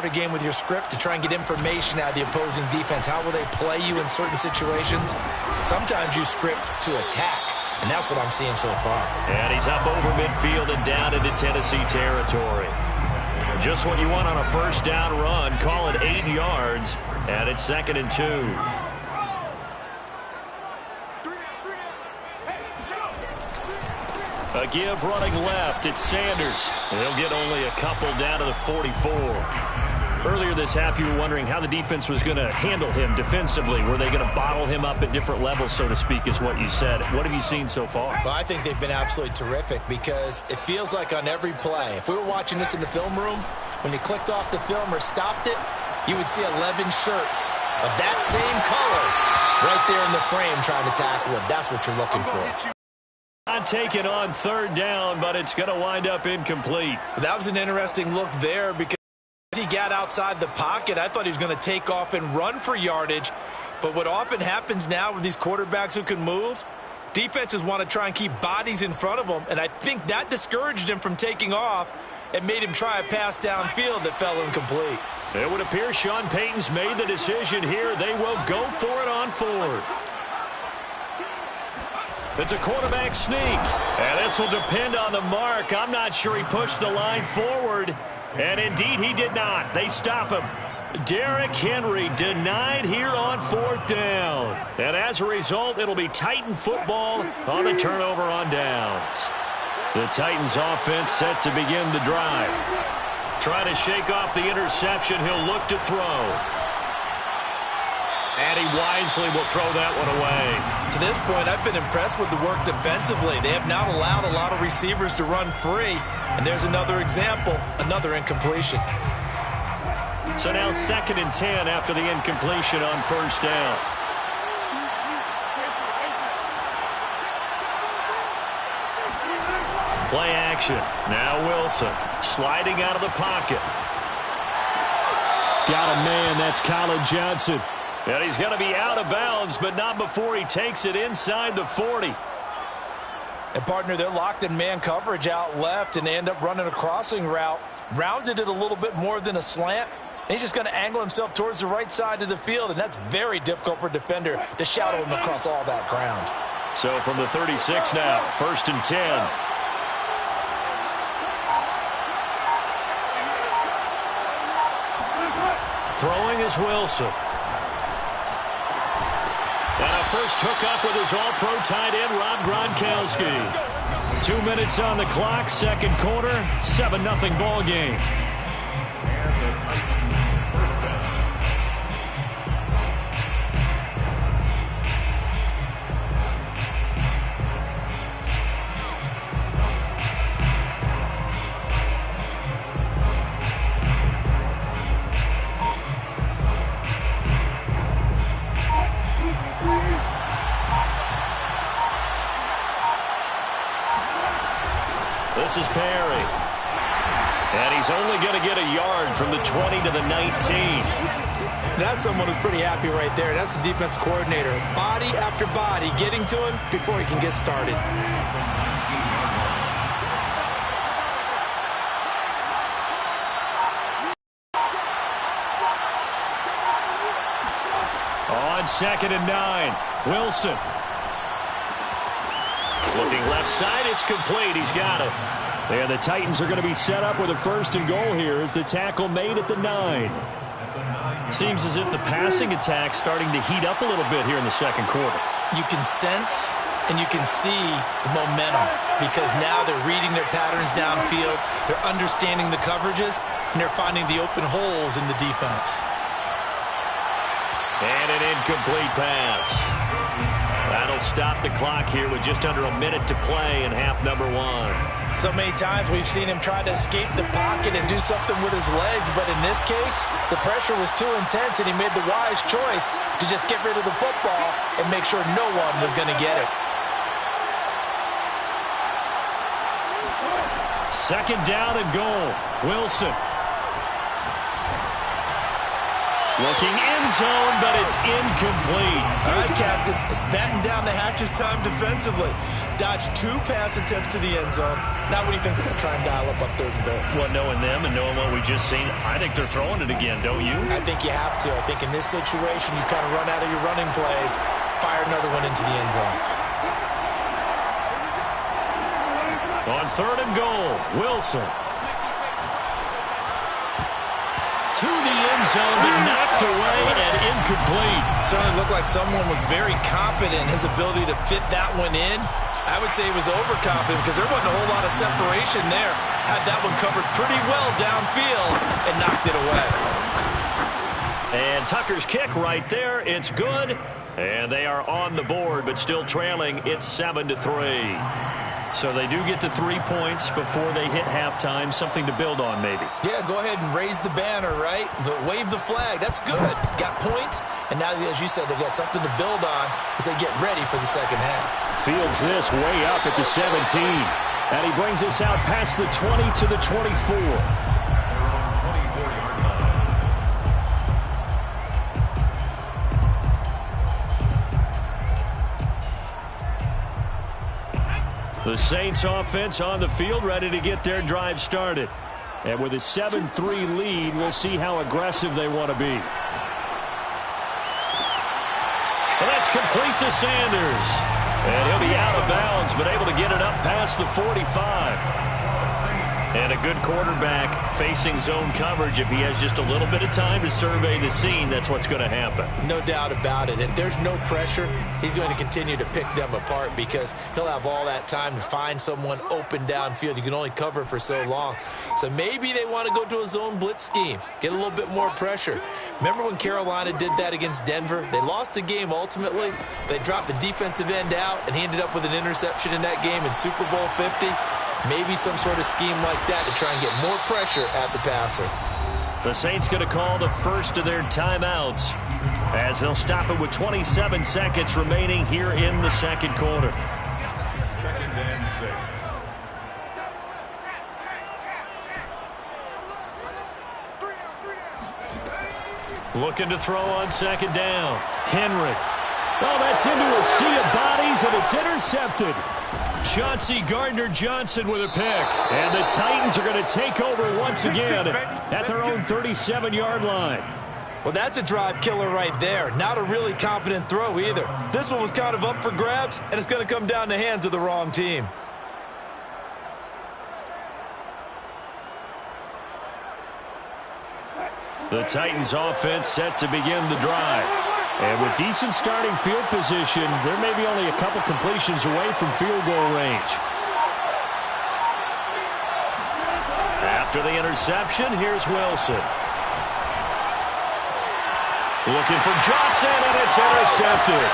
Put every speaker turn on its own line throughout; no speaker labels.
start a game with your script to try and get information out of the opposing defense. How will they play you in certain situations? Sometimes you script to attack, and that's what I'm seeing so far.
And he's up over midfield and down into Tennessee territory. Just what you want on a first down run. Call it 8 yards, and it's 2nd and 2. A give running left. It's Sanders. He'll get only a couple down to the 44. Earlier this half, you were wondering how the defense was going to handle him defensively. Were they going to bottle him up at different levels, so to speak, is what you said. What have you seen so far?
Well, I think they've been absolutely terrific because it feels like on every play, if we were watching this in the film room, when you clicked off the film or stopped it, you would see 11 shirts of that same color right there in the frame trying to tackle him. That's what you're looking for.
Not taken on 3rd down, but it's going to wind up incomplete.
That was an interesting look there because he got outside the pocket. I thought he was going to take off and run for yardage. But what often happens now with these quarterbacks who can move, defenses want to try and keep bodies in front of them. And I think that discouraged him from taking off and made him try a pass downfield that fell incomplete.
It would appear Sean Payton's made the decision here. They will go for it on 4th. It's a quarterback sneak. And this will depend on the mark. I'm not sure he pushed the line forward. And indeed, he did not. They stop him. Derrick Henry denied here on 4th down. And as a result, it'll be Titan football on the turnover on downs. The Titans offense set to begin the drive. Trying to shake off the interception. He'll look to throw. And he wisely will throw that one away.
To this point, I've been impressed with the work defensively. They have not allowed a lot of receivers to run free. And there's another example, another incompletion.
So now 2nd and 10 after the incompletion on 1st down. Play action. Now Wilson sliding out of the pocket. Got a man. That's Colin Johnson. And he's going to be out of bounds, but not before he takes it inside the 40.
And, partner, they're locked in man coverage out left, and they end up running a crossing route. Rounded it a little bit more than a slant. And he's just going to angle himself towards the right side of the field, and that's very difficult for a defender to shadow him across all that ground.
So from the 36 now, 1st and 10. Throwing is Wilson. And a first hookup with his all-pro tight end, Rob Gronkowski. 2 minutes on the clock, 2nd quarter, 7-0 ball game.
And the Titans first down.
This is Perry. And he's only going to get a yard from the 20 to the 19.
That's someone who's pretty happy right there. That's the defense coordinator. Body after body getting to him before he can get started.
On 2nd and 9, Wilson. Looking left side, it's complete. He's got it. And the Titans are going to be set up with a 1st and goal here as the tackle made at the 9. Seems as if the passing attack's starting to heat up a little bit here in the 2nd quarter.
You can sense and you can see the momentum because now they're reading their patterns downfield, they're understanding the coverages, and they're finding the open holes in the defense.
And an incomplete pass. That'll stop the clock here with just under a minute to play in half number 1.
So many times we've seen him try to escape the pocket and do something with his legs, but in this case, the pressure was too intense and he made the wise choice to just get rid of the football and make sure no one was going to get it.
2nd down and goal. Wilson. Looking end zone, but it's incomplete.
All right, Captain. It's batten down the hatches time defensively. Dodged 2 pass attempts to the end zone. Now what do you think they're going to try and dial up on 3rd and goal?
Well, knowing them and knowing what we just seen, I think they're throwing it again, don't you?
I think you have to. I think in this situation, you kind of run out of your running plays, fire another one into the end zone.
On 3rd and goal, Wilson. To the end zone, but knocked away and incomplete.
Certainly looked like someone was very confident in his ability to fit that one in. I would say he was overconfident because there wasn't a whole lot of separation there. Had that one covered pretty well downfield and knocked it away.
And Tucker's kick right there. It's good. And they are on the board, but still trailing. It's 7-3. So they do get to 3 points before they hit halftime. Something to build on, maybe.
Yeah, go ahead and raise the banner, right? Wave the flag. That's good. Got points. And now, as you said, they've got something to build on as they get ready for the second half.
Fields this way up at the 17. And he brings us out past the 20 to the 24. The Saints offense on the field, ready to get their drive started. And with a 7-3 lead, we'll see how aggressive they want to be. And that's complete to Sanders. And he'll be out of bounds, but able to get it up past the 45. And a good quarterback facing zone coverage. If he has just a little bit of time to survey the scene, that's what's going to happen.
No doubt about it. If there's no pressure, he's going to continue to pick them apart because he'll have all that time to find someone open downfield. You can only cover for so long. So maybe they want to go to a zone blitz scheme, get a little bit more pressure. Remember when Carolina did that against Denver? They lost the game ultimately. They dropped the defensive end out, and he ended up with an interception in that game in Super Bowl 50. Maybe some sort of scheme like that to try and get more pressure at the passer.
The Saints going to call the first of their timeouts as they'll stop it with 27 seconds remaining here in the second quarter.
2nd and 6.
Looking to throw on 2nd down. Henry. Oh, that's into a sea of bodies, and it's intercepted. Chauncey Gardner-Johnson with a pick. And the Titans are going to take over once again at their own 37-yard line.
Well, that's a drive killer right there. Not a really confident throw either. This one was kind of up for grabs, and it's going to come down the hands of the wrong team.
The Titans offense set to begin the drive. And with decent starting field position, there may be only a couple completions away from field goal range. After the interception, here's Wilson. Looking for Johnson, and it's intercepted.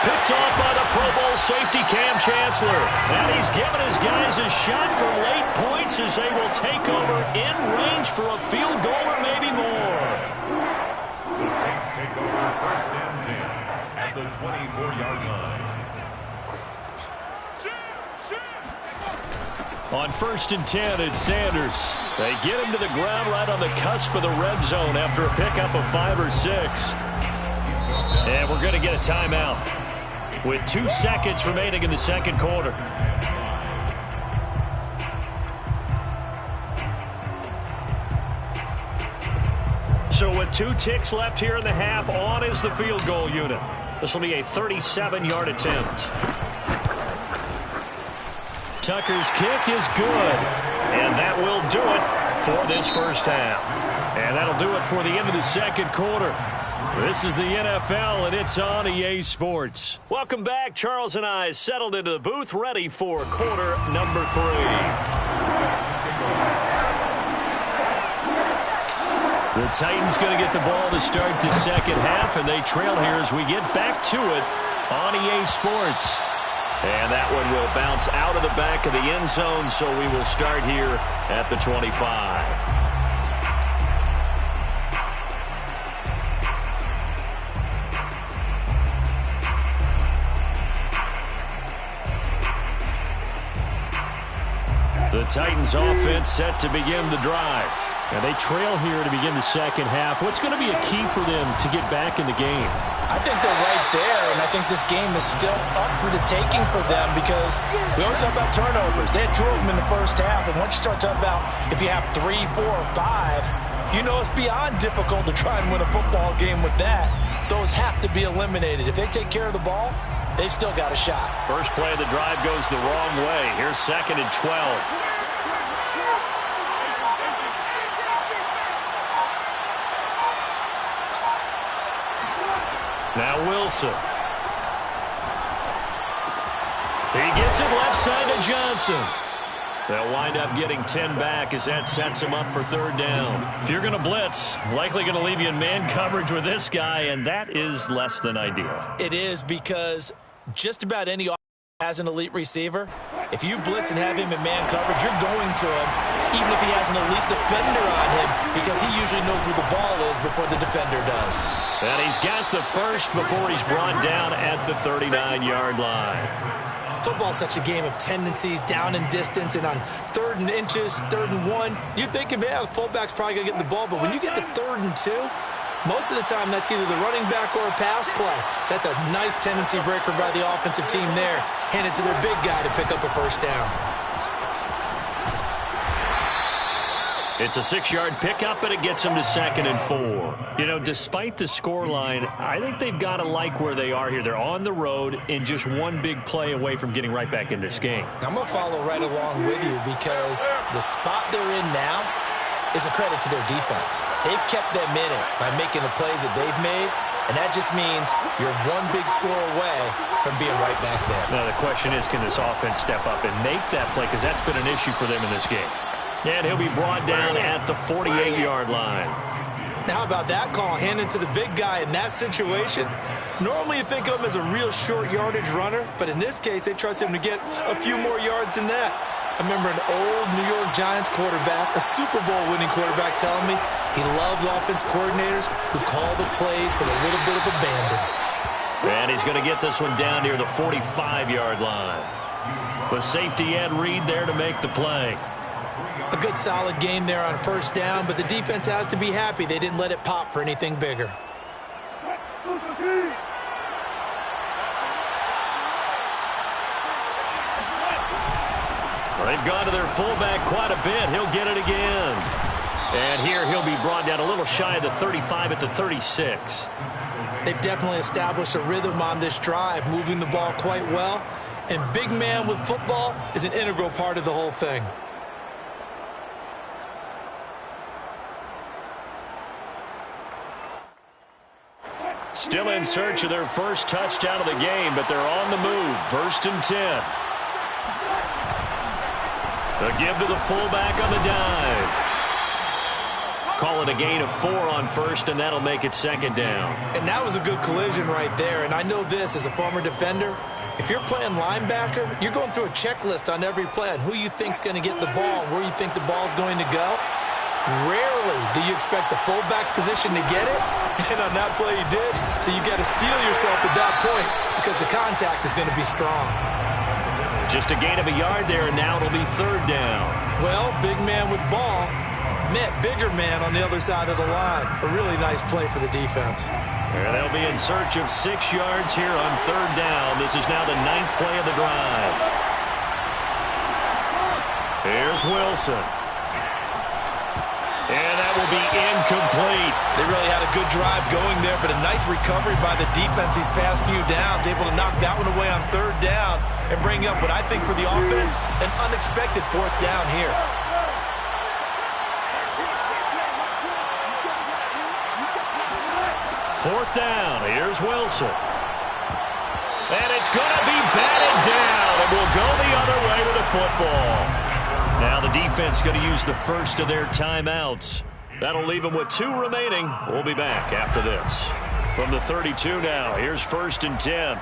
Picked off by the Pro Bowl safety Cam Chancellor. And he's given his guys a shot for late points as they will take over in range for a field goal or maybe more.
The Saints take over 1st and 10 at the 24-yard line.
On 1st and 10, it's Sanders. They get him to the ground right on the cusp of the red zone after a pickup of 5 or 6. And we're going to get a timeout with 2 seconds remaining in the second quarter. So with 2 ticks left here in the half, on is the field goal unit. This will be a 37-yard attempt. Tucker's kick is good. And that will do it for this first half. And that'll do it for the end of the second quarter. This is the NFL, and it's on EA Sports. Welcome back. Charles and I settled into the booth, ready for quarter number 3. The Titans going to get the ball to start the second half, and they trail here as we get back to it on EA Sports. And that one will bounce out of the back of the end zone, so we will start here at the 25. The Titans offense set to begin the drive. And they trail here to begin the second half. What's going to be a key for them to get back in the game?
I think they're right there, and I think this game is still up for the taking for them because we always talk about turnovers. They had 2 of them in the first half, and once you start talking about if you have 3, 4, or 5, you know it's beyond difficult to try and win a football game with that. Those have to be eliminated. If they take care of the ball, they've still got a shot.
First play of the drive goes the wrong way. Here's 2nd and 12. Now Wilson. He gets it left side to Johnson. They'll wind up getting 10 back as that sets him up for 3rd down. If you're going to blitz, likely going to leave you in man coverage with this guy, and that is less than ideal.
It is because just about any offense has an elite receiver. If you blitz and have him in man coverage, you're going to him, even if he has an elite defender on him, because he usually knows where the ball is before the defender does.
And he's got the first before he's brought down at the 39-yard line.
Football's such a game of tendencies, down and distance, and on 3rd and inches, 3rd and 1, you're thinking, man, the fullback's probably going to get the ball. But when you get to 3rd and 2, most of the time that's either the running back or a pass play. So that's a nice tendency breaker by the offensive team there. Hand it to their big guy to pick up a first down.
It's a 6-yard pickup, and it gets them to 2nd and 4. You know, despite the scoreline, I think they've got to like where they are here. They're on the road and just one big play away from getting right back in this game.
I'm going to follow right along with you because the spot they're in now is a credit to their defense. They've kept them in it by making the plays that they've made, and that just means you're one big score away from being right back there.
Now, the question is, can this offense step up and make that play? Because that's been an issue for them in this game. And he'll be brought down at the 48-yard line.
Now, how about that call? Handed to the big guy in that situation. Normally, you think of him as a real short yardage runner, but in this case, they trust him to get a few more yards than that. I remember an old New York Giants quarterback, a Super Bowl winning quarterback, telling me he loves offense coordinators who call the plays with a little bit of abandon.
And he's going to get this one down near the 45-yard line. With safety Ed Reed there to make the play.
A good solid game there on 1st down, but the defense has to be happy they didn't let it pop for anything bigger.
Well, they've gone to their fullback quite a bit. He'll get it again. And here he'll be brought down a little shy of the 35 at the 36.
They've definitely established a rhythm on this drive, moving the ball quite well. And big man with football is an integral part of the whole thing.
Still in search of their first touchdown of the game, but they're on the move. 1st and 10. The give to the fullback on the dive. Call it a gain of 4 on 1st, and that'll make it 2nd down.
And that was a good collision right there. And I know this as a former defender. If you're playing linebacker, you're going through a checklist on every play on who you think's going to get the ball, where you think the ball's going to go. Rarely do you expect the fullback position to get it, and on that play he did. So you got to steel yourself at that point because the contact is going to be strong.
Just a gain of a yard there, and now it'll be 3rd down.
Well, big man with ball met bigger man on the other side of the line. A really nice play for the defense.
And they'll be in search of 6 yards here on 3rd down. This is now the 9th play of the drive. Here's Wilson. And that will be incomplete.
They really had a good drive going there, but a nice recovery by the defense these past few downs, able to knock that one away on 3rd down and bring up what I think for the offense, an unexpected 4th down here.
Fourth down. Here's Wilson. And it's going to be batted down. It will go the other way to the football. Now the defense going to use the first of their timeouts. That'll leave them with 2 remaining. We'll be back after this. From the 32 now, here's 1st and 10.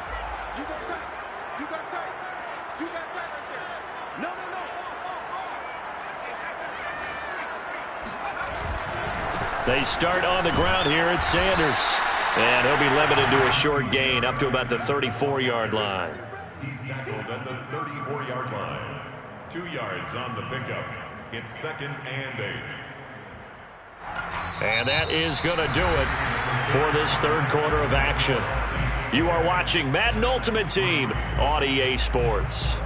They start on the ground here at Sanders. And he'll be limited to a short gain up to about the 34-yard line.
He's tackled at the 34-yard line. 2 yards on the pickup. It's 2nd and 8.
And that is going to do it for this third quarter of action. You are watching Madden Ultimate Team on EA Sports.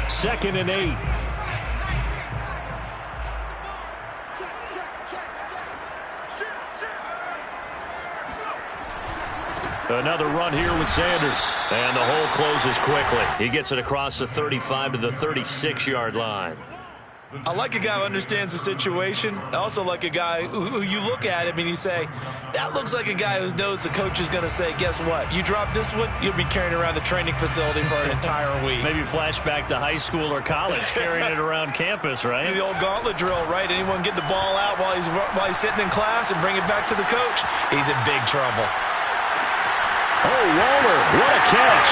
Second and 8. Another run here with Sanders. And the hole closes quickly. He gets it across the 35 to the 36-yard line.
I like a guy who understands the situation. I also like a guy who you look at him and you say, that looks like a guy who knows the coach is going to say, guess what? You drop this one, you'll be carrying around the training facility for an entire week.
Maybe flashback to high school or college, carrying it around campus, right?
The old gauntlet drill, right? Anyone get the ball out while he's sitting in class and bring it back to the coach? He's in big trouble.
Oh, Waller, what a catch.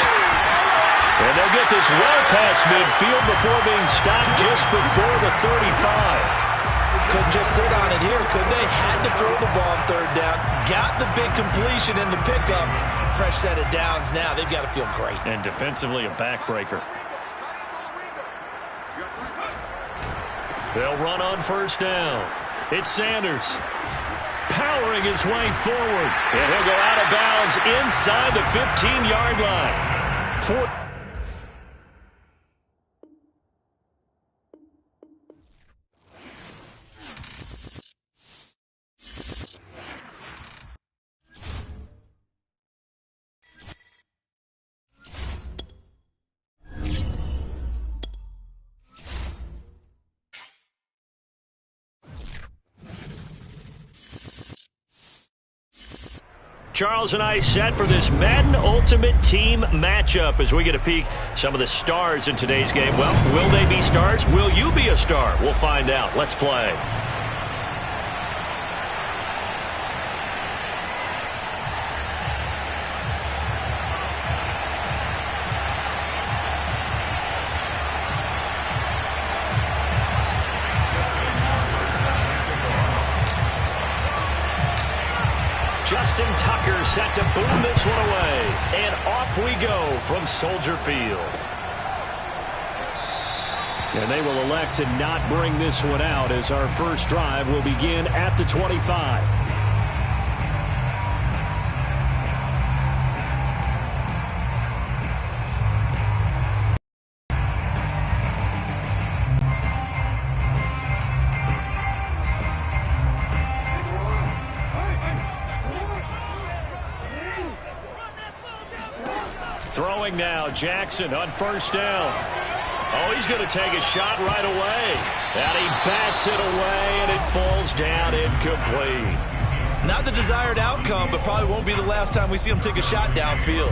And they'll get this well past midfield before being stopped just before the 35.
Couldn't just sit on it here, could they? Had to throw the ball on third down. Got the big completion in the pickup. Fresh set of downs now. They've got to feel great.
And defensively, a backbreaker. They'll run on first down. It's Sanders. Powering his way forward. And he'll go out of bounds inside the 15-yard line. Charles and I set for this Madden Ultimate Team matchup as we get a peek some of the stars in today's game. Well, will they be stars? Will you be a star? We'll find out. Let's play. Justin Tucker set to boom this one away. And off we go from Soldier Field. And they will elect to not bring this one out as our first drive will begin at the 25. Throwing now, Jackson on first down. Oh, he's going to take a shot right away. And he bats it away, and it falls down incomplete.
Not the desired outcome, but probably won't be the last time we see him take a shot downfield.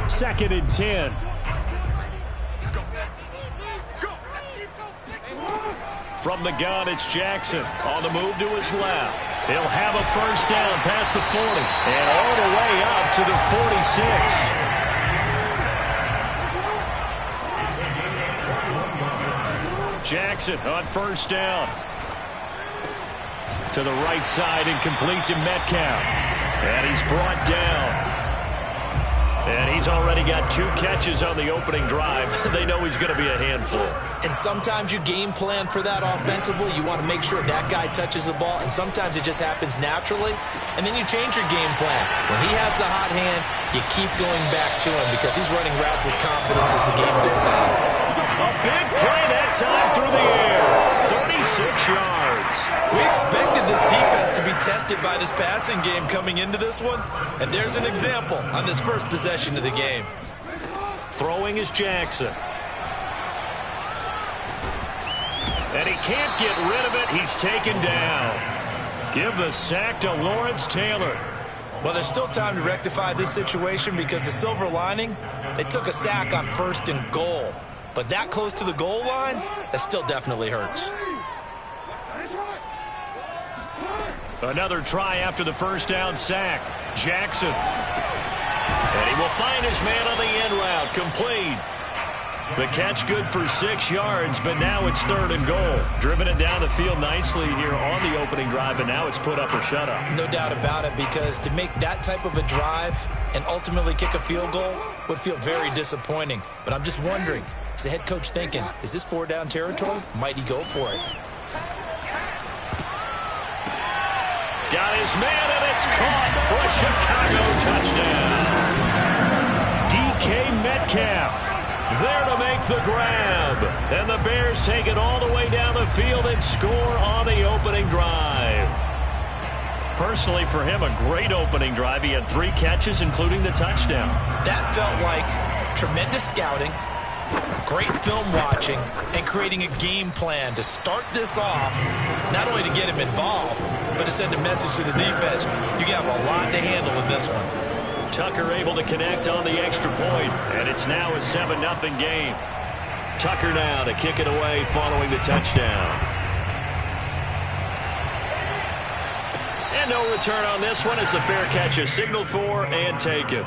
Second and 10. From the gun, it's Jackson on the move to his left. He'll have a first down past the 40 and all the way up to the 46. Jackson on first down. To the right side and complete to Metcalf. And he's brought down. And he's already got 2 catches on the opening drive. They know he's going to be a handful.
And sometimes you game plan for that offensively. You want to make sure that guy touches the ball, and sometimes it just happens naturally. And then you change your game plan. When he has the hot hand, you keep going back to him because he's running routes with confidence as the game goes on.
A big play that time through the air. 36 yards.
We expected this defense to be tested by this passing game coming into this one, and there's an example on this first possession of the game.
Throwing is Jackson. And he can't get rid of it. He's taken down. Give the sack to Lawrence Taylor.
Well, there's still time to rectify this situation because the silver lining, they took a sack on first and goal. But that close to the goal line, that still definitely hurts.
Another try after the first down sack. Jackson. And he will find his man on the end route. Complete. The catch good for 6 yards, but now it's 3rd and goal. Driven it down the field nicely here on the opening drive, but now it's put up or shut up.
No doubt about it, because to make that type of a drive and ultimately kick a field goal would feel very disappointing. But I'm just wondering, is the head coach thinking, is this 4-down territory? Might he go for it?
Got his man, and it's caught for a Chicago touchdown. DK Metcalf there to make the grab. And the Bears take it all the way down the field and score on the opening drive. Personally, for him, a great opening drive. He had 3 catches, including the touchdown.
That felt like tremendous scouting, great film watching, and creating a game plan to start this off, not only to get him involved, but to send a message to the defense. You got a lot to handle in this one.
Tucker able to connect on the extra point, and it's now a 7-0 game. Tucker now to kick it away following the touchdown. And no return on this one as the fair catch is signaled for and taken.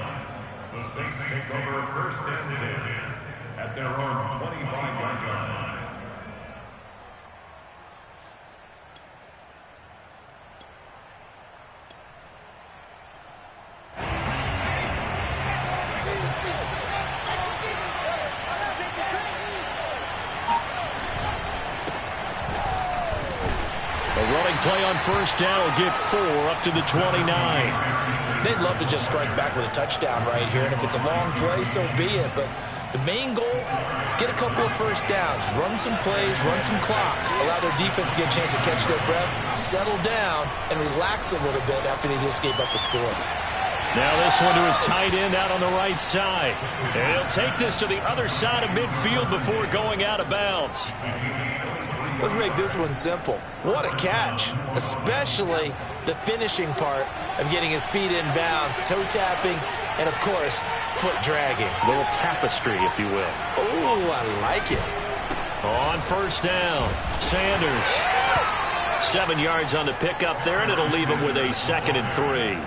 The Saints take over 1st and 10 at their own 25-yard line.
Play on 1st down will get 4 up to the 29.
They'd love to just strike back with a touchdown right here, and if it's a long play, so be it. But the main goal, get a couple of 1st downs, run some plays, run some clock, allow their defense to get a chance to catch their breath, settle down, and relax a little bit after they just gave up a score.
Now this one to his tight end out on the right side. And he'll take this to the other side of midfield before going out of bounds.
Let's make this one simple. What a catch, especially the finishing part of getting his feet in bounds, toe tapping, and of course, foot dragging.
A little tapestry, if you will.
Oh, I like it.
On 1st down, Sanders. 7 yards on the pickup there, and it'll leave him with a 2nd and 3.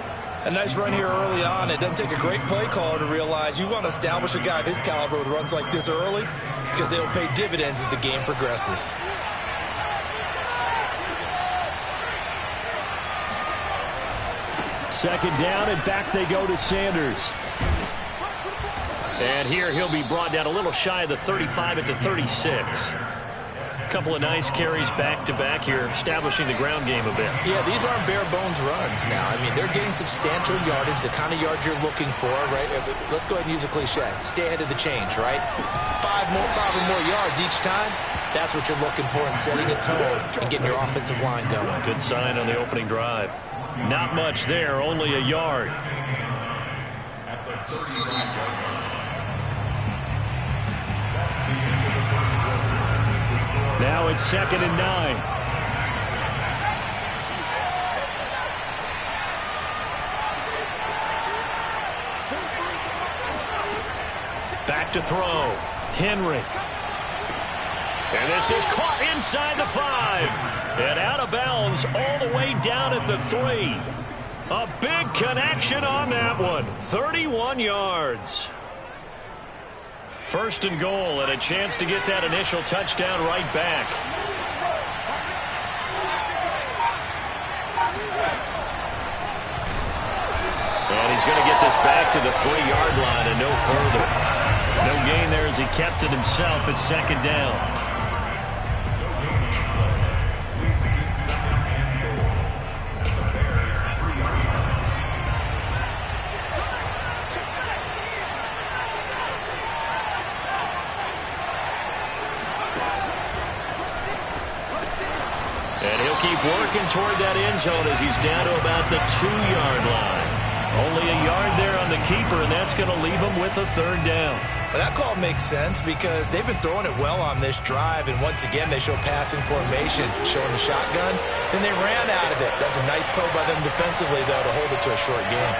A nice run here early on. It doesn't take a great play caller to realize you want to establish a guy of his caliber with runs like this early, because they'll pay dividends as the game progresses.
2nd down, and back they go to Sanders. And here he'll be brought down a little shy of the 35 at the 36. A couple of nice carries back-to-back here, establishing the ground game a bit.
Yeah, these aren't bare-bones runs now. I mean, they're getting substantial yardage, the kind of yards you're looking for, right? Let's go ahead and use a cliche. Stay ahead of the change, right? 5 or more yards each time. That's what you're looking for in setting a tone and getting your offensive line going.
Good sign on the opening drive. Not much there, only a yard.
At the 39-yard line. That's the end of the first quarter.
Now it's 2nd and 9. Back to throw. Henry. And this is caught inside the 5. And out of bounds all the way down at the 3. A big connection on that one. 31 yards. 1st and goal, and a chance to get that initial touchdown right back. And he's going to get this back to the 3-yard line and no further. No gain there as he kept it himself at 2nd down. And he'll keep working toward that end zone as he's down to about the 2-yard line. Only a yard there on the keeper, and that's going to leave him with a 3rd down.
Well, that call makes sense because they've been throwing it well on this drive, and once again they show passing formation, showing the shotgun. Then they ran out of it. That's a nice play by them defensively, though, to hold it to a short game.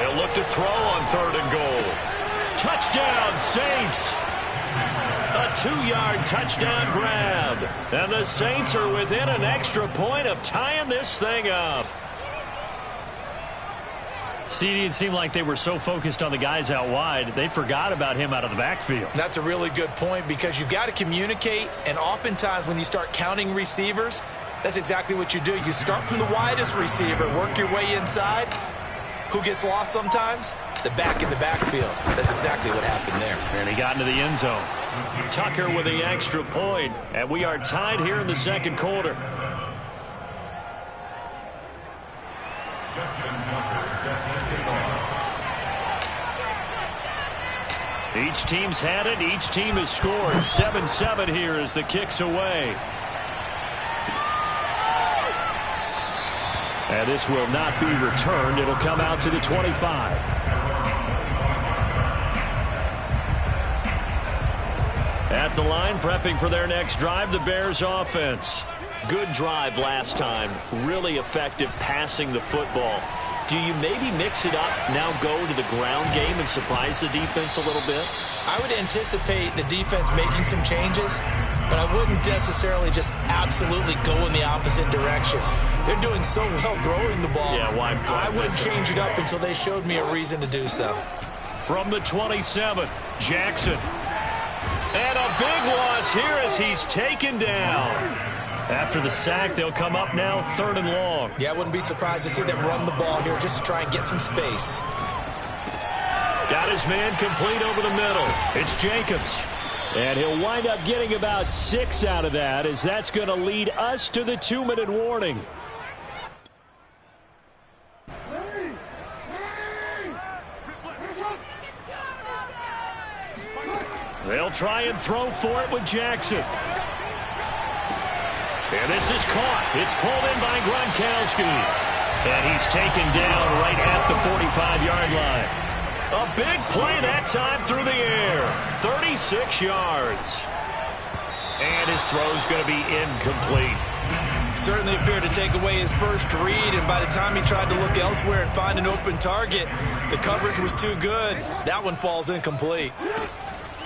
They'll look to throw on 3rd and goal. Touchdown, Saints! A 2-yard touchdown grab. And the Saints are within an extra point of tying this thing up. CD, it seemed like they were so focused on the guys out wide, they forgot about him out of the backfield.
That's a really good point because you've got to communicate, and oftentimes when you start counting receivers, that's exactly what you do. You start from the widest receiver, work your way inside. Who gets lost sometimes? The back in the backfield. That's exactly what happened there.
And he got into the end zone. Tucker with the extra point, and we are tied here in the second quarter.
Justin Tucker set to kick off.
Each team's had it. Each team has scored. 7-7 here as the kick's away. And this will not be returned. It'll come out to the 25. At the line, prepping for their next drive, the Bears offense. Good drive last time. Really effective passing the football. Do you maybe mix it up, now go to the ground game and surprise the defense a little bit?
I would anticipate the defense making some changes, but I wouldn't necessarily just absolutely go in the opposite direction. They're doing so well throwing the ball.
Yeah, why
I wouldn't change it up until they showed me a reason to do so.
From the 27, Jackson. And a big loss here as he's taken down. After the sack, they'll come up now 3rd and long.
Yeah, I wouldn't be surprised to see them run the ball here just to try and get some space.
Got his man complete over the middle. It's Jacobs. And he'll wind up getting about 6 out of that, as that's going to lead us to the 2-minute warning. They'll try and throw for it with Jackson. And this is caught. It's pulled in by Gronkowski. And he's taken down right at the 45-yard line. A big play that time through the air. 36 yards. And his throw's going to be incomplete.
Certainly appeared to take away his first read, and by the time he tried to look elsewhere and find an open target, the coverage was too good. That one falls incomplete.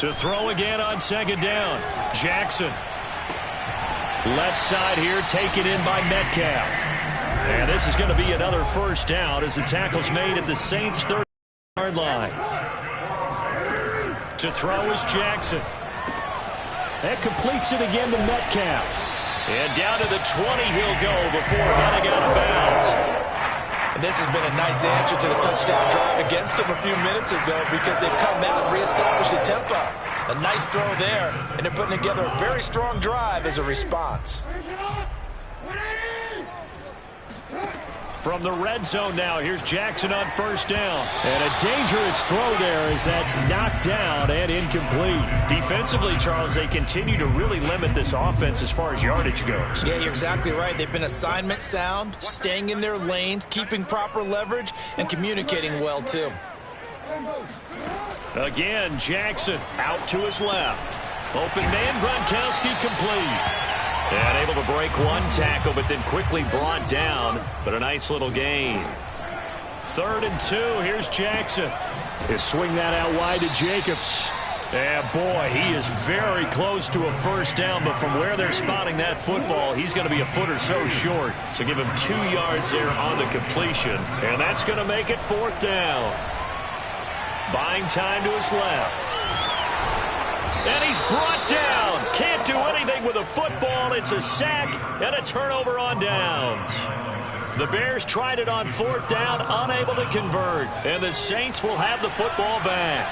To throw again on 2nd down. Jackson. Left side here taken in by Metcalf. And this is going to be another 1st down as the tackle's made at the Saints' 30-yard line. To throw is Jackson. That completes it again to Metcalf. And down to the 20 he'll go before getting out of bounds.
And this has been a nice answer to the touchdown drive against them a few minutes ago because they've come out and reestablished the tempo. A nice throw there, and they're putting together a very strong drive as a response.
From the red zone now, here's Jackson on 1st down. And a dangerous throw there as that's knocked down and incomplete. Defensively, Charles, they continue to really limit this offense as far as yardage goes.
Yeah, you're exactly right. They've been assignment sound, staying in their lanes, keeping proper leverage, and communicating well, too.
Again, Jackson out to his left. Open man, Gronkowski complete. And able to break one tackle, but then quickly brought down. But a nice little gain. 3rd and 2. Here's Jackson. He'll swing that out wide to Jacobs. Yeah, boy, he is very close to a 1st down, but from where they're spotting that football, he's going to be a foot or so short. So give him 2 yards there on the completion. And that's going to make it 4th down. Buying time to his left. And he's brought down. Can't do anything with a football. It's a sack and a turnover on downs. The Bears tried it on 4th down, unable to convert. And the Saints will have the football back.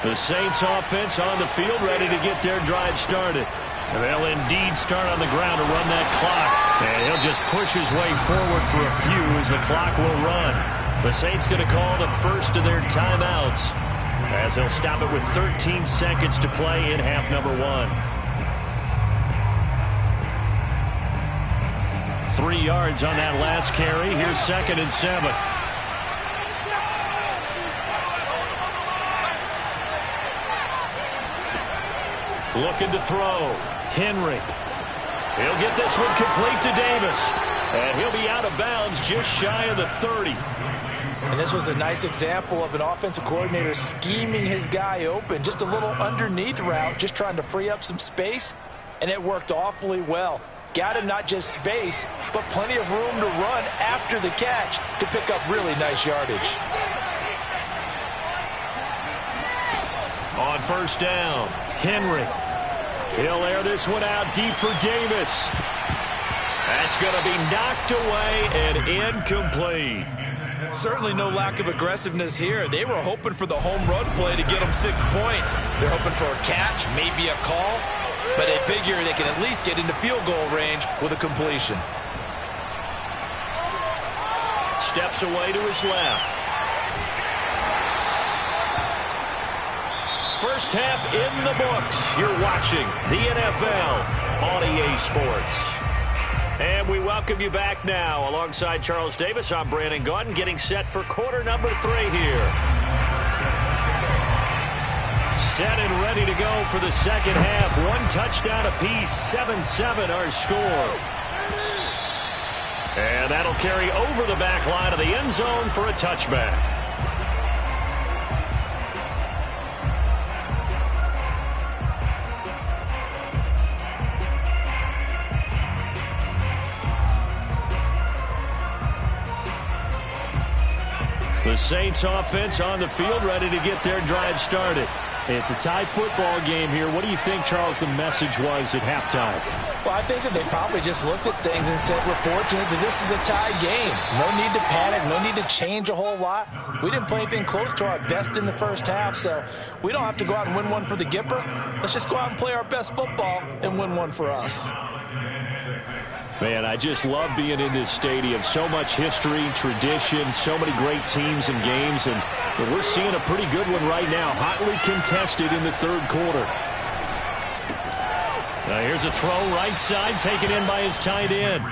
The Saints offense on the field ready to get their drive started. And they'll indeed start on the ground to run that clock. And he'll just push his way forward for a few as the clock will run. The Saints going to call the first of their timeouts as they'll stop it with 13 seconds to play in half number 1. 3 yards on that last carry. Here's 2nd and 7. Looking to throw. Henry. He'll get this one complete to Davis. And he'll be out of bounds just shy of the 30.
And this was a nice example of an offensive coordinator scheming his guy open. Just a little underneath route, just trying to free up some space. And it worked awfully well. Got him not just space, but plenty of room to run after the catch to pick up really nice yardage.
On first down, Henry. He'll air this one out deep for Davis. That's going to be knocked away and incomplete.
Certainly no lack of aggressiveness here. They were hoping for the home run play to get them 6 points. They're hoping for a catch, maybe a call, but they figure they can at least get into field goal range with a completion.
Steps away to his left. First half in the books. You're watching the NFL on EA Sports. And we welcome you back now. Alongside Charles Davis, I'm Brandon Gaudin, getting set for quarter number 3 here. Set and ready to go for the second half. 1 touchdown apiece, 7-7 our score. And that'll carry over the back line of the end zone for a touchback. The Saints offense on the field, ready to get their drive started. It's a tie football game here. What do you think, Charles, the message was at halftime?
Well, I think that they probably just looked at things and said, we're fortunate that this is a tie game. No need to panic, no need to change a whole lot. We didn't play anything close to our best in the first half, so we don't have to go out and win one for the Gipper. Let's just go out and play our best football and win one for us.
Man, I just love being in this stadium. So much history, tradition, so many great teams and games, and we're seeing a pretty good one right now. Hotly contested in the third quarter. Now here's a throw right side, taken in by his tight end.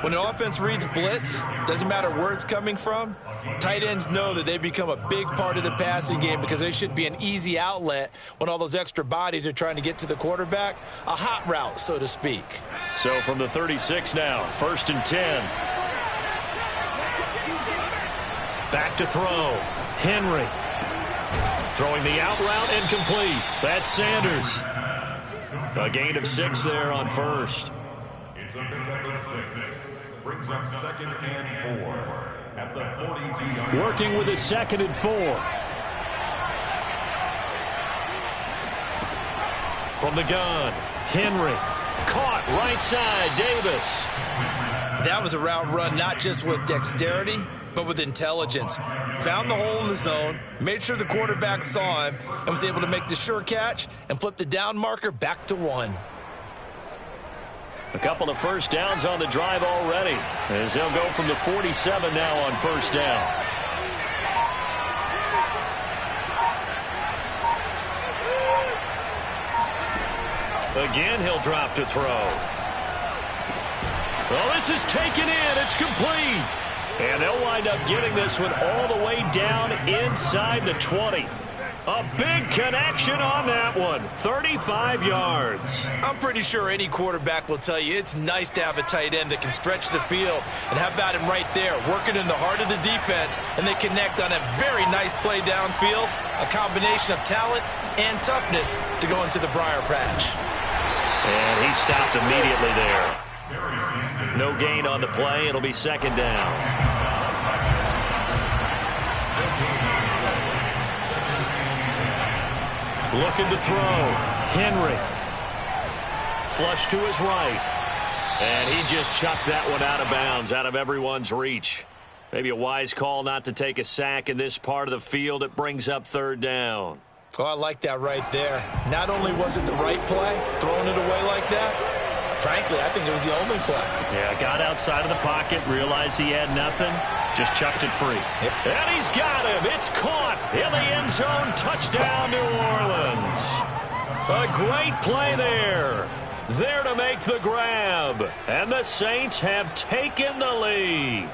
When an offense reads blitz, doesn't matter where it's coming from, tight ends know that they become a big part of the passing game because they should be an easy outlet when all those extra bodies are trying to get to the quarterback. A hot route, so to speak.
So from the 36 now, 1st and 10. Back to throw. Henry. Throwing the out route and complete. That's Sanders. A gain of 6 there on first.
It's a pickup of 6. Brings up 2nd and 4 at the 42-yard.
Working with a 2nd and 4. From the gun, Henry. Caught right side, Davis.
That was a route run not just with dexterity, but with intelligence. Found the hole in the zone, made sure the quarterback saw him, and was able to make the sure catch and flip the down marker back to 1.
A couple of first downs on the drive already, as they'll go from the 47 now on first down. Again, he'll drop to throw. Well, this is taken in. It's complete. And they'll wind up getting this one all the way down inside the 20. A big connection on that one. 35 yards.
I'm pretty sure any quarterback will tell you it's nice to have a tight end that can stretch the field. And how about him right there, working in the heart of the defense, and they connect on a very nice play downfield. A combination of talent and toughness to go into the briar patch.
And he stopped immediately there. No gain on the play. It'll be 2nd down. Looking to throw. Henry. Flush to his right. And he just chucked that one out of bounds, out of everyone's reach. Maybe a wise call not to take a sack in this part of the field. It brings up 3rd down.
Oh, I like that right there. Not only was it the right play, throwing it away like that, frankly, I think it was the only play.
Yeah, got outside of the pocket, realized he had nothing, just chucked it free. Yep. And he's got him. It's caught in the end zone. Touchdown, New Orleans. A great play there. There to make the grab. And the Saints have taken the lead.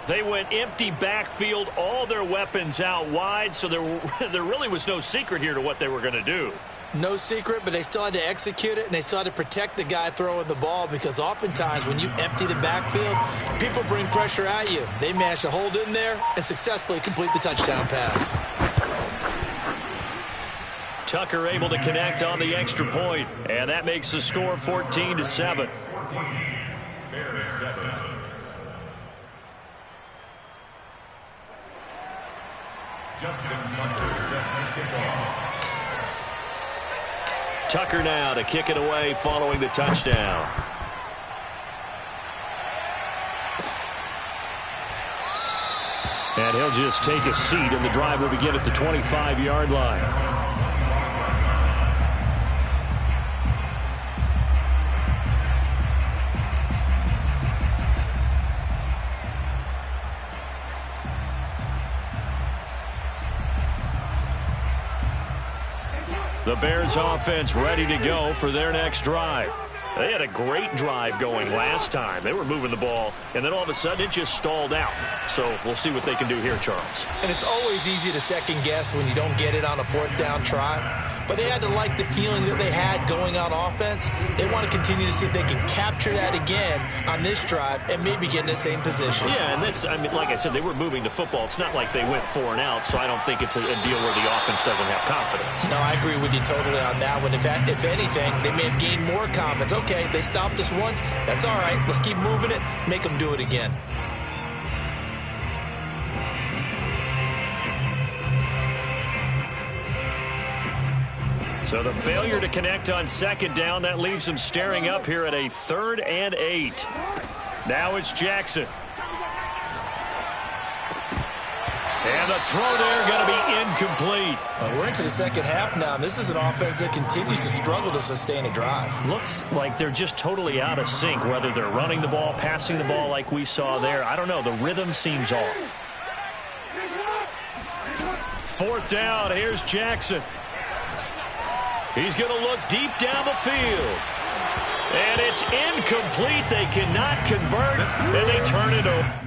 They went empty backfield, all their weapons out wide, so there really was no secret here to what they were going to do.
No secret, but they still had to execute it, and they still had to protect the guy throwing the ball, because oftentimes when you empty the backfield, people bring pressure at you. They managed to hold in there and successfully complete the touchdown pass.
Tucker able to connect on the extra point, and that makes the score 14-7.
Bears 7. Justin Tucker set to kick off.
Tucker now to kick it away following the touchdown. And he'll just take a seat, and the drive will begin at the 25-yard line. The Bears offense ready to go for their next drive. They had a great drive going last time. They were moving the ball, and then all of a sudden it just stalled out. So we'll see what they can do here, Charles.
And it's always easy to second guess when you don't get it on a fourth down try. But they had to like the feeling that they had going on offense. They want to continue to see if they can capture that again on this drive and maybe get in the same position.
Yeah, and that's, I mean, like I said, they were moving the football. It's not like they went 4 and out, so I don't think it's a deal where the offense doesn't have confidence.
No, I agree with you totally on that one. If anything, they may have gained more confidence. Okay, they stopped us once. That's all right. Let's keep moving it. Make them do it again.
So the failure to connect on second down, that leaves them staring up here at a 3rd and 8. Now it's Jackson. And the throw there going to be incomplete.
We're into the second half now, and this is an offense that continues to struggle to sustain a drive.
Looks like they're just totally out of sync, whether they're running the ball, passing the ball like we saw there. I don't know. The rhythm seems off. 4th down. Here's Jackson. He's going to look deep down the field. And it's incomplete. They cannot convert, and they turn it over.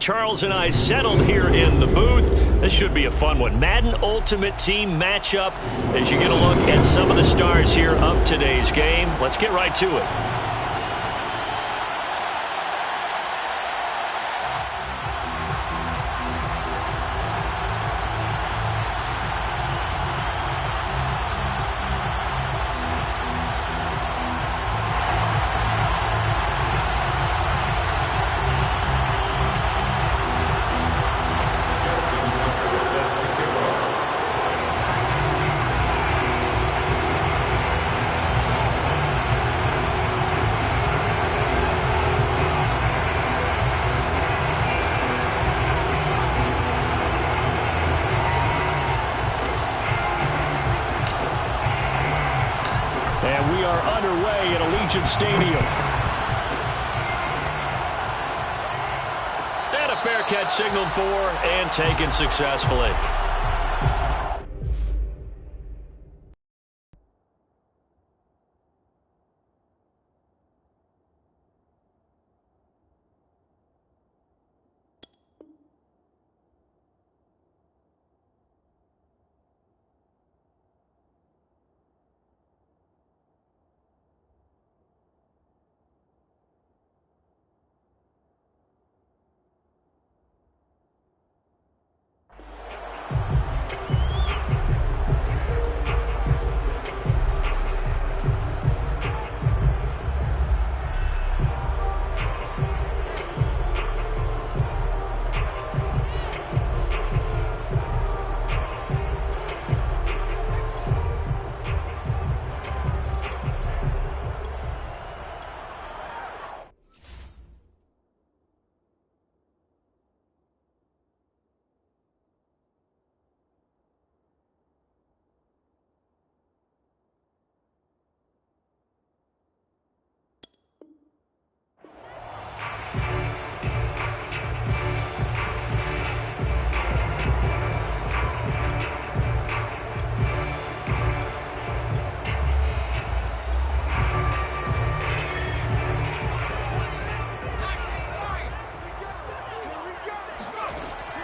Charles and I settled here in the booth. This should be a fun one. Madden Ultimate Team matchup as you get a look at some of the stars here of today's game. Let's get right to it. Stadium. And a fair catch signaled for and taken successfully.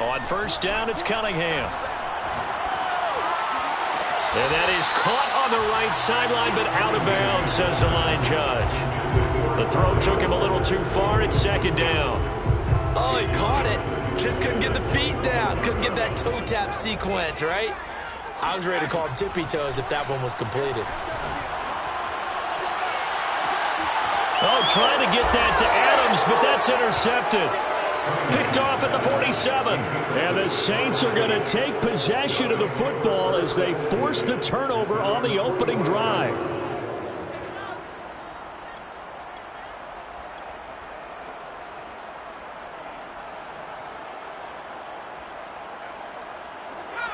On first down, it's Cunningham. And that is caught on the right sideline, but out of bounds, says the line judge. The throw took him a little too far. It's second down.
Oh, he caught it. Just couldn't get the feet down. Couldn't get that toe tap sequence, right? I was ready to call him tippy toes if that one was completed.
Oh, trying to get that to Adams, but that's intercepted. Picked off at the 47. And the Saints are going to take possession of the football as they force the turnover on the opening drive.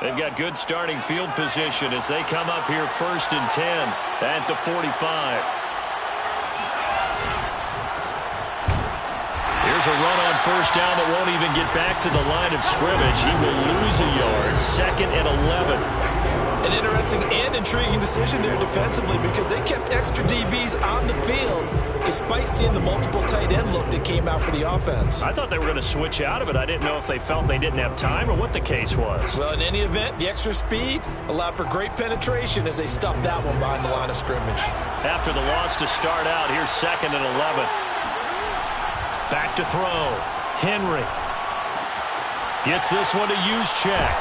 They've got good starting field position as they come up here 1st and 10 at the 45. Here's a run on 1st down that won't even get back to the line of scrimmage. He will lose a yard. 2nd and 11.
An interesting and intriguing decision there defensively because they kept extra DBs on the field despite seeing the multiple tight end look that came out for the offense.
I thought they were going to switch out of it. I didn't know if they felt they didn't have time or what the case was.
Well, in any event, the extra speed allowed for great penetration as they stuffed that one behind the line of scrimmage.
After the loss to start out, here's 2nd and 11. Back to throw. Henry gets this one to Juszczyk.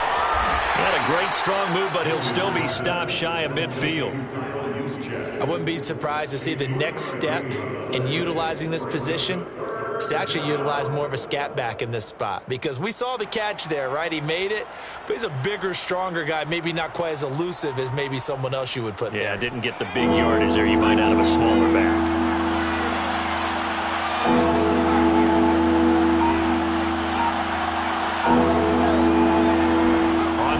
He had a great strong move, but he'll still be stopped shy of midfield.
I wouldn't be surprised to see the next step in utilizing this position is to actually utilize more of a scat back in this spot because we saw the catch there, right? He made it, but he's a bigger, stronger guy, maybe not quite as elusive as maybe someone else you would put there.
Yeah, didn't get the big yardage there. You might out of a smaller back.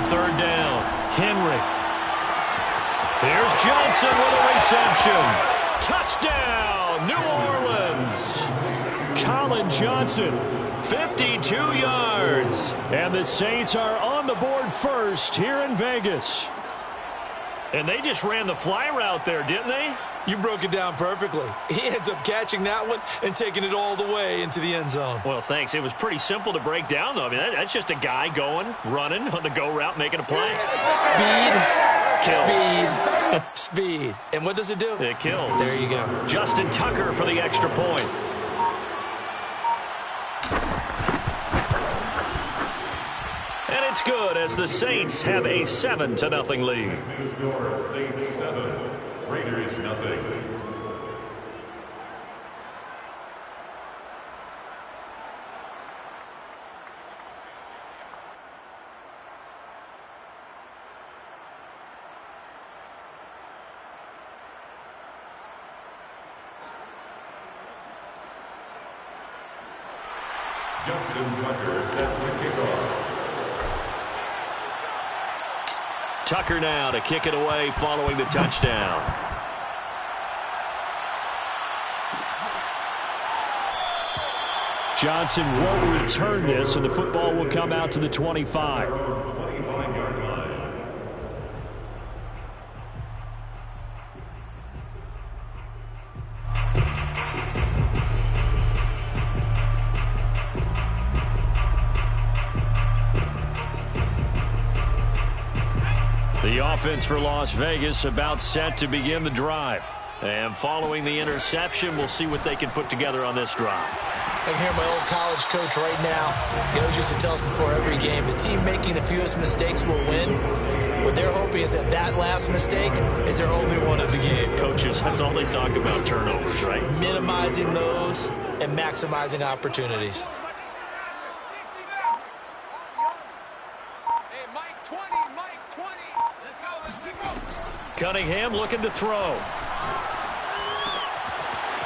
Third down, Henry. Here's Johnson with a reception. Touchdown, New Orleans. Colin Johnson, 52 yards. And the Saints are on the board first here in Vegas. And they just ran the fly route there, didn't they?
You broke it down perfectly. He ends up catching that one and taking it all the way into the end zone.
Well, thanks. It was pretty simple to break down, though. I mean, that's just a guy going, running on the go route, making a play.
Speed,
Kills.
speed. And what does it do?
It kills.
There you go.
Justin Tucker for the extra point. And it's good as the Saints have a 7-0 lead.
Score Saints 7, Raiders nothing. Justin Tucker set to kick off.
Tucker now to kick it away following the touchdown. Johnson will return this, and the football will come out to the 25.
25-yard line.
The offense for Las Vegas about set to begin the drive. And following the interception, we'll see what they can put together on this drive.
I can hear my old college coach right now. He always used to tell us before every game, the team making the fewest mistakes will win. What they're hoping is that last mistake is their only one of the game.
Coaches, that's all they talk about, turnovers, right?
Minimizing those and maximizing opportunities.
Cunningham looking to throw.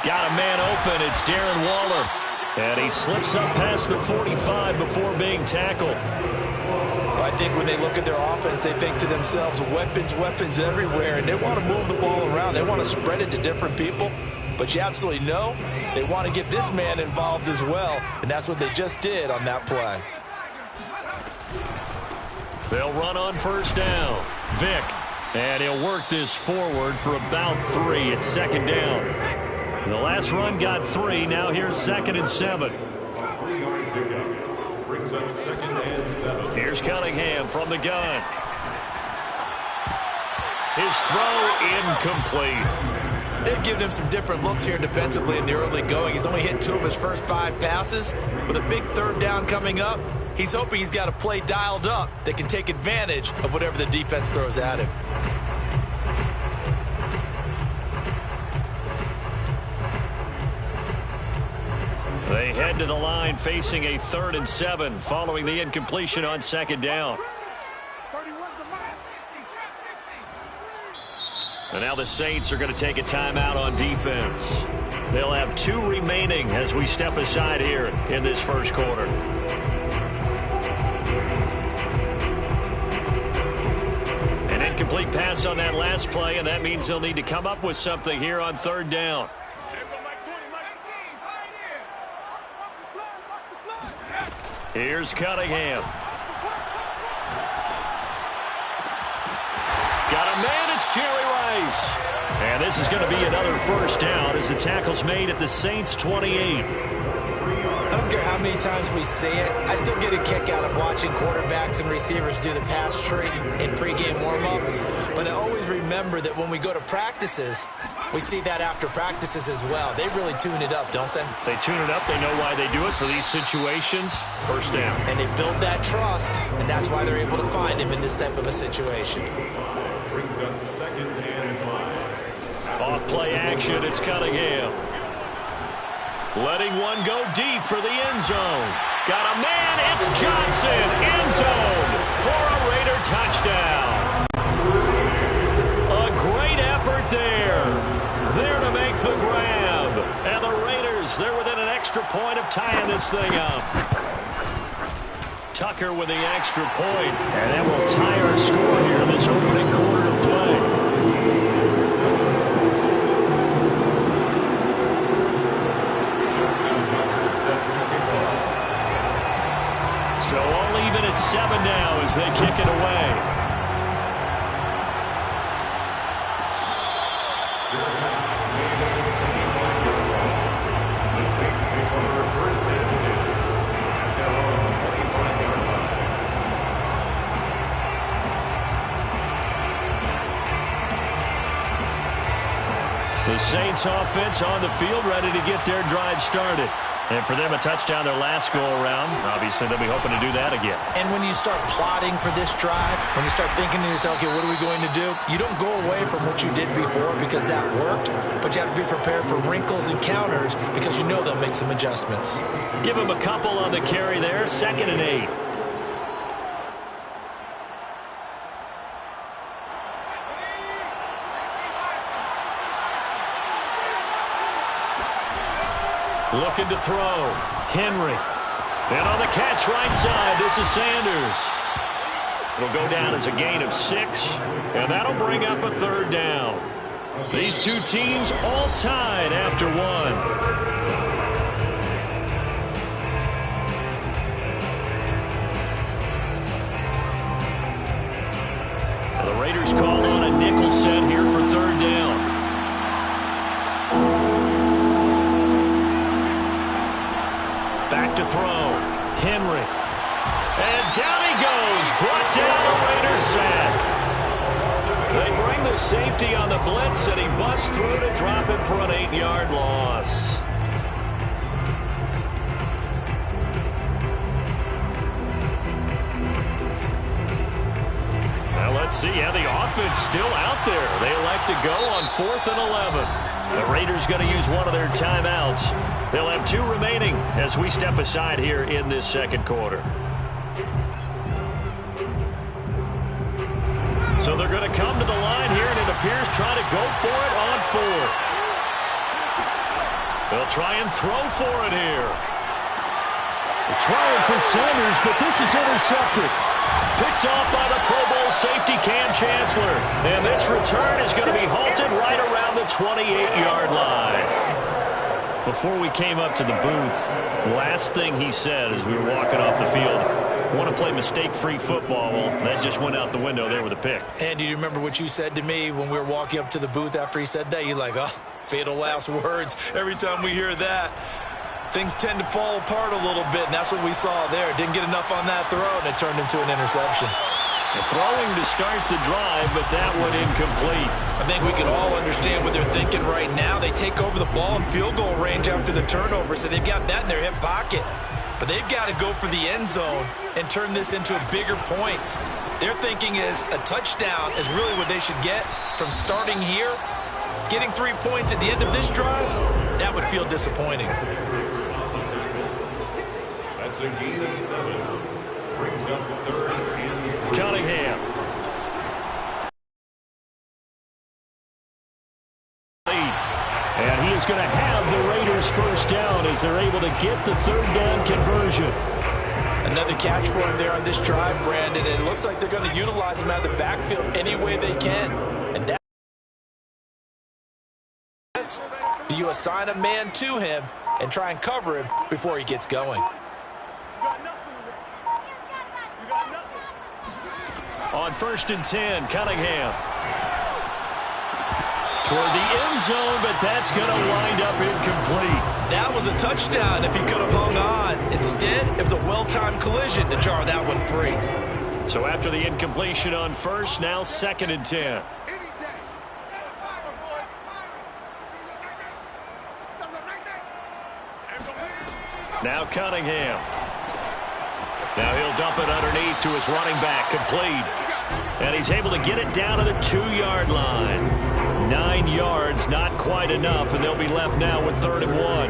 Got a man open. It's Darren Waller. And he slips up past the 45 before being tackled.
I think when they look at their offense, they think to themselves, weapons everywhere, and they want to move the ball around. They want to spread it to different people. But you absolutely know they want to get this man involved as well, and that's what they just did on that play.
They'll run on first down. Vick. And he'll work this forward for about 3 at second down. The last run got 3. Now here's 2nd and 7.
3-yard pickup brings up 2nd and 7.
Here's Cunningham from the gun. His throw incomplete.
They've given him some different looks here defensively in the early going. He's only hit 2 of his first 5 passes. With a big 3rd down coming up, he's hoping he's got a play dialed up that can take advantage of whatever the defense throws at him.
They head to the line facing a 3rd and 7 following the incompletion on 2nd down. And now the Saints are going to take a timeout on defense. They'll have 2 remaining as we step aside here in this first quarter. An incomplete pass on that last play, and that means they'll need to come up with something here on 3rd down. Here's Cunningham. Got a man, it's Jerry Rice. And this is going to be another first down as the tackle's made at the Saints' 28.
I don't care how many times we see it. I still get a kick out of watching quarterbacks and receivers do the pass tree in pregame warm-up. But I always remember that when we go to practices, we see that after practices as well. They really tune it up, don't they?
They tune it up. They know why they do it for these situations. First down.
And they build that trust, and that's why they're able to find him in this type of a situation.
Brings up 2nd and 5.
Off play action, it's Cunningham. Letting one go deep for the end zone. Got a man, it's Johnson. End zone for a Raider touchdown. A great effort there. There to make the grab. And the Raiders, they're within an extra point of tying this thing up. Tucker with the extra point. And that will tie our score here in this opening quarter of play. So all even at 7 now as they kick it away.
The Saints take over 1st and 10 at their own 25-yard line.
The Saints offense on the field ready to get their drive started. And for them, a touchdown their last go-around. Obviously, they'll be hoping to do that again.
And when you start plotting for this drive, when you start thinking to yourself, okay, what are we going to do? You don't go away from what you did before because that worked, but you have to be prepared for wrinkles and counters because you know they'll make some adjustments.
Give them a couple on the carry there. 2nd and 8. Looking to throw. Henry. And on the catch right side, this is Sanders. It'll go down as a gain of 6, and that'll bring up a 3rd down. These two teams all tied after 1. The Raiders call on a nickel set here for 3rd down. Back to throw. Henry. And down he goes. Brought down a Raiders sack. They bring the safety on the blitz, and he busts through to drop him for an 8-yard loss. Well, let's see. Yeah, the offense still out there. They elect to go on 4th and 11. The Raiders going to use one of their timeouts. They'll have 2 remaining as we step aside here in this 2nd quarter. So they're going to come to the line here, and it appears trying to go for it on 4th. They'll try and throw for it here. They're trying for Sanders, but this is intercepted. Picked off by the Pro Bowl safety Cam Chancellor. And this return is going to be halted right around the 28-yard line. Before we came up to the booth, last thing he said as we were walking off the field, want to play mistake-free football. Well, that just went out the window there with a pick.
And do you remember what you said to me when we were walking up to the booth after he said that? You're like, oh, fatal last words. Every time we hear that, things tend to fall apart a little bit, and that's what we saw there. Didn't get enough on that throw, and it turned into an interception.
Throwing to start the drive, but that one incomplete.
I think we can all understand what they're thinking right now. They take over the ball in field goal range after the turnover, so they've got that in their hip pocket. But they've got to go for the end zone and turn this into bigger points. Their thinking is a touchdown is really what they should get from starting here. Getting 3 points at the end of this drive, that would feel disappointing.
That's a gain of 7. Brings up third and
Cunningham. And he is going to have the Raiders first down as they're able to get the third down conversion.
Another catch for him there on this drive, Brandon. And it looks like they're going to utilize him out of the backfield any way they can. And that's, do you assign a man to him and try and cover him before he gets going?
On 1st and 10, Cunningham. Toward the end zone, but that's going to wind up incomplete.
That was a touchdown if he could have hung on. Instead, it was a well-timed collision to jar that one free.
So after the incompletion on 1st, now 2nd and 10. Now Cunningham. Now he'll dump it underneath to his running back, complete. And he's able to get it down to the 2-yard line. 9 yards, not quite enough, and they'll be left now with 3rd and 1.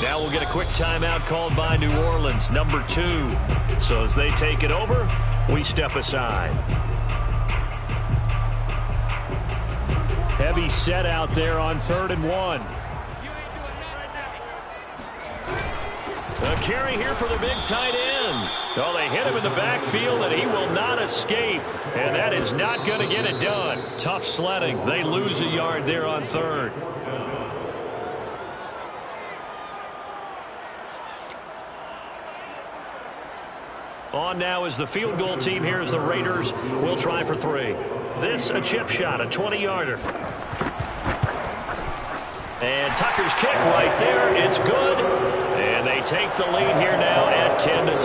Now we'll get a quick timeout called by New Orleans, number 2. So as they take it over, we step aside. Heavy set out there on 3rd and 1. A carry here for the big tight end. Oh, they hit him in the backfield, and he will not escape. And that is not going to get it done. Tough sledding. They lose a yard there on 3rd. On now is the field goal team here as the Raiders will try for 3. This a chip shot, a 20-yarder. And Tucker's kick right there. It's good. And they take the lead here now at 10-7.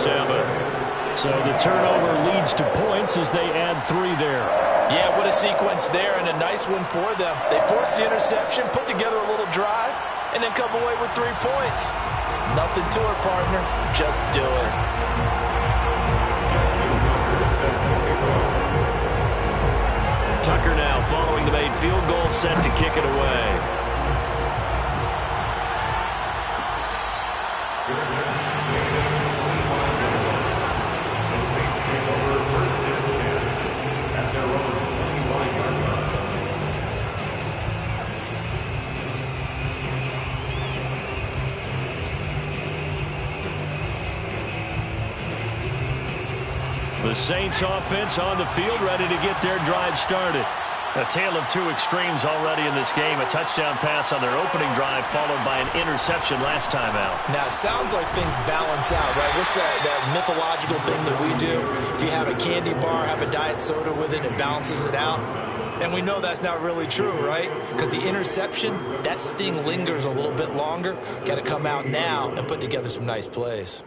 So the turnover leads to points as they add 3 there.
Yeah, what a sequence there, and a nice one for them. They forced the interception, put together a little drive, and then come away with 3 points. Nothing to it, partner. Just do it.
Tucker now following the made field goal, set to kick it away.
the Saints take over 1st and 10 at their own 25-yard line.
The Saints offense on the field, ready to get their drive started. A tale of 2 extremes already in this game. A touchdown pass on their opening drive, followed by an interception last time out.
Now, it sounds like things balance out, right? What's that mythological thing that we do? If you have a candy bar, have a diet soda with it, it balances it out. And we know that's not really true, right? Because the interception, that sting lingers a little bit longer. Got to come out now and put together some nice plays.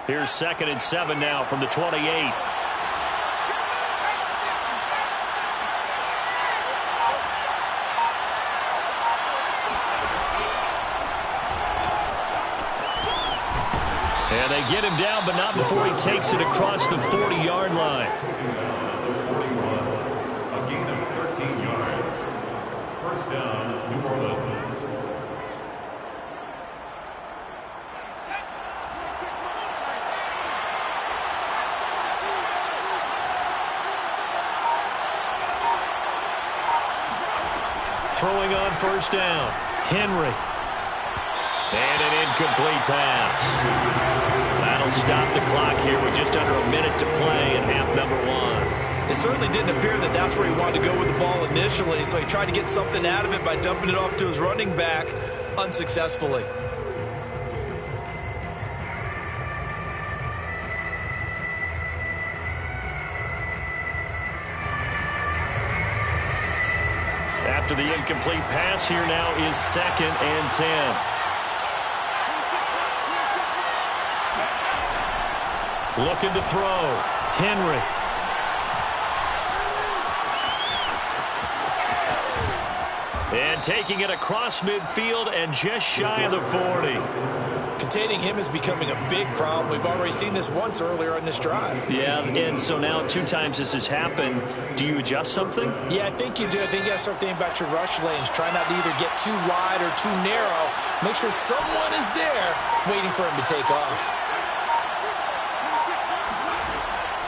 Here's 2nd and 7 now from the 28. And they get him down, but not before he takes it across the 40-yard line.
41, a gain of 13 yards. 1st down, New Orleans.
Throwing on 1st down, Henry. And an incomplete pass. That'll stop the clock here with just under a minute to play in half number 1.
It certainly didn't appear that that's where he wanted to go with the ball initially, so he tried to get something out of it by dumping it off to his running back unsuccessfully.
the incomplete pass here now is 2nd and 10. Looking to throw. Henry. And taking it across midfield and just shy of the 40.
Containing him is becoming a big problem. We've already seen this once earlier on this drive.
Yeah, and so now 2 times this has happened. Do you adjust something?
Yeah, I think you do. I think you got to start thinking about your rush lanes. Try not to either get too wide or too narrow. Make sure someone is there waiting for him to take off.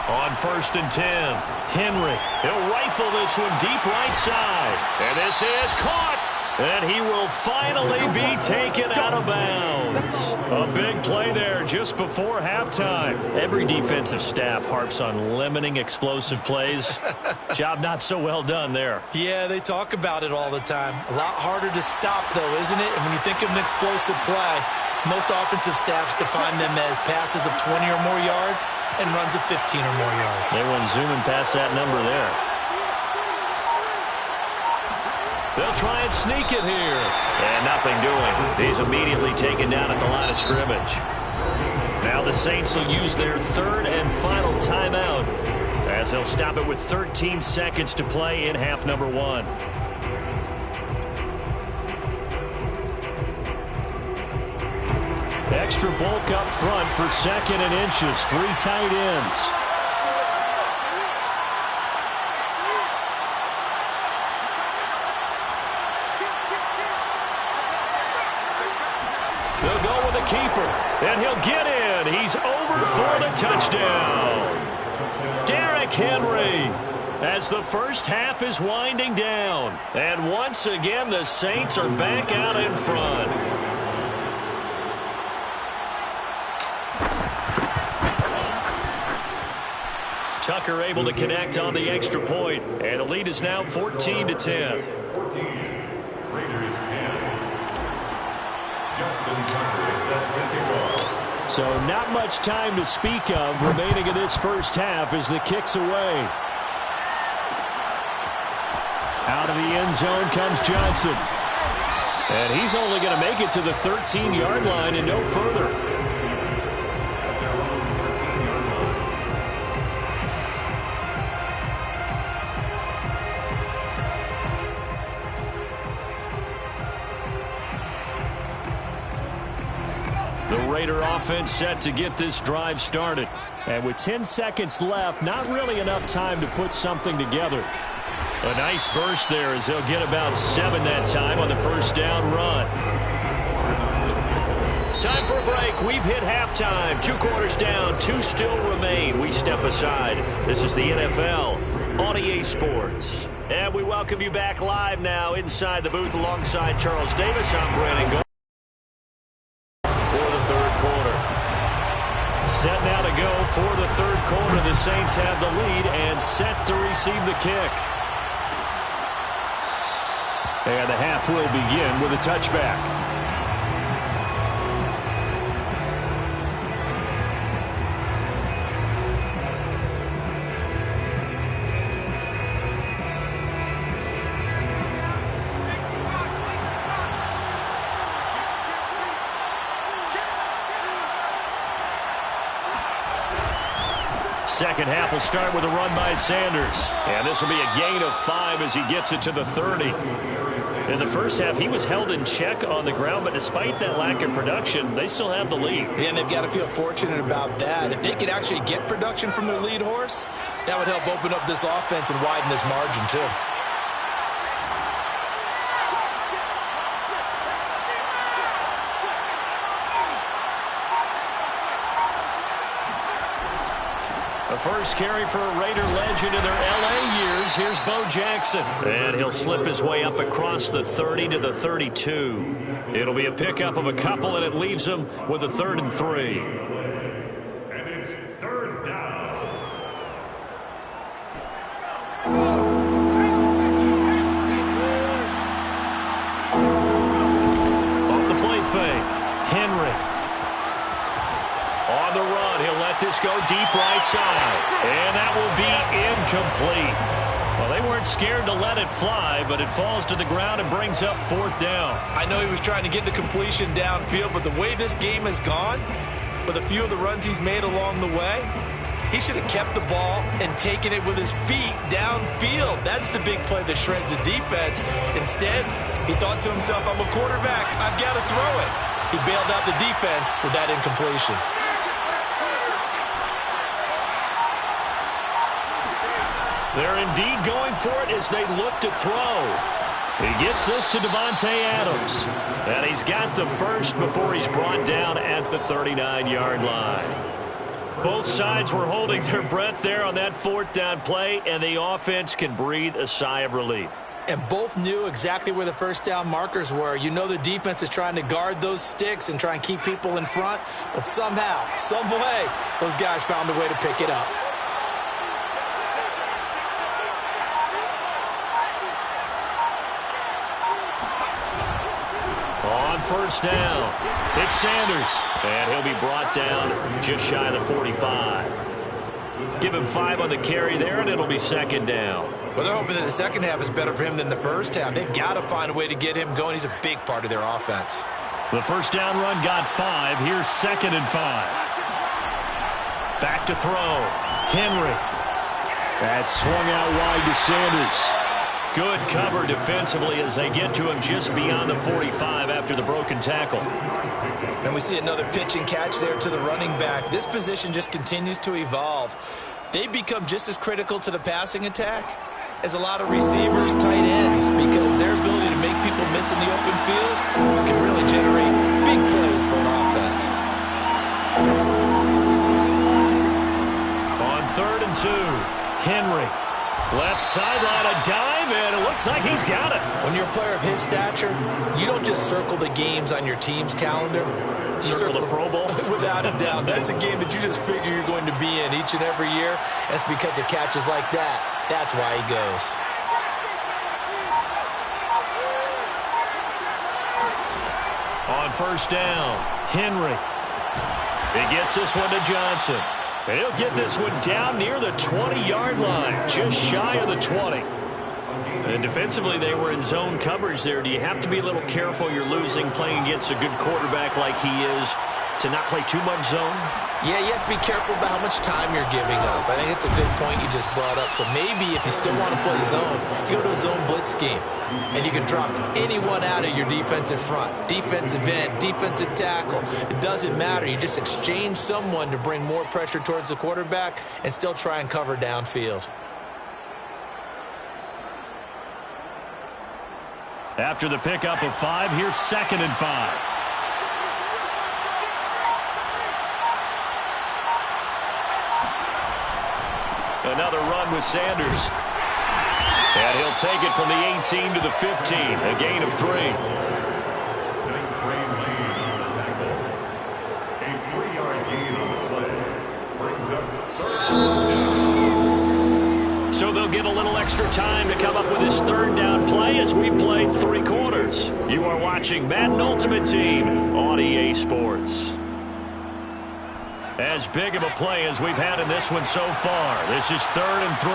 On 1st and 10, Henry. He'll rifle this one deep right side. And this is caught. And he will finally be taken out of bounds. A big play there just before halftime. Every defensive staff harps on limiting explosive plays. Job not so well done there.
Yeah, they talk about it all the time. A lot harder to stop, though, isn't it? And when you think of an explosive play, most offensive staffs define them as passes of 20 or more yards and runs of 15 or more yards.
They went zooming past that number there. They'll try and sneak it here. And nothing doing. He's immediately taken down at the line of scrimmage. Now the Saints will use their 3rd and final timeout as they'll stop it with 13 seconds to play in half number 1. Extra bulk up front for 2nd and inches. 3 tight ends. They'll go with the keeper, and he'll get in. He's over for the touchdown. Derrick Henry, as the first half is winding down. And once again, the Saints are back out in front. Tucker able to connect on the extra point, and the lead is now 14-10.
14, Raiders 10. Justin Tucker is set to kick off.
So not much time to speak of remaining in this first half as the kick's away. Out of the end zone comes Johnson. And he's only going to make it to the 13-yard line and no further. Raider offense set to get this drive started. And with 10 seconds left, not really enough time to put something together. A nice burst there as they'll get about 7 that time on the first down run. Time for a break. We've hit halftime. 2 quarters down, 2 still remain. We step aside. This is the NFL on EA Sports. And we welcome you back live now inside the booth alongside Charles Davis. I'm Brandon Gold. Set now to go for the 3rd quarter. The Saints have the lead and set to receive the kick. And the half will begin with a touchback. Second half will start with a run by Sanders. And this will be a gain of 5 as he gets it to the 30. In the first half, he was held in check on the ground, but despite that lack of production, they still have the lead.
Yeah, and they've got to feel fortunate about that. If they could actually get production from their lead horse, that would help open up this offense and widen this margin too.
The first carry for a Raider legend in their L.A. years. Here's Bo Jackson. And he'll slip his way up across the 30 to the 32. It'll be a pickup of a couple, and it leaves him with a 3rd and 3.
And it's 3rd down.
Off the play fake. Henry. On the run, he'll let this go deep right side. And that will be incomplete. Well, they weren't scared to let it fly, but it falls to the ground and brings up 4th down.
I know he was trying to get the completion downfield, but the way this game has gone, with a few of the runs he's made along the way, he should have kept the ball and taken it with his feet downfield. That's the big play that shreds the defense. Instead, he thought to himself, I'm a quarterback, I've got to throw it. He bailed out the defense with that incompletion.
They're indeed going for it as they look to throw. He gets this to Davante Adams. And he's got the first before he's brought down at the 39-yard line. Both sides were holding their breath there on that 4th down play, and the offense can breathe a sigh of relief.
And both knew exactly where the first down markers were. You know the defense is trying to guard those sticks and try and keep people in front, but somehow, some way, those guys found a way to pick it up.
On first down, it's Sanders, and he'll be brought down just shy of the 45. Give him 5 on the carry there, and it'll be 2nd down.
Well, they're hoping that the second half is better for him than the first half. They've got to find a way to get him going. He's a big part of their offense.
The first down run got 5. Here's 2nd and 5. Back to throw. Henry. That's swung out wide to Sanders. Good cover defensively as they get to him just beyond the 45 after the broken tackle.
And we see another pitch and catch there to the running back. This position just continues to evolve. They become just as critical to the passing attack as a lot of receivers, tight ends, because their ability to make people miss in the open field can really generate big plays for an offense.
On 3rd and 2, Henry. Left sideline, a dive, and it looks like he's got it.
When you're a player of his stature, you don't just circle the games on your team's calendar. You
circle the Pro Bowl?
Without a doubt. That's a game that you just figure you're going to be in each and every year. That's because of catches like that. That's why he goes.
On first down, Henry. He gets this one to Johnson. And he'll get this one down near the 20-yard line, just shy of the 20. And defensively, they were in zone coverage there. Do you have to be a little careful you're losing playing against a good quarterback like he is to not play too much zone?
Yeah, you have to be careful about how much time you're giving up. I think it's a good point you just brought up. So maybe if you still want to play zone, you go to a zone blitz scheme. And you can drop anyone out of your defensive front. Defensive end, defensive tackle. It doesn't matter. You just exchange someone to bring more pressure towards the quarterback and still try and cover downfield.
After the pickup of 5, here's 2nd and 5. Another run with Sanders. And he'll take it from the 18 to the 15, a gain of 3.
A 3-yard gain on the play brings up 3rd down.
So they'll get a little extra time to come up with his 3rd down play as we played 3 quarters. You are watching Madden Ultimate Team on EA Sports. As big of a play as we've had in this one so far. This is 3rd and 3.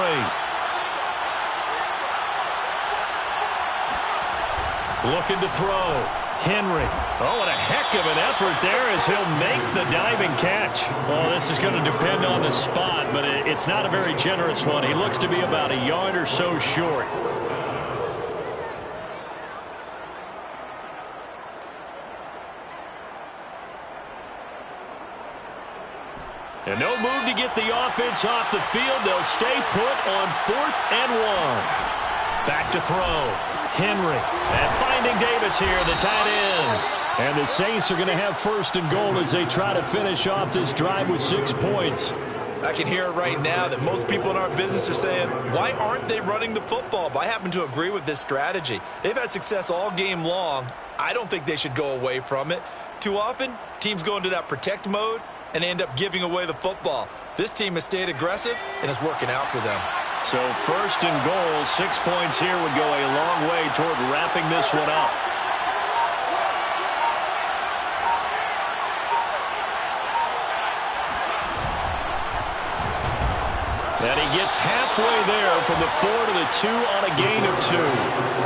Looking to throw. Henry. Oh, and a heck of an effort there as he'll make the diving catch. Well, this is going to depend on the spot, but it's not a very generous one. He looks to be about a yard or so short. And no move to get the offense off the field. They'll stay put on 4th and 1. Back to throw. Henry. And finding Davis here, the tight end. And the Saints are going to have 1st and goal as they try to finish off this drive with 6 points.
I can hear it right now that most people in our business are saying, why aren't they running the football? But I happen to agree with this strategy. They've had success all game long. I don't think they should go away from it. Too often, teams go into that protect mode and end up giving away the football. This team has stayed aggressive, and it's working out for them.
So 1st and goal, 6 points here would go a long way toward wrapping this one up. And he he gets halfway there from the 4 to the 2 on a gain of 2.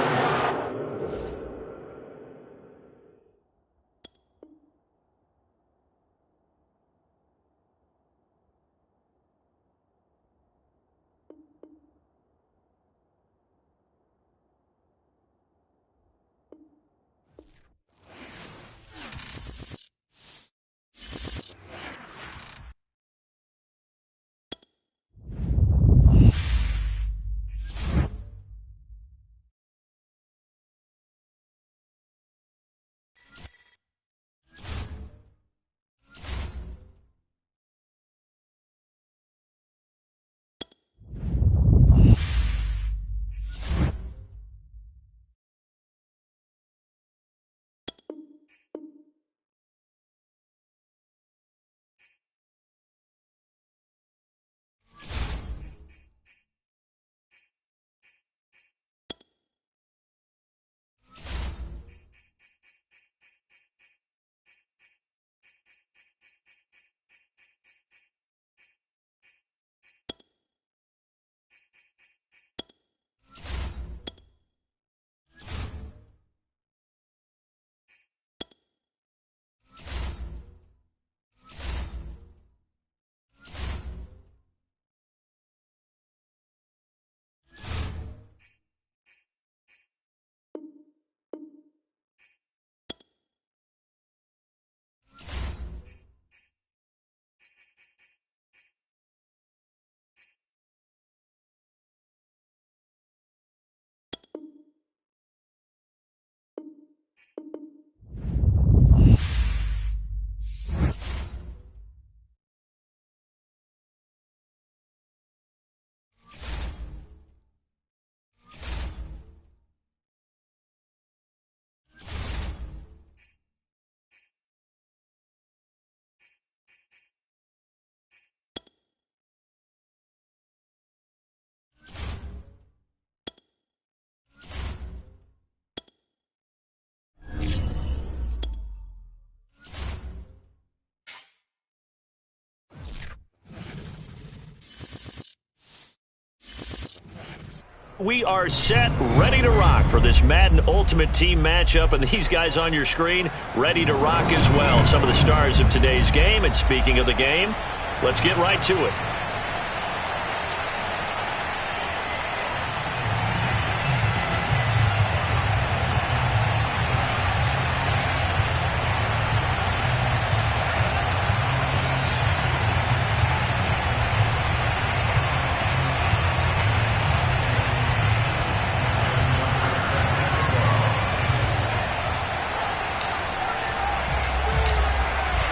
We are set, ready to rock for this Madden Ultimate Team matchup, and these guys on your screen ready to rock as well. Some of the stars of today's game, and speaking of the game, let's get right to it.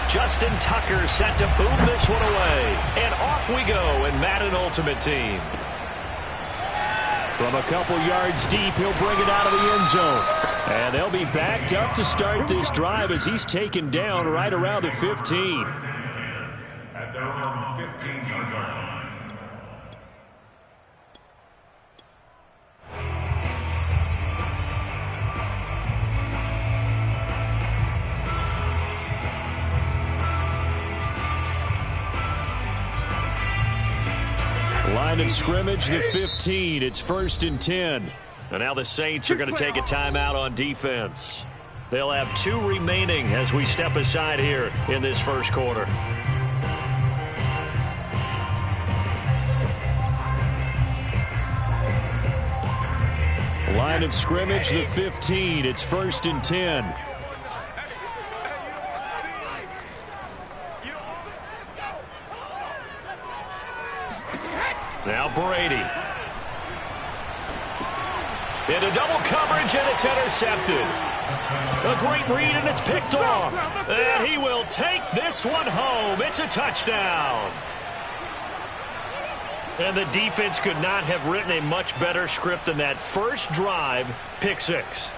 Justin Tucker set to boom this one away. And off we go in Madden Ultimate Team. From a couple yards deep, he'll bring it out of the end zone. And they'll be backed up to start this drive as he's taken down right around the 15.
At their own 15-yard line.
Line of scrimmage, the 15. It's 1st and 10. And now the Saints are going to take a timeout on defense. They'll have 2 remaining as we step aside here in this first quarter. Line of scrimmage, the 15. It's 1st and 10. Now Brady. Into double coverage, and it's intercepted. A great read, and it's picked off. And he will take this one home. It's a touchdown. And the defense could not have written a much better script than that first drive, pick 6.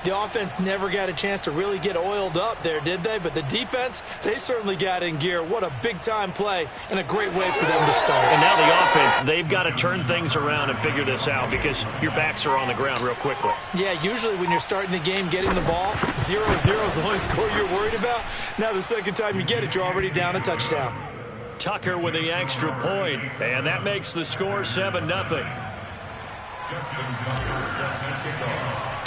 The offense never got a chance to really get oiled up there, did they? But the defense, they certainly got in gear. What a big-time play and a great way for them to start.
And now the offense, they've got to turn things around and figure this out because your backs are on the ground real quickly.
Yeah, usually when you're starting the game, getting the ball, 0-0 is the only score you're worried about. Now the second time you get it, you're already down a touchdown.
Tucker with the extra point, and that makes the score 7-0.
Justin Tucker set to kick off.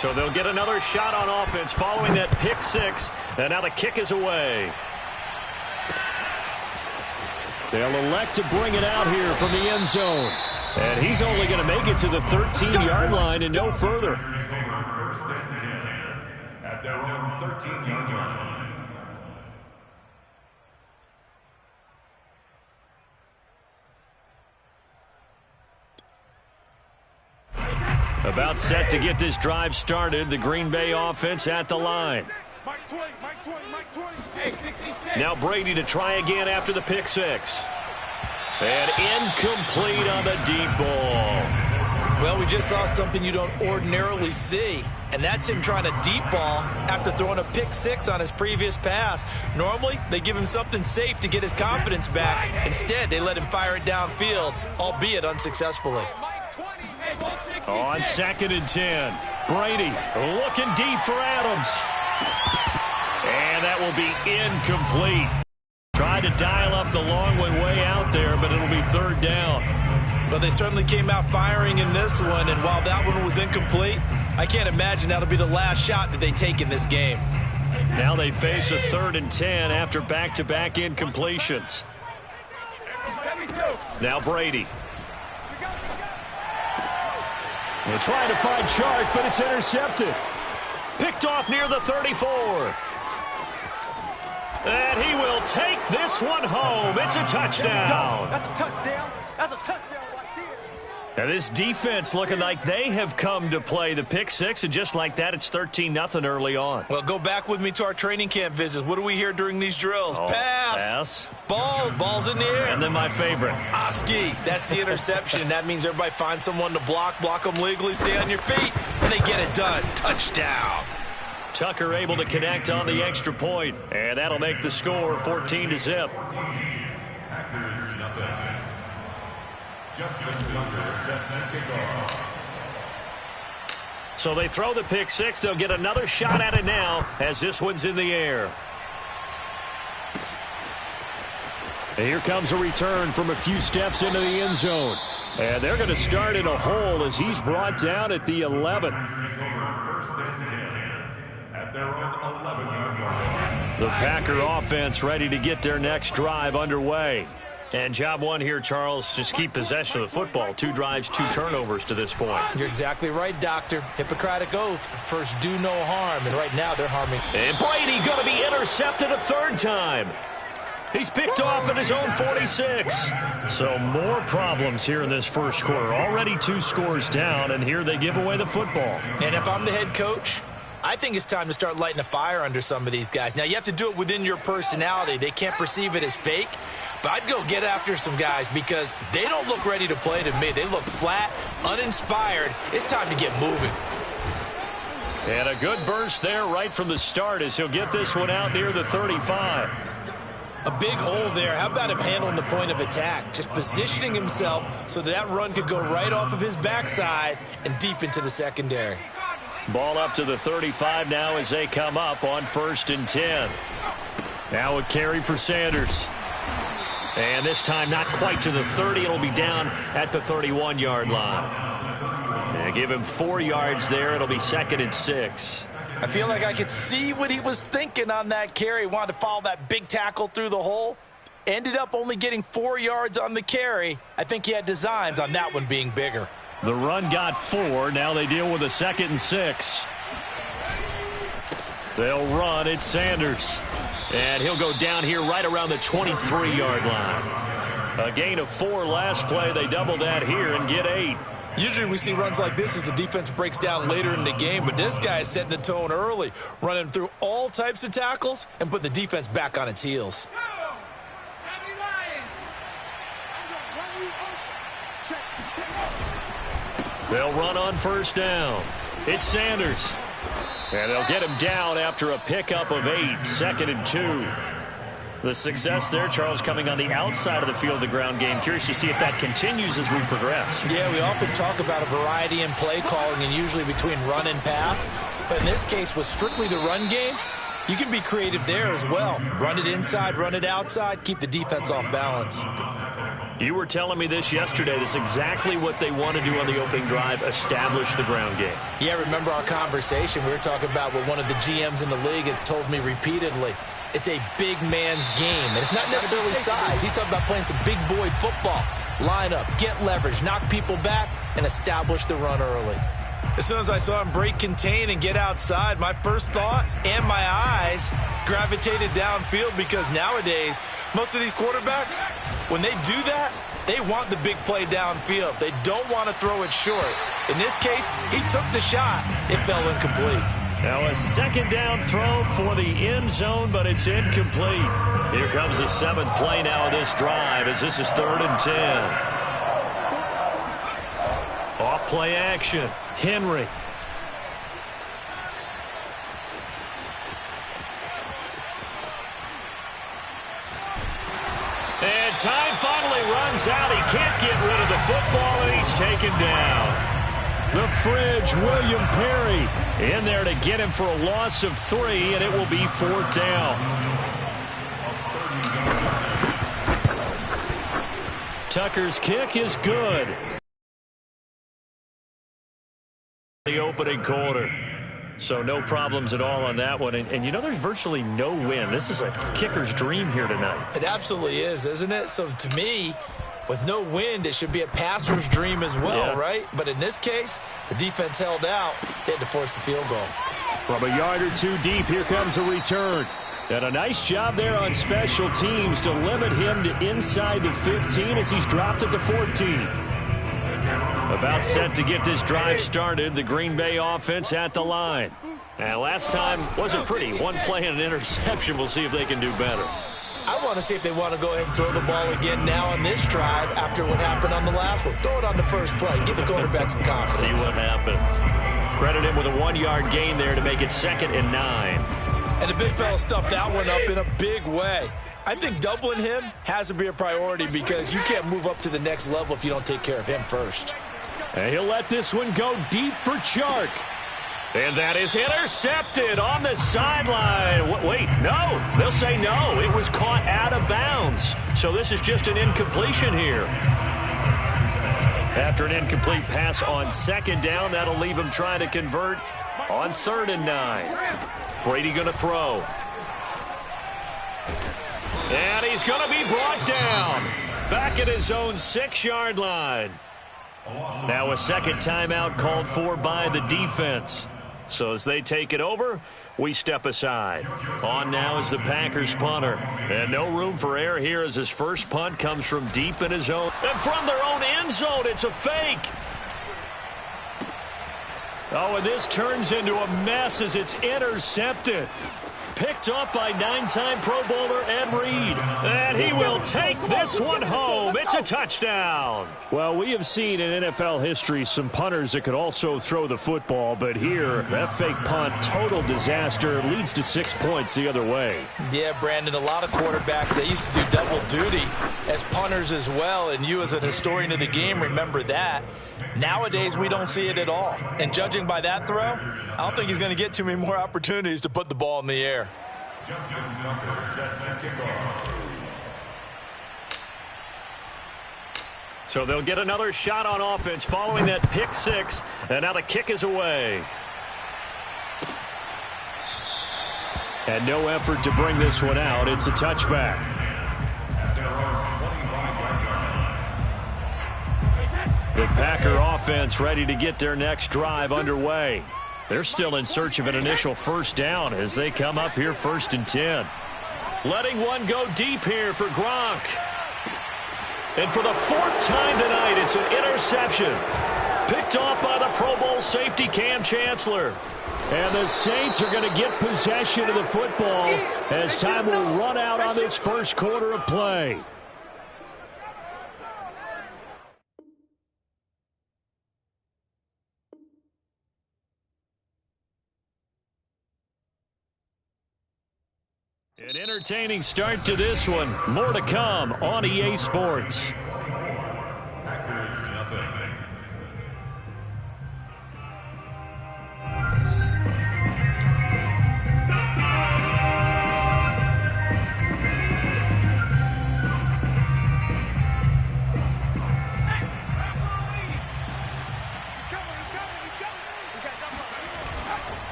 So they'll get another shot on offense following that pick six, and now the kick is away. They'll elect to bring it out here from the end zone. And he's only going to make it to the 13-yard line and no further.
First and 10 at their own 13-yard line.
About set to get this drive started. The Green Bay offense at the line. Now Brady to try again after the pick six. And incomplete on the deep ball.
Well, we just saw something you don't ordinarily see, and that's him trying to deep ball after throwing a pick six on his previous pass. Normally, they give him something safe to get his confidence back. Instead, they let him fire it downfield, albeit unsuccessfully.
On 2nd and 10, Brady looking deep for Adams. And that will be incomplete. Tried to dial up the long way out there, but it'll be third down.
Well, they certainly came out firing in this one, and while that one was incomplete, I can't imagine that'll be the last shot that they take in this game.
Now they face a 3rd and 10 after back-to-back incompletions. Now Brady. They're trying to find Chark, but it's intercepted. Picked off near the 34. And he will take this one home. It's a touchdown.
That's a touchdown. That's a touchdown right there.
And this defense looking like they have come to play the pick six, and just like that, it's 13-0 early on.
Well, go back with me to our training camp visits. What do we hear during these drills? Pass. Ball's in the air.
And then my favorite.
Oski. That's the interception. That means everybody finds someone to block them legally, stay on your feet, and they get it done. Touchdown.
Tucker able to connect on the extra point, and that'll make the score 14-0.
Packers nothing. Justin Tucker set to kick off.
So they throw the pick six. They'll get another shot at it now as this one's in the air. And here comes a return from a few steps into the end zone. And they're going to start in a hole as he's brought down at the 11.
First and 10 at their own 11-yard line.
The Packer offense ready to get their next drive underway. And job one here, Charles, just keep possession of the football. 2 drives, 2 turnovers to this point.
You're exactly right, Doctor. Hippocratic oath. First, do no harm. And right now, they're harming.
And Brady going to be intercepted a 3rd time. He's picked off at his own 46. So more problems here in this first quarter. Already 2 scores down, and here they give away the football.
And if I'm the head coach, I think it's time to start lighting a fire under some of these guys. Now, you have to do it within your personality. They can't perceive it as fake. But I'd go get after some guys because they don't look ready to play to me. They look flat, uninspired. It's time to get moving.
And a good burst there right from the start as he'll get this one out near the 35.
A big hole there. How about him handling the point of attack? Just positioning himself so that run could go right off of his backside and deep into the secondary.
Ball up to the 35 now as they come up on 1st and 10. Now a carry for Sanders. And this time not quite to the 30. It'll be down at the 31-yard line. And give him 4 yards there. It'll be 2nd and 6.
I feel like I could see what he was thinking on that carry. Wanted to follow that big tackle through the hole. Ended up only getting 4 yards on the carry. I think he had designs on that one being bigger.
The run got 4. Now they deal with a 2nd and 6. They'll run. It's Sanders. And he'll go down here right around the 23-yard line. A gain of 4 last play. They double that here and get 8.
Usually we see runs like this as the defense breaks down later in the game, but this guy is setting the tone early, running through all types of tackles and putting the defense back on its heels.
They'll run on 1st down. It's Sanders. And they'll get him down after a pickup of 8, 2nd and 2. The success there, Charles, coming on the outside of the field, the ground game. Curious to see if that continues as we progress.
Yeah, we often talk about a variety in play calling and usually between run and pass. But in this case, with strictly the run game, You can be creative there as well. Run it inside, run it outside, keep the defense off balance.
You were telling me this yesterday. That's exactly what they want to do on the opening drive, establish the ground game.
Yeah, remember our conversation. We were talking about what one of the GMs in the league has told me repeatedly. It's a big man's game, and it's not necessarily size. He's talking about playing some big boy football. Line up, get leverage, knock people back, and establish the run early. As soon as I saw him break contain and get outside, my first thought and my eyes gravitated downfield, because nowadays, most of these quarterbacks, when they do that, they want the big play downfield. They don't want to throw it short. In this case, he took the shot. It fell incomplete.
Now a second down throw for the end zone, but it's incomplete. Here comes the 7th play now of this drive, as this is 3rd and 10. Off play action. Henry. And time finally runs out. He can't get rid of the football, and he's taken down. The Fridge, William Perry, in there to get him for a loss of 3, and it will be 4th down. Tucker's kick is good. The opening quarter. So no problems at all on that one. And you know, there's virtually no wind. This is a kicker's dream here tonight.
It absolutely is, isn't it? So to me, with no wind, it should be a passer's dream as well, right? But in this case, the defense held out. They had to force the field goal.
From a yard or two deep, here comes a return. And a nice job there on special teams to limit him to inside the 15 as he's dropped at the 14. About set to get this drive started, the Green Bay offense at the line. And last time wasn't pretty. One play and an interception. We'll see if they can do better.
I want to see if they want to go ahead and throw the ball again now on this drive after what happened on the last one. Throw it on the first play. Give the quarterback some confidence.
See what happens. Credit him with a 1-yard gain there to make it 2nd and 9.
And the big fella stuffed that one up in a big way. I think doubling him has to be a priority, because you can't move up to the next level if you don't take care of him first.
And he'll let this one go deep for Chark. And that is intercepted on the sideline. Wait, no. They'll say no. It was caught out of bounds. So this is just an incompletion here. After an incomplete pass on 2nd down, that'll leave him trying to convert on 3rd and 9. Brady going to throw. And he's going to be brought down. Back at his own 6-yard line. Now a second timeout called for by the defense. So as they take it over, we step aside. On now is the Packers punter. And no room for error here as his first punt comes from deep in his own. And from their own end zone, it's a fake. Oh, and this turns into a mess as it's intercepted. Picked up by 9-time Pro Bowler Ed Reed. And he will take this one home. It's a touchdown. Well, we have seen in NFL history some punters that could also throw the football. But here, that fake punt, total disaster, leads to 6 points the other way.
Yeah, Brandon, a lot of quarterbacks, they used to do double duty as punters as well. And you as an historian of the game remember that. Nowadays, we don't see it at all. And judging by that throw, I don't think he's going to get too many more opportunities to put the ball in the air.
Justin Tucker set to kick off.
So they'll get another shot on offense following that pick 6. And now the kick is away. And no effort to bring this one out. It's a touchback. The Packer offense ready to get their next drive underway. They're still in search of an initial first down as they come up here 1st and 10. Letting one go deep here for Gronk. And for the 4th time tonight, it's an interception. Picked off by the Pro Bowl safety Cam Chancellor. And the Saints are going to get possession of the football as time will run out on this first quarter of play. An entertaining start to this one. More to come on EA Sports.
Packers nothing.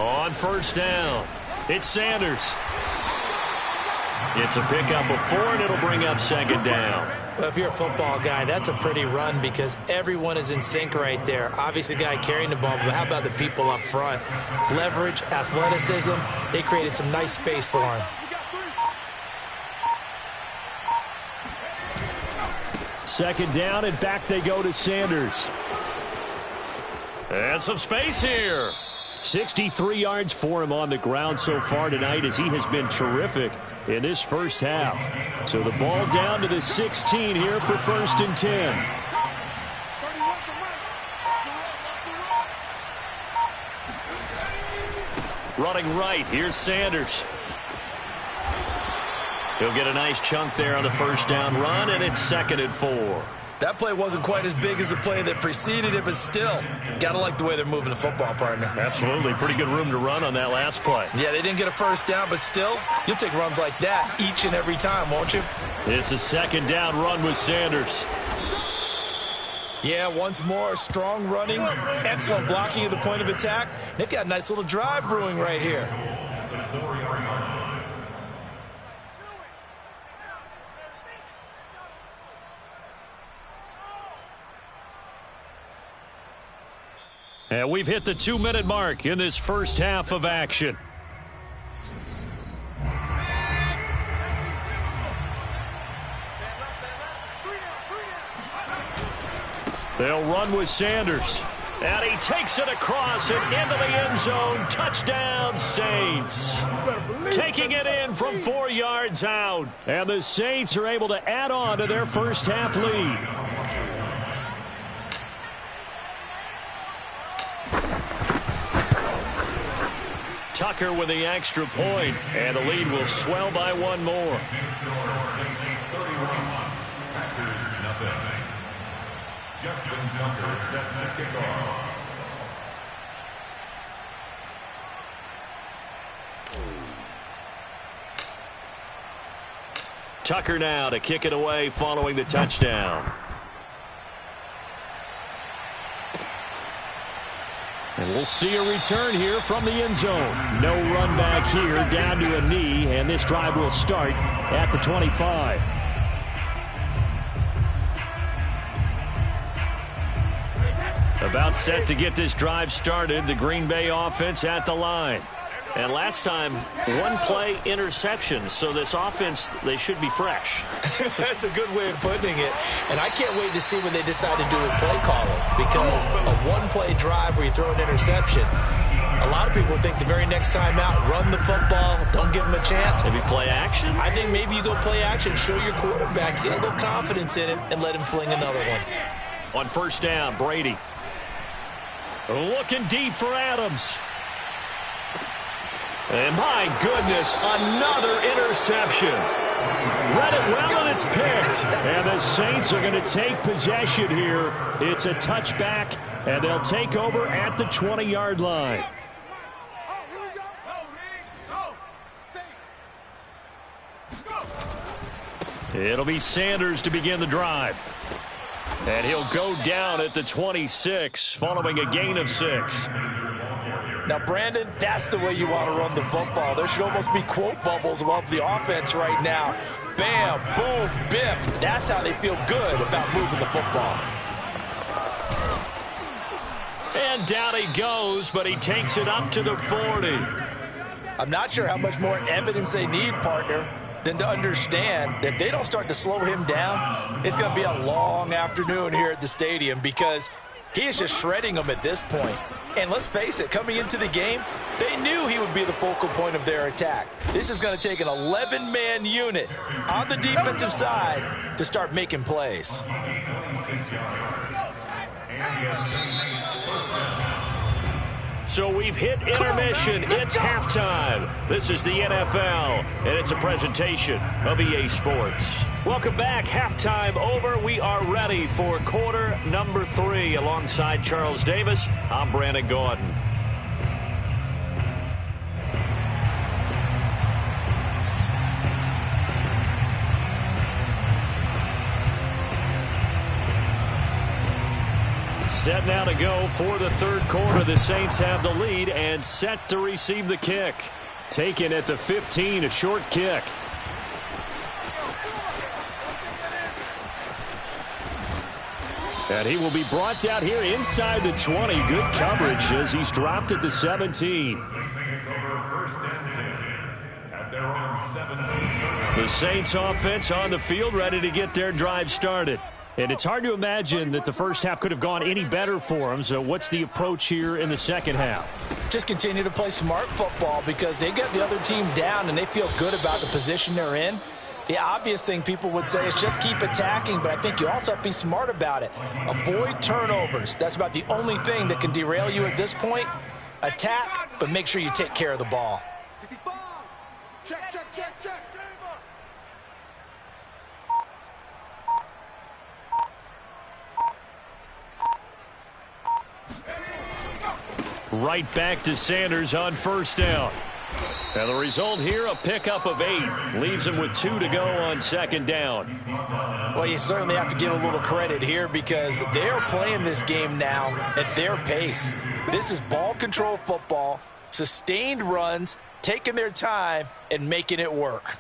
On first down, it's Sanders. It's a pickup of 4, and it'll bring up second down.
Well, if you're a football guy, that's a pretty run because everyone is in sync right there. Obviously, the guy carrying the ball, but how about the people up front? Leverage, athleticism, they created some nice space for him.
Second down, and back they go to Sanders. And some space here. 63 yards for him on the ground so far tonight as he has been terrific in this first half. So the ball down to the 16 here for 1st and 10. Running right, here's Sanders. He'll get a nice chunk there on the first down run, and it's 2nd and 4.
That play wasn't quite as big as the play that preceded it, but still, got to like the way they're moving the football, partner.
Absolutely. Pretty good room to run on that last play.
Yeah, they didn't get a first down, but still, you'll take runs like that each and every time, won't you?
It's a 2nd down run with Sanders.
Yeah, once more, strong running, excellent blocking at the point of attack. They've got a nice little drive brewing right here.
And we've hit the 2-minute mark in this first half of action. They'll run with Sanders. And he takes it across and into the end zone. Touchdown, Saints. Taking it in from 4 yards out. And the Saints are able to add on to their first half lead. Tucker with the extra point, and the lead will swell by 1 more.
Justin Tucker set to kick off.
Tucker now to kick it away following the touchdown. And we'll see a return here from the end zone. No run back here, down to a knee, and this drive will start at the 25. About set to get this drive started, the Green Bay offense at the line. And last time, 1-play interception, so this offense, they should be fresh.
That's a good way of putting it. And I can't wait to see what they decide to do with play calling, because a 1-play drive where you throw an interception, a lot of people think the very next time out, run the football, don't give them a chance.
Maybe play action?
I think maybe you go play action, show your quarterback, get a little confidence in it, and let him fling another one.
On first down, Brady. Looking deep for Adams. And my goodness, another interception. Read it well, and it's picked. And the Saints are going to take possession here. It's a touchback, and they'll take over at the 20-yard line. It'll be Sanders to begin the drive. And he'll go down at the 26, following a gain of 6.
Now, Brandon, that's the way you want to run the football. There should almost be quote bubbles above the offense right now. Bam, boom, biff. That's how they feel good about moving the football.
And down he goes, but he takes it up to the 40.
I'm not sure how much more evidence they need, partner, than to understand that if they don't start to slow him down, it's going to be a long afternoon here at the stadium, because he is just shredding them at this point. And let's face it, coming into the game, they knew he would be the focal point of their attack. This is going to take an 11-man unit on the defensive side to start making plays.
So we've hit intermission. It's halftime. This is the NFL, and it's a presentation of EA Sports. Welcome back. Halftime over. We are ready for quarter number 3. Alongside Charles Davis, I'm Brandon Gaudin. Set now to go for the third quarter. The Saints have the lead and set to receive the kick. Taken at the 15, a short kick. And he will be brought down here inside the 20. Good coverage as he's dropped at the 17. The Saints offense on the field, ready to get their drive started. And it's hard to imagine that the first half could have gone any better for them. So what's the approach here in the second half?
Just continue to play smart football because they got the other team down and they feel good about the position they're in. The obvious thing people would say is just keep attacking, but I think you also have to be smart about it. Avoid turnovers. That's about the only thing that can derail you at this point. Attack, but make sure you take care of the ball.
Check, check, check, check.
Right back to Sanders on first down. And the result here, a pickup of 8. Leaves him with 2 to go on second down.
Well, you certainly have to give a little credit here because they're playing this game now at their pace. This is ball control football, sustained runs, taking their time, and making it work.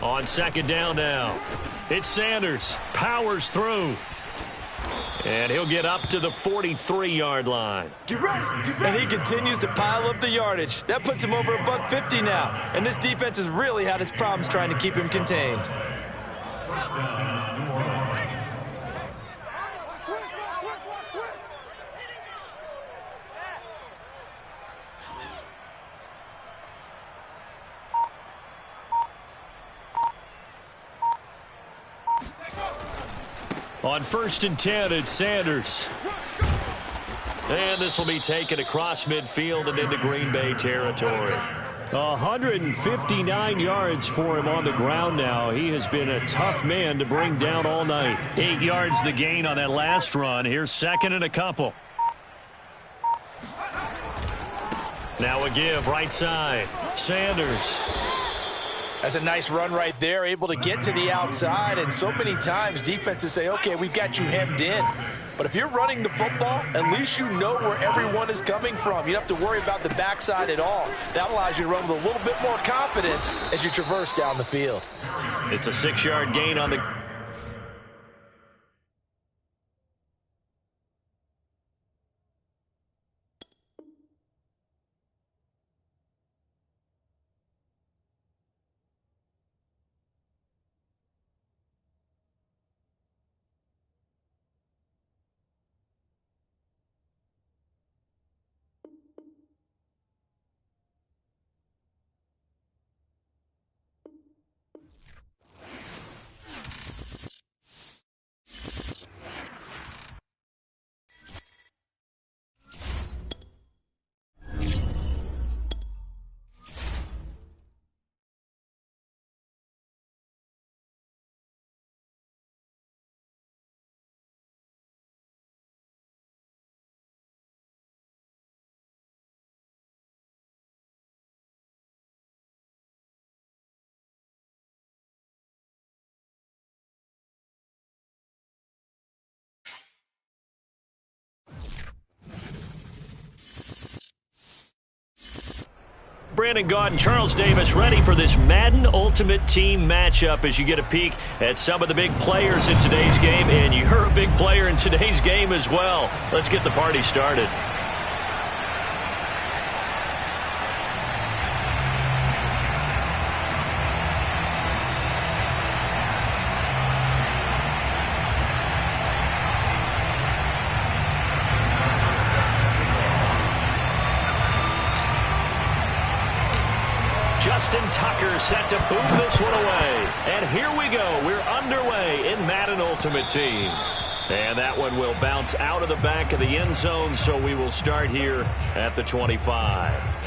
On second down now, it's Sanders. Powers through. And he'll get up to the 43-yard line.
And he continues to pile up the yardage. That puts him over $150 now. And this defense has really had its problems trying to keep him contained.
First down, New Orleans.
On 1st and 10, it's Sanders. And this will be taken across midfield and into Green Bay territory. 159 yards for him on the ground now. He has been a tough man to bring down all night. 8 yards the gain on that last run. Here's second and a couple. Now a give right side. Sanders.
That's a nice run right there, able to get to the outside. And so many times defenses say, okay, we've got you hemmed in. But if you're running the football, at least you know where everyone is coming from. You don't have to worry about the backside at all. That allows you to run with a little bit more confidence as you traverse down the field.
It's a 6-yard gain on the... Brandon Gaudin, Charles Davis ready for this Madden Ultimate Team matchup as you get a peek at some of the big players in today's game. And you're a big player in today's game as well. Let's get the party started. Justin Tucker set to boom this one away. And here we go. We're underway in Madden Ultimate Team. And that one will bounce out of the back of the end zone, so we will start here at the 25.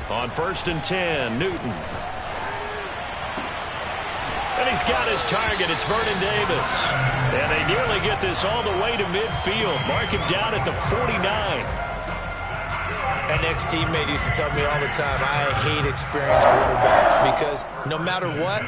On 1st and 10, Newton. And he's got his target. It's Vernon Davis. And they nearly get this all the way to midfield. Mark him down at the 49.
An ex-teammate used to tell me all the time, I hate experienced quarterbacks because no matter what,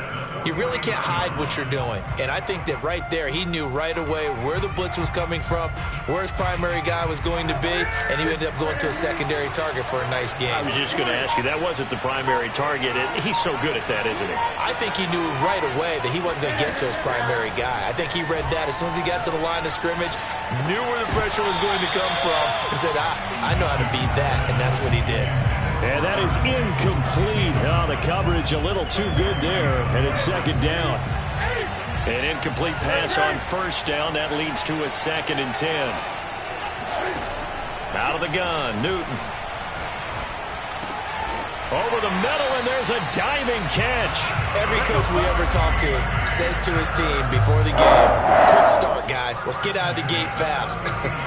you really can't hide what you're doing. And I think that right there, he knew right away where the blitz was coming from, where his primary guy was going to be, and he ended up going to a secondary target for a nice game.
I was just going to ask you, that wasn't the primary target. He's so good at that, isn't he?
I think he knew right away that he wasn't going to get to his primary guy. I think he read that as soon as he got to the line of scrimmage, knew where the pressure was going to come from, and said, I know how to beat that, and that's what he did.
And that is incomplete. Oh, the coverage a little too good there, and it's 2nd down. An incomplete pass on 1st down. That leads to a 2nd and 10. Out of the gun, Newton. Over the middle, and there's a diving catch.
Every coach we ever talk to says to his team before the game, quick start, guys. Let's get out of the gate fast.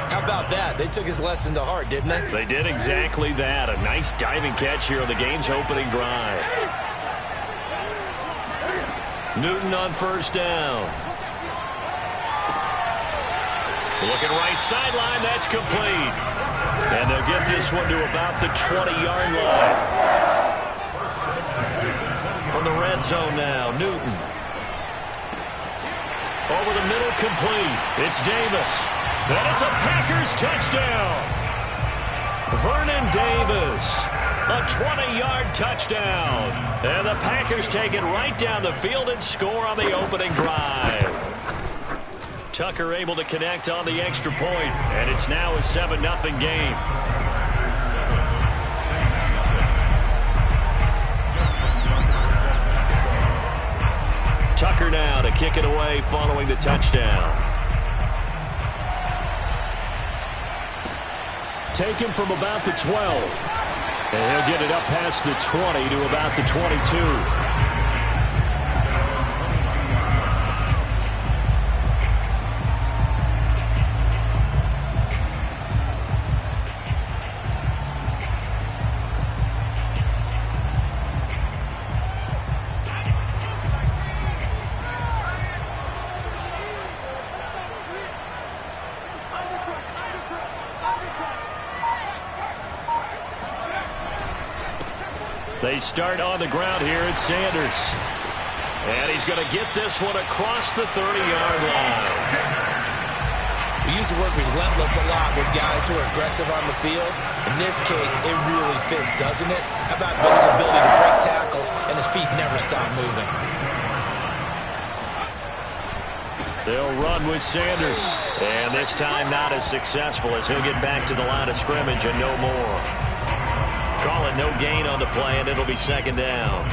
How about that? They took his lesson to heart, didn't they?
They did exactly that. A nice diving catch here on the game's opening drive. Newton on 1st down. Looking right sideline. That's complete. And they'll get this one to about the 20-yard line. From the red zone now, Newton. Over the middle, complete. It's Davis. And it's a Packers touchdown. Vernon Davis. A 20-yard touchdown. And the Packers take it right down the field and score on the opening drive. Tucker able to connect on the extra point, and it's now a 7-0 game. Tucker now to kick it away following the touchdown. Taken from about the 12. And he'll get it up past the 20 to about the 22. They start on the ground here at Sanders. And he's going to get this one across the 30-yard line.
We use the word relentless a lot with guys who are aggressive on the field. In this case, it really fits, doesn't it? How about his ability to break tackles and his feet never stop moving?
They'll run with Sanders. And this time not as successful as he'll get back to the line of scrimmage and no more. Call it no gain on the play, and it'll be 2nd down.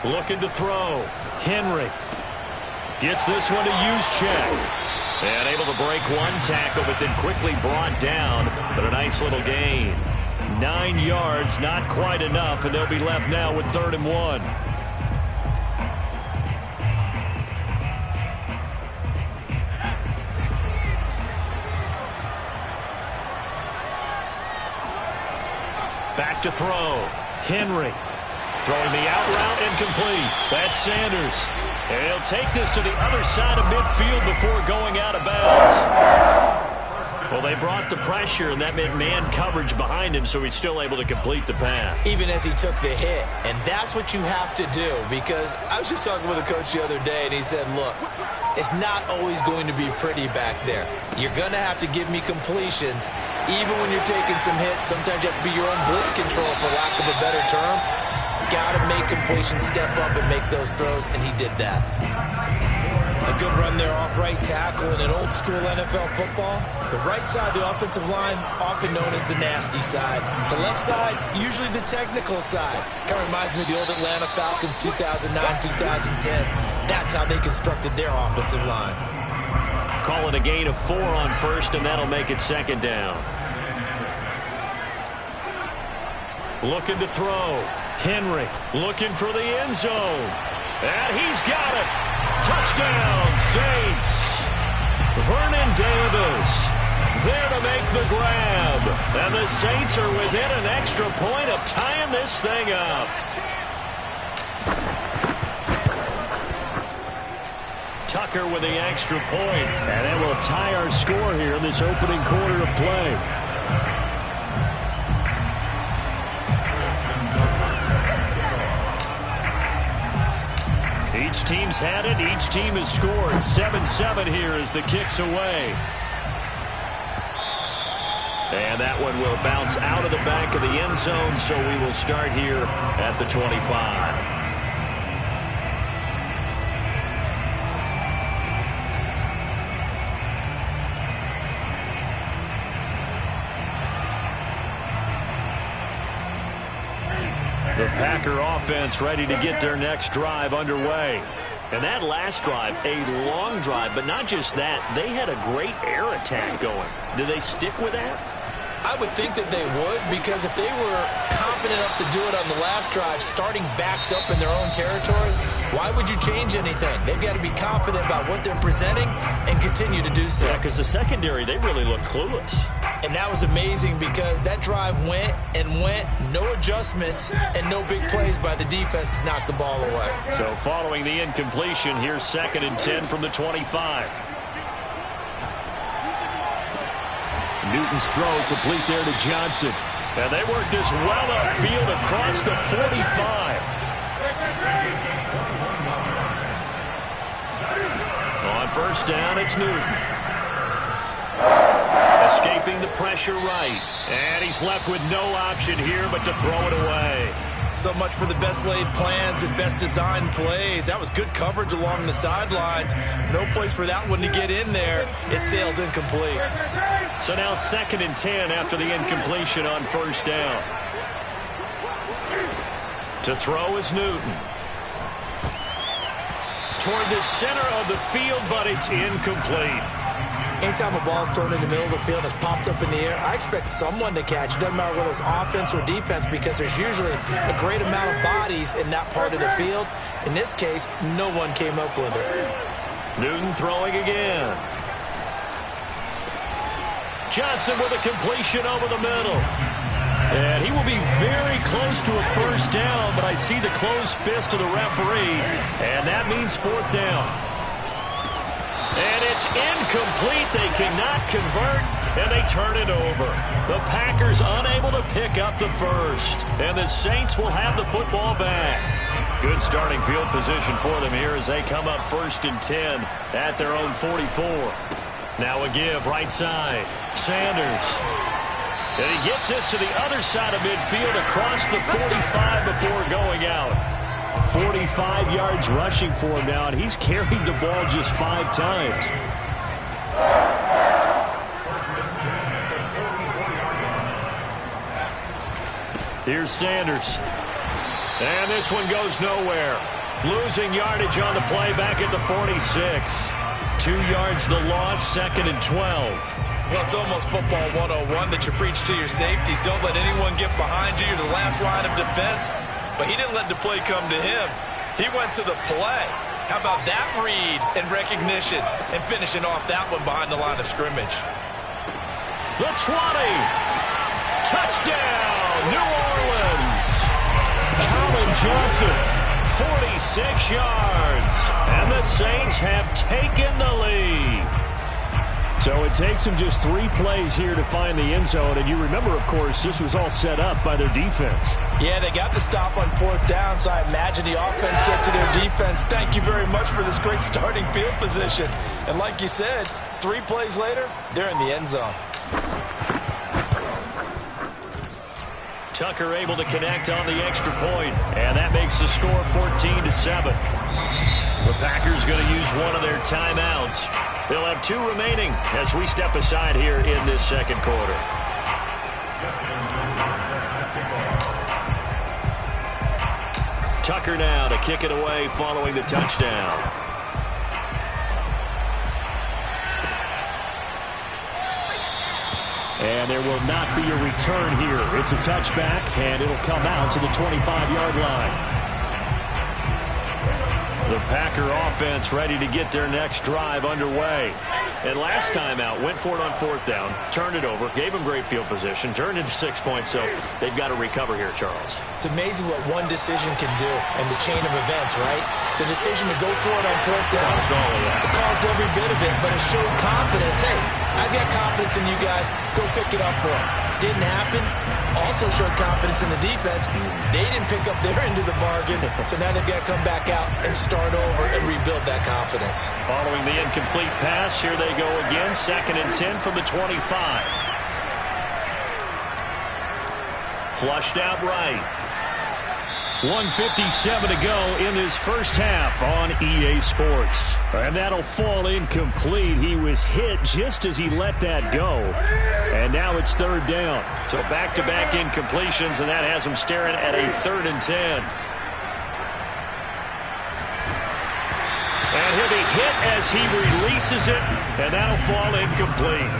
Looking to throw. Henry gets this one to Juszczyk. And able to break one tackle, but then quickly brought down. But a nice little gain. 9 yards, not quite enough, and they'll be left now with 3rd and 1. Back to throw. Henry throwing the out route incomplete. That's Sanders. And he'll take this to the other side of midfield before going out of bounds. Well, they brought the pressure, and that meant man coverage behind him, so he's still able to complete the pass.
Even as he took the hit. And that's what you have to do, because I was just talking with a coach the other day, and he said, look, it's not always going to be pretty back there. You're going to have to give me completions. Even when you're taking some hits, sometimes you have to be your own blitz control, for lack of a better term. Got to make completions, step up and make those throws, and he did that. A good run there off right tackle in an old-school NFL football. The right side of the offensive line, often known as the nasty side. The left side, usually the technical side. Kind of reminds me of the old Atlanta Falcons 2009-2010. That's how they constructed their offensive line.
Call it a gain of 4 on 1st, and that'll make it 2nd down. Looking to throw. Henry looking for the end zone. And he's got it. Touchdown, Saints. Vernon Davis there to make the grab. And the Saints are within an extra point of tying this thing up. Tucker with the extra point. And that will tie our score here in this opening quarter of play. Each team's had it. Each team has scored. 7-7 here as the kick's away. And that one will bounce out of the back of the end zone, so we will start here at the 25. The Packer offense ready to get their next drive underway. And that last drive, a long drive, but not just that. They had a great air attack going. Do they stick with that?
I would think that they would, because if they were confident enough to do it on the last drive, starting backed up in their own territory, why would you change anything? They've got to be confident about what they're presenting and continue to do so.
Yeah, because the secondary, they really look clueless.
And that was amazing because that drive went and went, no adjustments and no big plays by the defense to knock the ball away.
So following the incompletion, here's 2nd and 10 from the 25. Newton's throw complete there to Johnson. And they work this well upfield across the 45. On first down, it's Newton. Escaping the pressure right. And he's left with no option here but to throw it away.
So much for the best laid plans and best designed plays. That was good coverage along the sidelines. No place for that one to get in there. It sails incomplete.
So now 2nd and 10 after the incompletion on first down. To throw is Newton. Toward the center of the field, but it's incomplete.
Anytime a ball is thrown in the middle of the field and it's popped up in the air, I expect someone to catch. It doesn't matter whether it's offense or defense, because there's usually a great amount of bodies in that part of the field. In this case, no one came up with it.
Newton throwing again. Johnson with a completion over the middle. And he will be very close to a first down, but I see the closed fist of the referee, and that means 4th down. And it's incomplete. They cannot convert, and they turn it over. The Packers unable to pick up the first, and the Saints will have the football back. Good starting field position for them here as they come up 1st and 10 at their own 44. Now a give right side. Sanders. And he gets this to the other side of midfield across the 45 before going out. 45 yards rushing for him now, and he's carried the ball just 5 times. Here's Sanders. And this one goes nowhere. Losing yardage on the play back at the 46. 2 yards the loss, 2nd and 12.
Well, it's almost football 101 that you preach to your safeties. Don't let anyone get behind you. You're the last line of defense. But he didn't let the play come to him. He went to the play. How about that read and recognition and finishing off that one behind the line of scrimmage?
The 20. Touchdown, New Orleans. Colin Johnson, 46 yards. And the Saints have taken the lead. So it takes them just 3 plays here to find the end zone. And you remember, of course, this was all set up by their defense.
Yeah, they got the stop on 4th down, so I imagine the offense said to their defense, thank you very much for this great starting field position. And like you said, 3 plays later, they're in the end zone.
Tucker able to connect on the extra point, and that makes the score 14-7. The Packers going to use one of their timeouts. They'll have 2 remaining as we step aside here in this 2nd quarter. Tucker now to kick it away following the touchdown. And there will not be a return here. It's a touchback, and it'll come out to the 25-yard line. The Packer offense ready to get their next drive underway. And last time out, went for it on 4th down, turned it over, gave them great field position, turned into 6 points, so they've got to recover here, Charles.
It's amazing what one decision can do in the chain of events, right? The decision to go for it on 4th down.
Caused all of that.
It caused every bit of it, but it showed confidence. Hey, I've got confidence in you guys. Go pick it up for them. Didn't happen. Also showed confidence in the defense. They didn't pick up their end of the bargain, so now they've got to come back out and start over and rebuild that confidence.
Following the incomplete pass, here they go again. 2nd and 10 from the 25. Flushed out right. 1:57 to go in this first half on EA Sports. And that'll fall incomplete. He was hit just as he let that go. And now it's 3rd down. So back-to-back incompletions, and that has him staring at a 3rd and 10. And he'll be hit as he releases it, and that'll fall incomplete.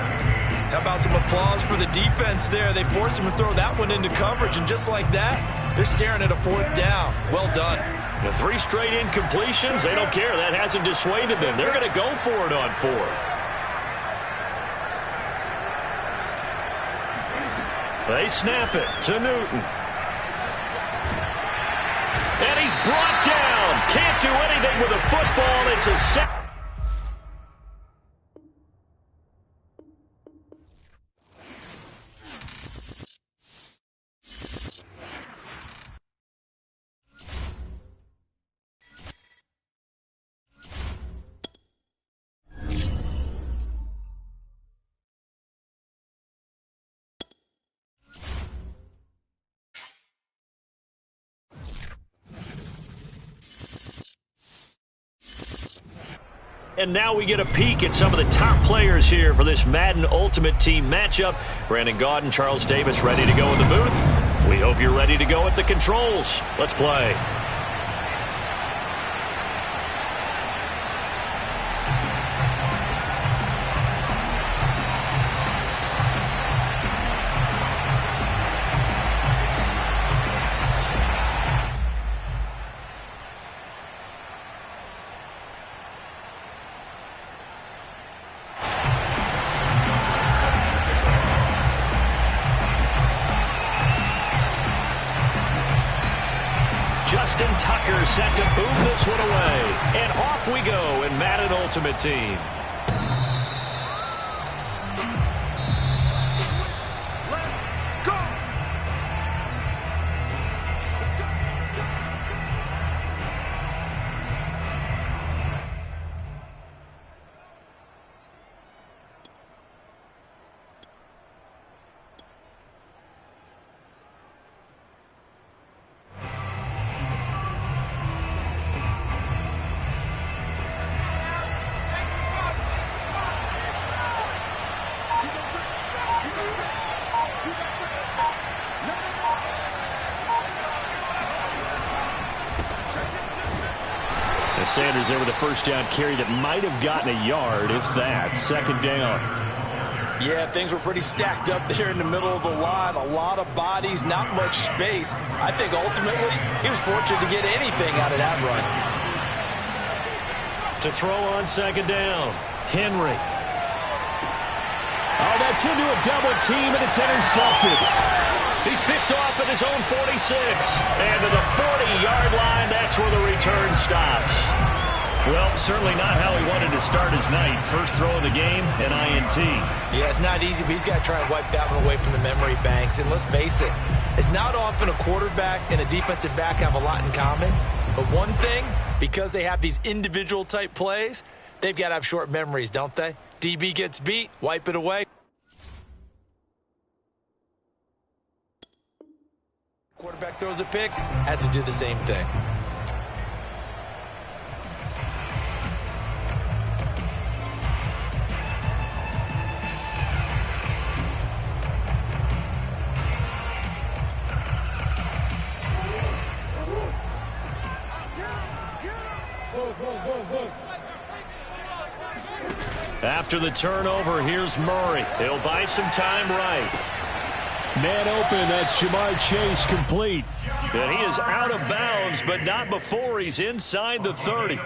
How about some applause for the defense there? They forced him to throw that one into coverage, and just like that, they're staring at a 4th down. Well done.
The 3 straight incompletions, they don't care. That hasn't dissuaded them. They're going to go for it on 4th. They snap it to Newton. And he's brought down. Can't do anything with a football. It's a sack. And now we get a peek at some of the top players here for this Madden Ultimate Team matchup. Brandon Gaudin, Charles Davis ready to go in the booth. We hope you're ready to go at the controls. Let's play. Justin Tucker set to boom this one away. And off we go in Madden Ultimate Team. Sanders there with a 1st down carry that might have gotten a yard, if that. 2nd down.
Yeah, things were pretty stacked up there in the middle of the line. A lot of bodies, not much space. I think ultimately he was fortunate to get anything out of that run.
To throw on 2nd down, Henry. Oh, that's into a double team, and it's intercepted. He's picked off at his own 46. And to the 40-yard line, that's where the return stops. Well, certainly not how he wanted to start his night. First throw of the game, an INT.
Yeah, it's not easy, but he's got to try and wipe that one away from the memory banks. And let's face it, it's not often a quarterback and a defensive back have a lot in common. But one thing, because they have these individual type plays, they've got to have short memories, don't they? DB gets beat, wipe it away. Quarterback throws a pick, has to do the same thing.
After the turnover, here's Murray. He'll buy some time right. Man open, that's Ja'Marr Chase complete. And he is out of bounds, but not before he's inside the 30.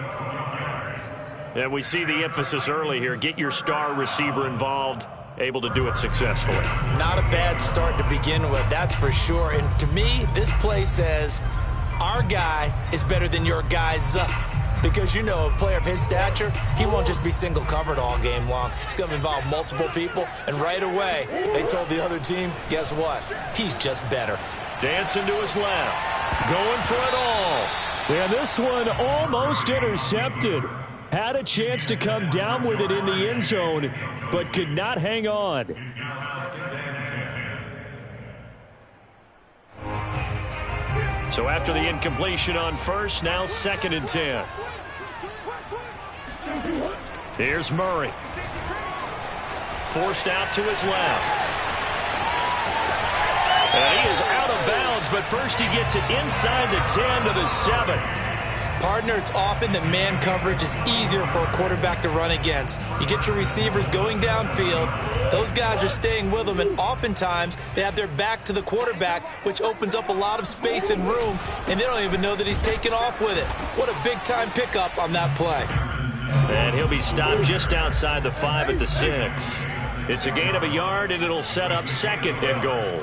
And we see the emphasis early here. Get your star receiver involved, able to do it successfully.
Not a bad start to begin with, that's for sure. And to me, this play says our guy is better than your guy's. Because, you know, a player of his stature, he won't just be single covered all game long. It's going to involve multiple people. And right away, they told the other team, guess what? He's just better.
Dancing to his left. Going for it all. And this one almost intercepted. Had a chance to come down with it in the end zone, but could not hang on. So after the incompletion on first, now 2nd and 10. Here's Murray. Forced out to his left. And he is out of bounds, but first he gets it inside the 10 to the 7.
Partner, it's often that man coverage is easier for a quarterback to run against. You get your receivers going downfield. Those guys are staying with them, and oftentimes they have their back to the quarterback, which opens up a lot of space and room, and they don't even know that he's taken off with it. What a big-time pickup on that play.
And he'll be stopped just outside the 5 at the 6. It's a gain of a yard, and it'll set up 2nd and goal.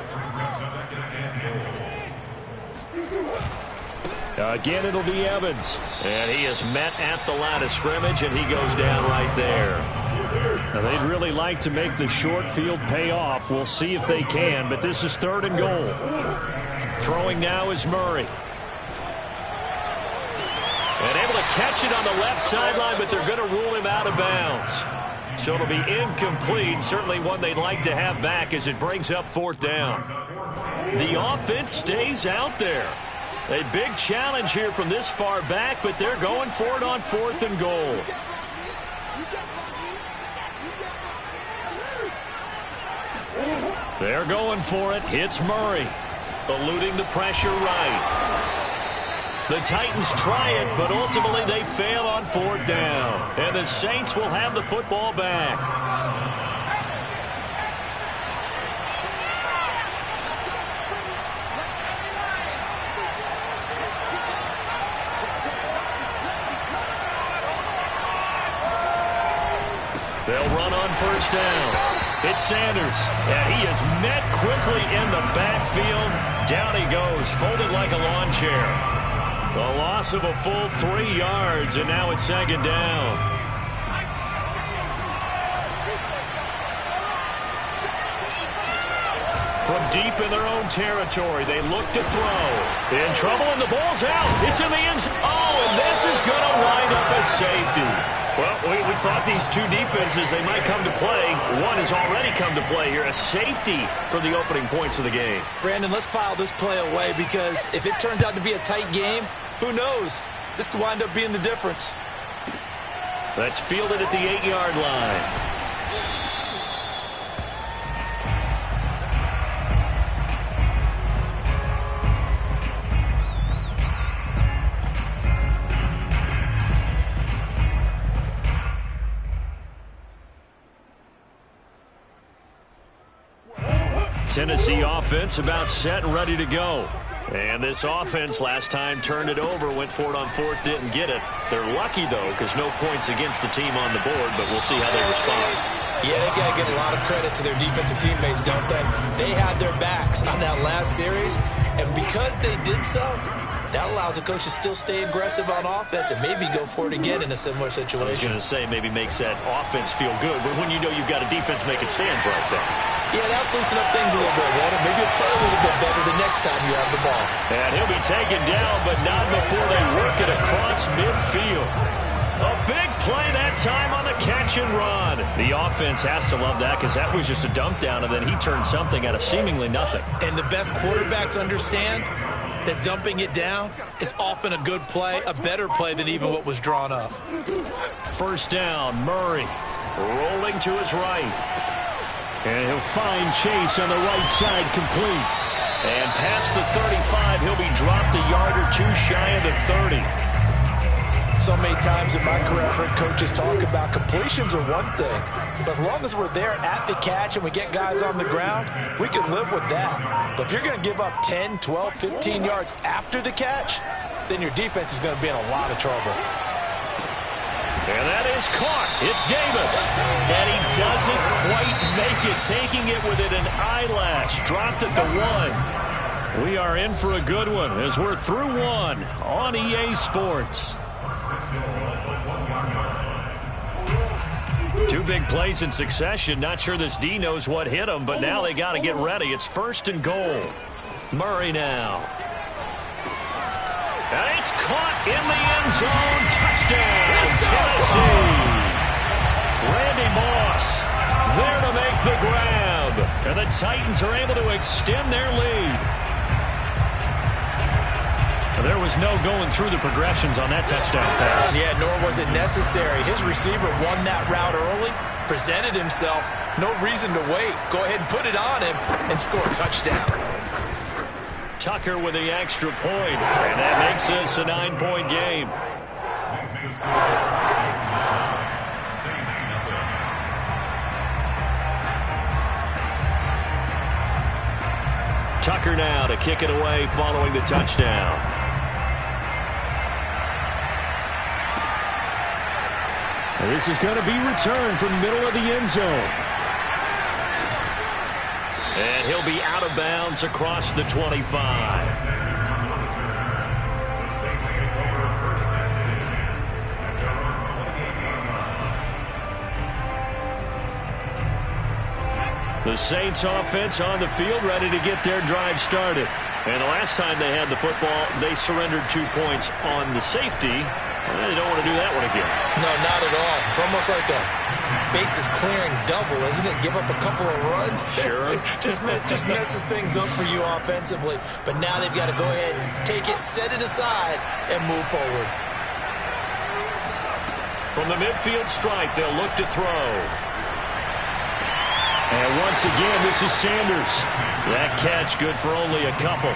Again, it'll be Evans. And he is met at the line of scrimmage, and he goes down right there. Now, they'd really like to make the short field pay off. We'll see if they can, but this is 3rd and goal. Throwing now is Murray. And able to catch it on the left sideline, but they're going to rule him out of bounds. So it'll be incomplete. Certainly one they'd like to have back as it brings up 4th down. The offense stays out there. A big challenge here from this far back, but they're going for it on 4th and goal. They're going for it. Hits Murray. Eluding the pressure right. The Titans try it, but ultimately they fail on 4th down. And the Saints will have the football back. They'll run on 1st down. It's Sanders, and he is met quickly in the backfield. Down he goes, folded like a lawn chair. The loss of a full 3 yards, and now it's 2nd down. From deep in their own territory, they look to throw. In trouble, and the ball's out. It's in the end zone. Oh, and this is going to wind up as safety. Well, we thought these two defenses, they might come to play. One has already come to play here, a safety for the opening points of the game.
Brandon, let's file this play away because if it turns out to be a tight game, who knows? This could wind up being the difference.
That's fielded at the 8-yard line. Tennessee offense about set and ready to go. And this offense last time turned it over, went for it on 4th, didn't get it. They're lucky, though, because no points against the team on the board, but we'll see how they respond.
Yeah, they got to give a lot of credit to their defensive teammates, don't they? They had their backs on that last series, and because they did so, that allows a coach to still stay aggressive on offense and maybe go for it again in a similar situation.
I was going to say maybe makes that offense feel good, but when you know you've got a defense making stands right there.
Yeah, that'll loosen up things a little bit, won't it? Maybe you'll play a little bit better the next time you have the ball.
And he'll be taken down, but not before they work it across midfield. A big play that time on the catch and run. The offense has to love that because that was just a dump down, and then he turned something out of seemingly nothing.
And the best quarterbacks understand that dumping it down is often a good play, a better play than even what was drawn up.
1st down, Murray rolling to his right. And he'll find Chase on the right side complete. And past the 35, he'll be dropped a yard or two shy of the 30.
So many times in my career, I've heard coaches talk about completions are one thing, but as long as we're there at the catch and we get guys on the ground, we can live with that. But if you're going to give up 10, 12, 15 yards after the catch, then your defense is going to be in a lot of trouble.
And that is caught. It's Davis. And he doesn't quite make it, taking it within an eyelash. Dropped at the 1. We are in for a good one as we're through 1 on EA Sports. 2 big plays in succession. Not sure this D knows what hit him, but now they got to get ready. It's 1st and goal. Murray now. And it's caught in the end zone. Touchdown, Tennessee. Randy Moss there to make the grab. And the Titans are able to extend their lead. There was no going through the progressions on that touchdown pass.
Yeah, nor was it necessary. His receiver won that route early, presented himself. No reason to wait. Go ahead and put it on him and score a touchdown.
Tucker with the extra point, and that makes this a 9-point game. Tucker now to kick it away following the touchdown. And this is going to be returned from the middle of the end zone. And he'll be out of bounds across the 25.
The Saints take over 1st and 10 at their own 28-yard line.
The Saints offense on the field, ready to get their drive started. And the last time they had the football, they surrendered 2 points on the safety. They don't want to do that one again.
No, not at all. It's almost like a bases clearing double, isn't it? Give up a couple of runs.
Sure.
just messes things up for you offensively. But now they've got to go ahead and take it, set it aside, and move forward.
From the midfield stripe, they'll look to throw. And once again, this is Sanders. That catch good for only a couple.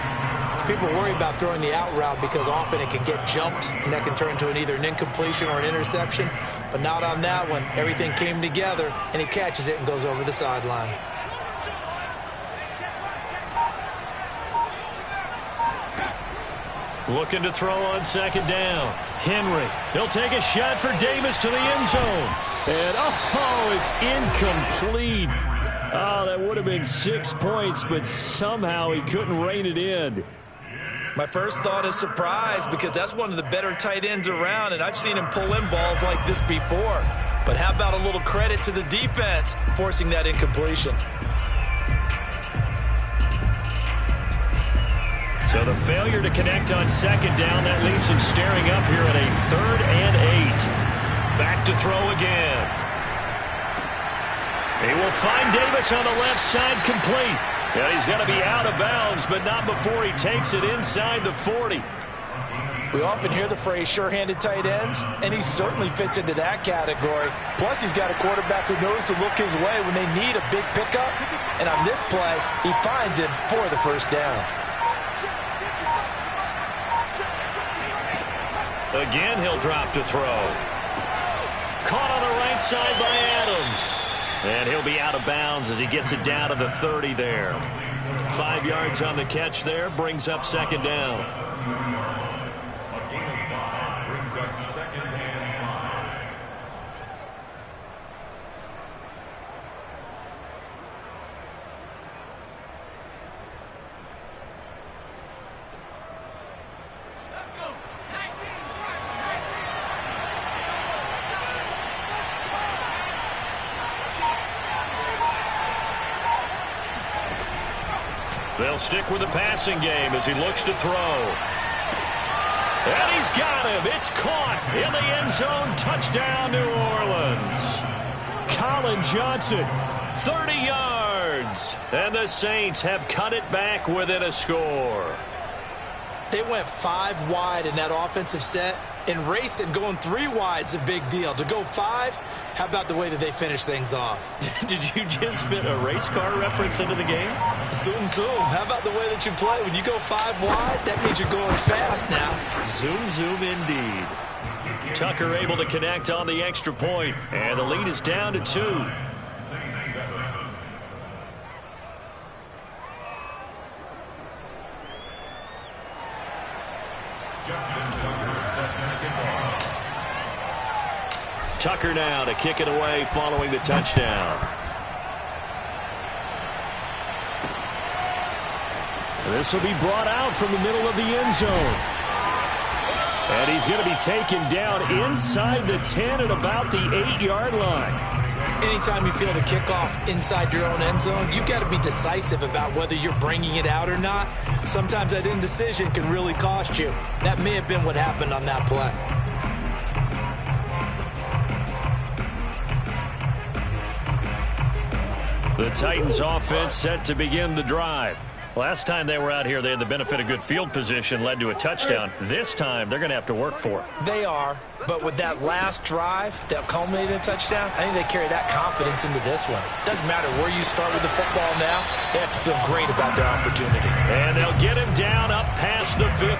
People worry about throwing the out route because often it can get jumped, and that can turn into either an incompletion or an interception. But not on that one. Everything came together, and he catches it and goes over the sideline.
Looking to throw on 2nd down. Henry, he'll take a shot for Davis to the end zone. And, oh, it's incomplete. Oh, that would have been 6 points, but somehow he couldn't rein it in.
My first thought is surprise because that's one of the better tight ends around, and I've seen him pull in balls like this before. But how about a little credit to the defense forcing that incompletion?
So the failure to connect on 2nd down, that leaves him staring up here at a 3rd and 8. Back to throw again. He will find Davis on the left side, complete. Yeah, he's going to be out of bounds, but not before he takes it inside the 40.
We often hear the phrase sure-handed tight ends, and he certainly fits into that category. Plus, he's got a quarterback who knows to look his way when they need a big pickup. And on this play, he finds him for the 1st down.
Again, he'll drop to throw. Caught on the right side by Adams. And he'll be out of bounds as he gets it down to the 30 there. 5 yards on the catch there, brings up 2nd down.
A gain of 5 brings up 2nd and 5.
They'll stick with the passing game as he looks to throw. And he's got him. It's caught in the end zone. Touchdown, New Orleans. Colin Johnson, 30 yards. And the Saints have cut it back within a score.
They went 5 wide in that offensive set. And racing, going 3 wide is a big deal. To go 5, how about the way that they finish things off?
Did you just fit a race car reference into the game?
Zoom, zoom. How about the way that you play? When you go 5 wide, that means you're going fast now.
Zoom, zoom indeed. Tucker able to connect on the extra point, and the lead is down to 2. Tucker now to kick it away following the touchdown. This will be brought out from the middle of the end zone. And he's going to be taken down inside the 10 at about the 8-yard line.
Anytime you feel the kickoff inside your own end zone, you've got to be decisive about whether you're bringing it out or not. Sometimes that indecision can really cost you. That may have been what happened on that play.
The Titans offense set to begin the drive. Last time they were out here, they had the benefit of good field position, led to a touchdown. This time, they're going to have to work for it.
They are, but with that last drive that culminated in a touchdown, I think they carry that confidence into this one. Doesn't matter where you start with the football now, they have to feel great about their opportunity.
And they'll get him down up past the 15.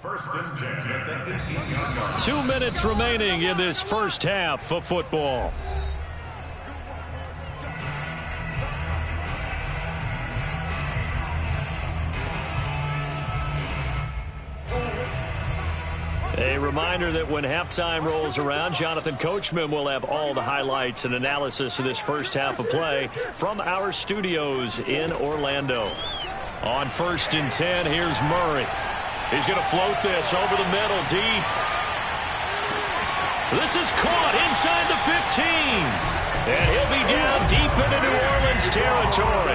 First and 10 at the 18-yard line.
2 minutes remaining in this first half of football. A reminder that when halftime rolls around, Jonathan Coachman will have all the highlights and analysis of this first half of play from our studios in Orlando. On 1st and 10, here's Murray. He's going to float this over the middle, deep. This is caught inside the 15. And he'll be down deep into New Orleans territory.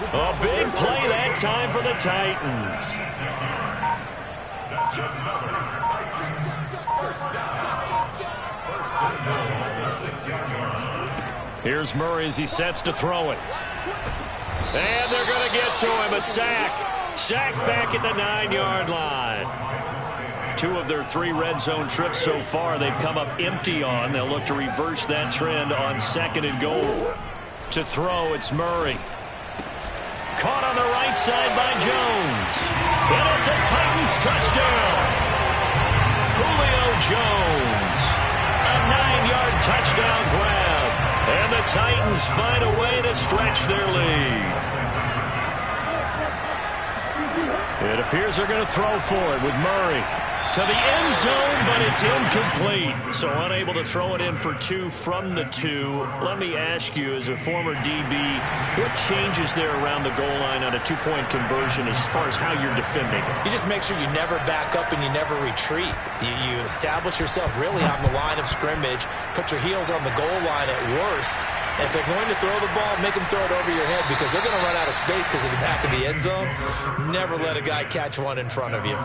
A big play that time for the Titans.
That's another Titans first down. First and goal, 6-yard line.
Here's Murray as he sets to throw it. And they're going to get to him. A sack. Sack back at the 9-yard line. 2 of their 3 red zone trips so far they've come up empty on. They'll look to reverse that trend on 2nd and goal. To throw, it's Murray. Caught on the right side by Jones. And it's a Titans touchdown. Julio Jones. A 9-yard touchdown grab. And the Titans find a way to stretch their lead. It appears they're going to throw for it with Murray. To the end zone, but it's incomplete. So unable to throw it in for 2 from the 2. Let me ask you, as a former DB, what changes there around the goal line on a 2-point conversion as far as how you're defending it?
You just make sure you never back up and you never retreat. You establish yourself really on the line of scrimmage, put your heels on the goal line at worst. And if they're going to throw the ball, make them throw it over your head because they're going to run out of space because of the back of the end zone. Never let a guy catch one in front of you.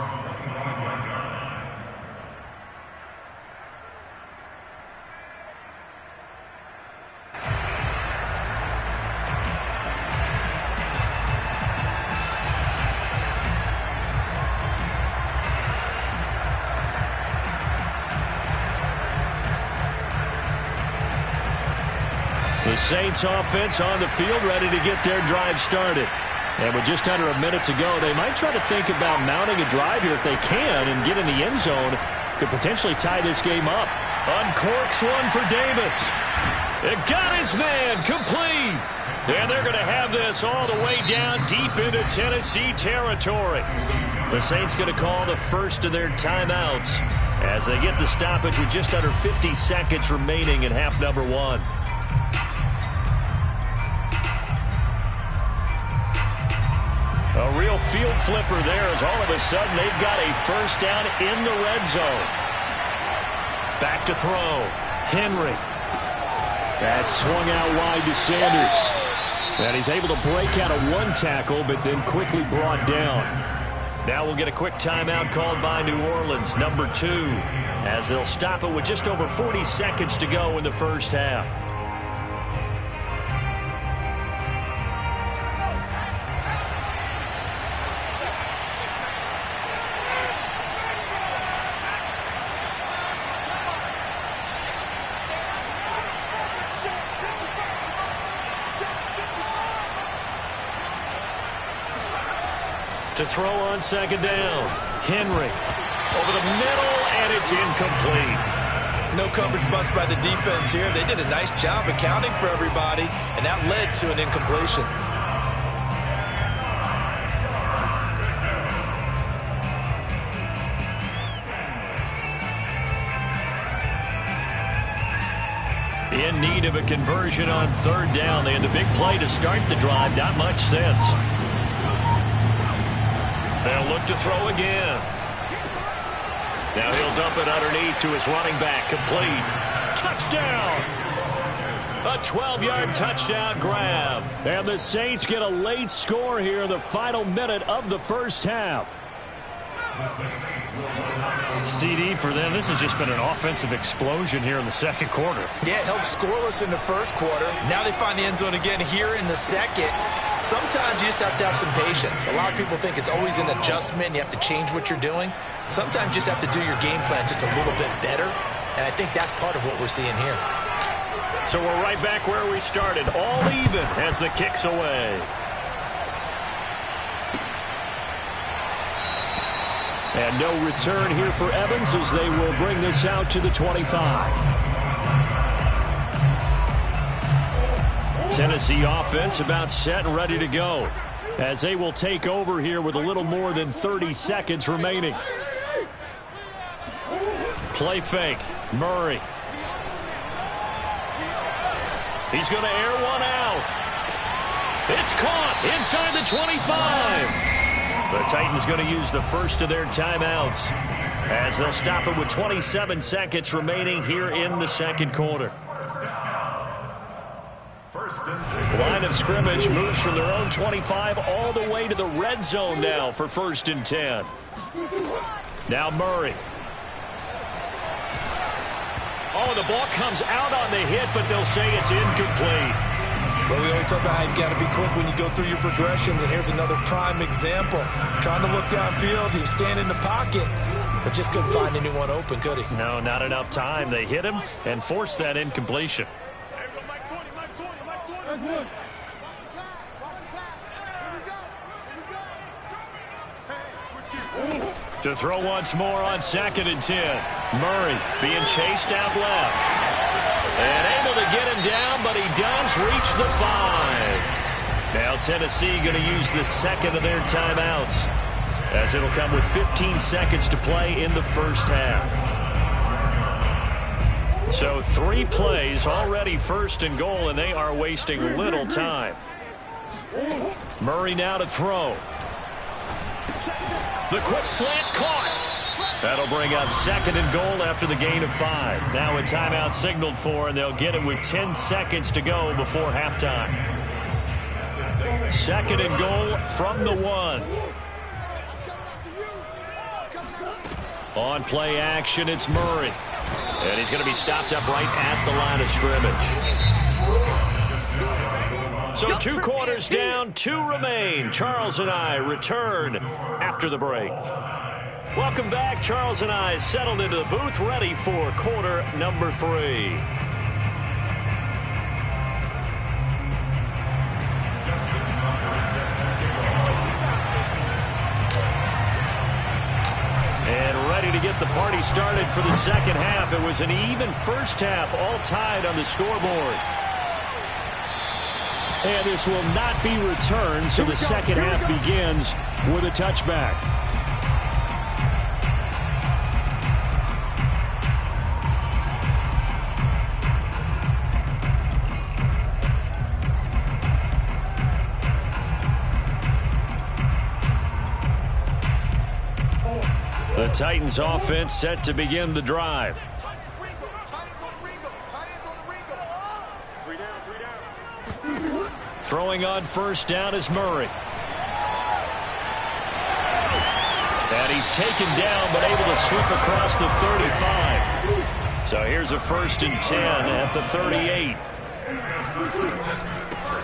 The Saints offense on the field ready to get their drive started. And with just under a minute to go, they might try to think about mounting a drive here if they can and get in the end zone. Could potentially tie this game up. Uncorks one for Davis. It got his man complete. And they're going to have this all the way down deep into Tennessee territory. The Saints going to call the first of their timeouts as they get the stoppage with just under 50 seconds remaining in half number 1. A real field flipper there as all of a sudden they've got a first down in the red zone. Back to throw. Henry. That's swung out wide to Sanders. And he's able to break out of 1 tackle, but then quickly brought down. Now we'll get a quick timeout called by New Orleans, number 2, as they'll stop it with just over 40 seconds to go in the first half. To throw on second down. Henry over the middle, and it's incomplete.
No coverage bust by the defense here. They did a nice job accounting for everybody, and that led to an incompletion.
In need of a conversion on third down. They had the big play to start the drive. Not much sense. They'll look to throw again. Now he'll dump it underneath to his running back. Complete. Touchdown! A 12-yard touchdown grab. And the Saints get a late score here in the final minute of the first half. CD for them, this has just been an offensive explosion here in the second quarter.
Yeah, held scoreless in the first quarter. Now they find the end zone again here in the second. Sometimes you just have to have some patience. A lot of people think it's always an adjustment. You have to change what you're doing. Sometimes you just have to do your game plan just a little bit better. And I think that's part of what we're seeing here.
So we're right back where we started. All even as the kick's away. And no return here for Evans as they will bring this out to the 25. Tennessee offense about set and ready to go as they will take over here with a little more than 30 seconds remaining. Play fake. Murray. He's going to air one out. It's caught inside the 25. The Titans going to use the first of their timeouts as they'll stop it with 27 seconds remaining here in the second quarter. Line of scrimmage moves from their own 25 all the way to the red zone now for 1st and 10. Now Murray. Oh, the ball comes out on the hit, but they'll say it's incomplete.
Well, we always talk about how you've got to be quick when you go through your progressions, and here's another prime example. Trying to look downfield, he was standing in the pocket, but just couldn't find anyone open, could he?
No, not enough time. They hit him and forced that incompletion. To throw once more on 2nd and 10. Murray being chased out left. And able to get him down, but he does reach the 5. Now Tennessee going to use the second of their timeouts as it'll come with 15 seconds to play in the first half. So 3 plays already 1st and goal, and they are wasting little time. Murray now to throw. The quick slant caught. That'll bring up 2nd and goal after the gain of 5. Now a timeout signaled for, and they'll get it with 10 seconds to go before halftime. 2nd and goal from the 1. On play action, it's Murray. And he's going to be stopped up right at the line of scrimmage. So 2 quarters down, 2 remain. Charles and I return after the break. Welcome back. Charles and I settled into the booth, ready for quarter number 3. And ready to get the party started for the second half. It was an even first half, all tied on the scoreboard. And this will not be returned, so the second half begins with a touchback. The Titans offense set to begin the drive. Throwing on first down is Murray. And he's taken down but able to slip across the 35. So here's a 1st and 10 at the 38.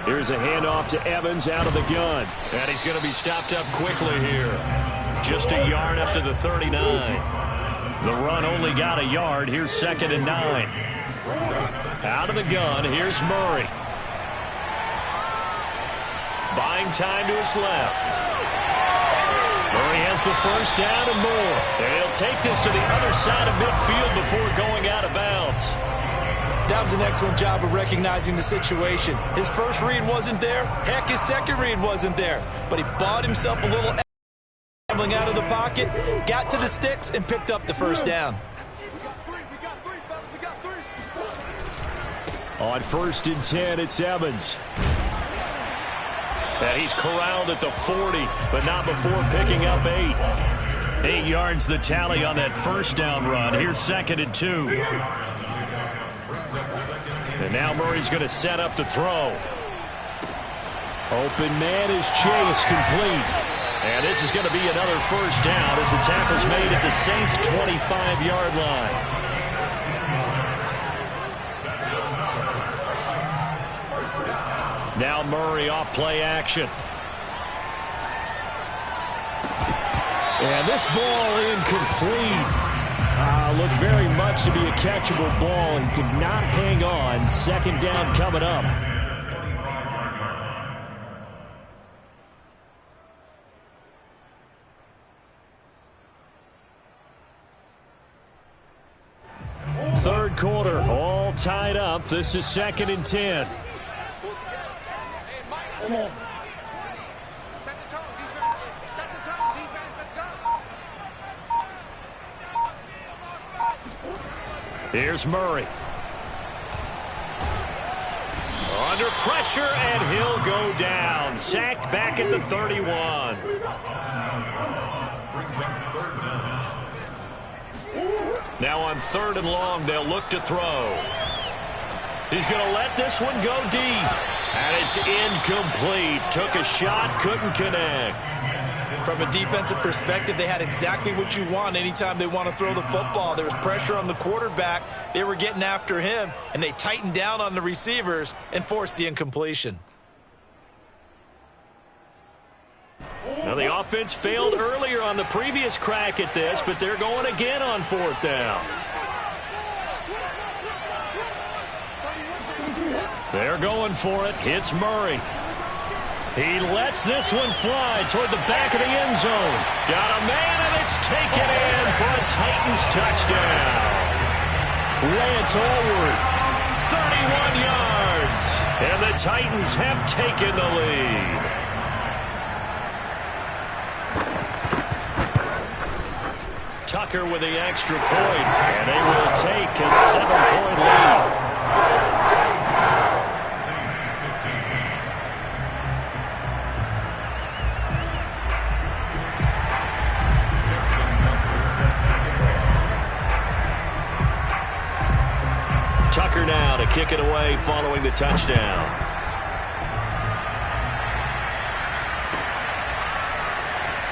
Here's a handoff to Evans out of the gun. And he's going to be stopped up quickly here. Just a yard up to the 39. The run only got a yard. Here's 2nd and 9. Out of the gun, here's Murray. Buying time to his left. has the first down and more. And he'll take this to the other side of midfield before going out of bounds.
That was an excellent job of recognizing the situation. His first read wasn't there. Heck, his second read wasn't there. But he bought himself a little scrambling out of the pocket, got to the sticks, and picked up the first down.
On 1st and 10, it's Evans. And he's corralled at the 40, but not before picking up 8. 8 yards the tally on that first down run. Here's 2nd and 2. And now Murray's going to set up the throw. Open man is Chase, complete. And this is going to be another first down as the tackle's made at the Saints' 25-yard line. Now Murray off play action. And this ball incomplete. Looked very much to be a catchable ball and could not hang on. 2nd down coming up. Third quarter, all tied up. This is 2nd and 10.
Come on. Set the tone, defense. Set the tone, defense. Let's go.
Here's Murray. Under pressure, and he'll go down. Sacked back at the 31. Now on 3rd and long, they'll look to throw. He's going to let this one go deep. And it's incomplete. Took a shot, couldn't connect.
From a defensive perspective, they had exactly what you want anytime they want to throw the football. There was pressure on the quarterback. They were getting after him, and they tightened down on the receivers and forced the incompletion.
Now, the offense failed earlier on the previous crack at this, but they're going again on 4th down. They're going for it. It's Murray. He lets this one fly toward the back of the end zone. Got a man, and it's taken in for a Titans touchdown. Lance Allworth, 31 yards. And the Titans have taken the lead. Tucker with the extra point, and they will take a 7-point lead. Tucker now to kick it away following the touchdown.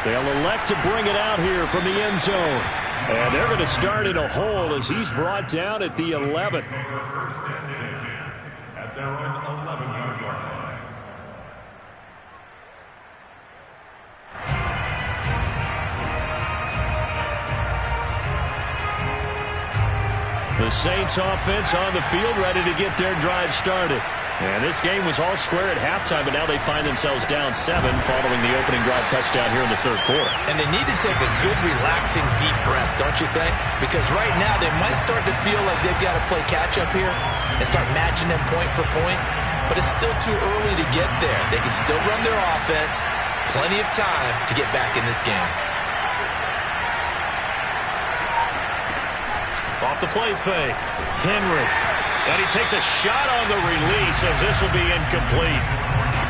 They'll elect to bring it out here from the end zone. And they're going to start in a hole as he's brought down at the 11.
First and 10 at their own 11-yard line.
The Saints offense on the field ready to get their drive started. And this game was all square at halftime, but now they find themselves down 7 following the opening drive touchdown here in the 3rd quarter.
And they need to take a good, relaxing, deep breath, don't you think? Because right now they might start to feel like they've got to play catch-up here and start matching them point for point. But it's still too early to get there. They can still run their offense. Plenty of time to get back in this game.
Off the play fake, Henry. And he takes a shot on the release as this will be incomplete.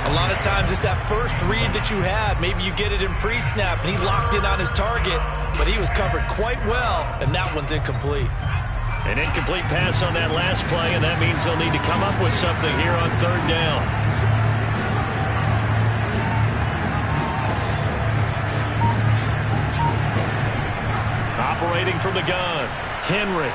A lot of times it's that first read that you have. Maybe you get it in pre-snap, and he locked in on his target, but he was covered quite well, and that one's incomplete.
An incomplete pass on that last play, and that means they'll need to come up with something here on 3rd down. Operating from the gun, Henry.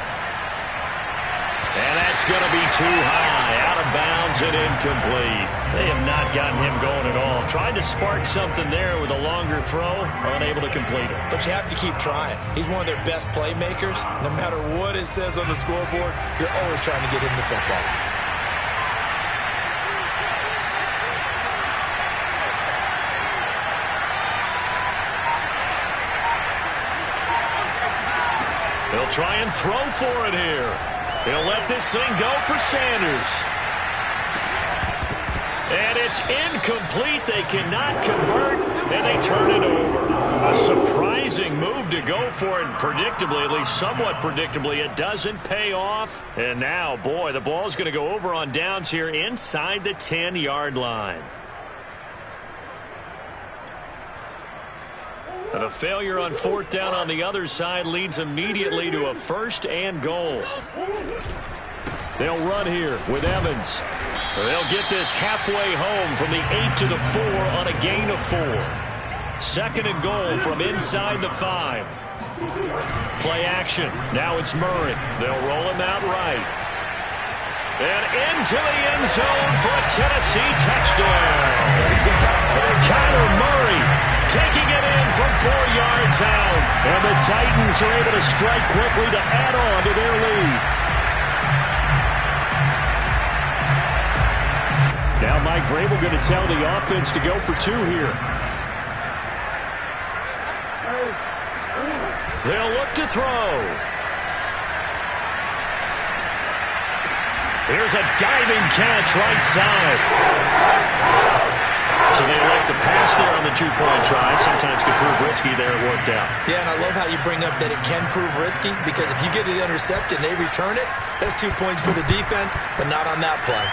And that's going to be too high, out of bounds and incomplete. They have not gotten him going at all. Tried to spark something there with a longer throw, unable to complete it.
But you have to keep trying. He's one of their best playmakers. No matter what it says on the scoreboard, you're always trying to get him the football.
He'll try and throw for it here. He'll let this thing go for Sanders. And it's incomplete. They cannot convert, and they turn it over. A surprising move to go for it. Predictably, at least somewhat predictably, it doesn't pay off. And now, boy, the ball's going to go over on downs here inside the 10-yard line. And a failure on fourth down on the other side leads immediately to a 1st and goal. They'll run here with Evans. They'll get this halfway home from the 8 to the 4 on a gain of 4. 2nd and goal from inside the 5. Play action. Now it's Murray. They'll roll him out right. And into the end zone for a Tennessee touchdown. Kyler Murray taking it in from 4 yards out. And the Titans are able to strike quickly to add on to their lead. Now Mike Vrabel going to tell the offense to go for 2 here. They'll look to throw. Here's a diving catch right side. So they elect to pass there on the 2-point try. Sometimes could prove risky. There it worked out.
Yeah, and I love how you bring up that it can prove risky, because if you get it intercepted and they return it, that's 2 points for the defense, but not on that play.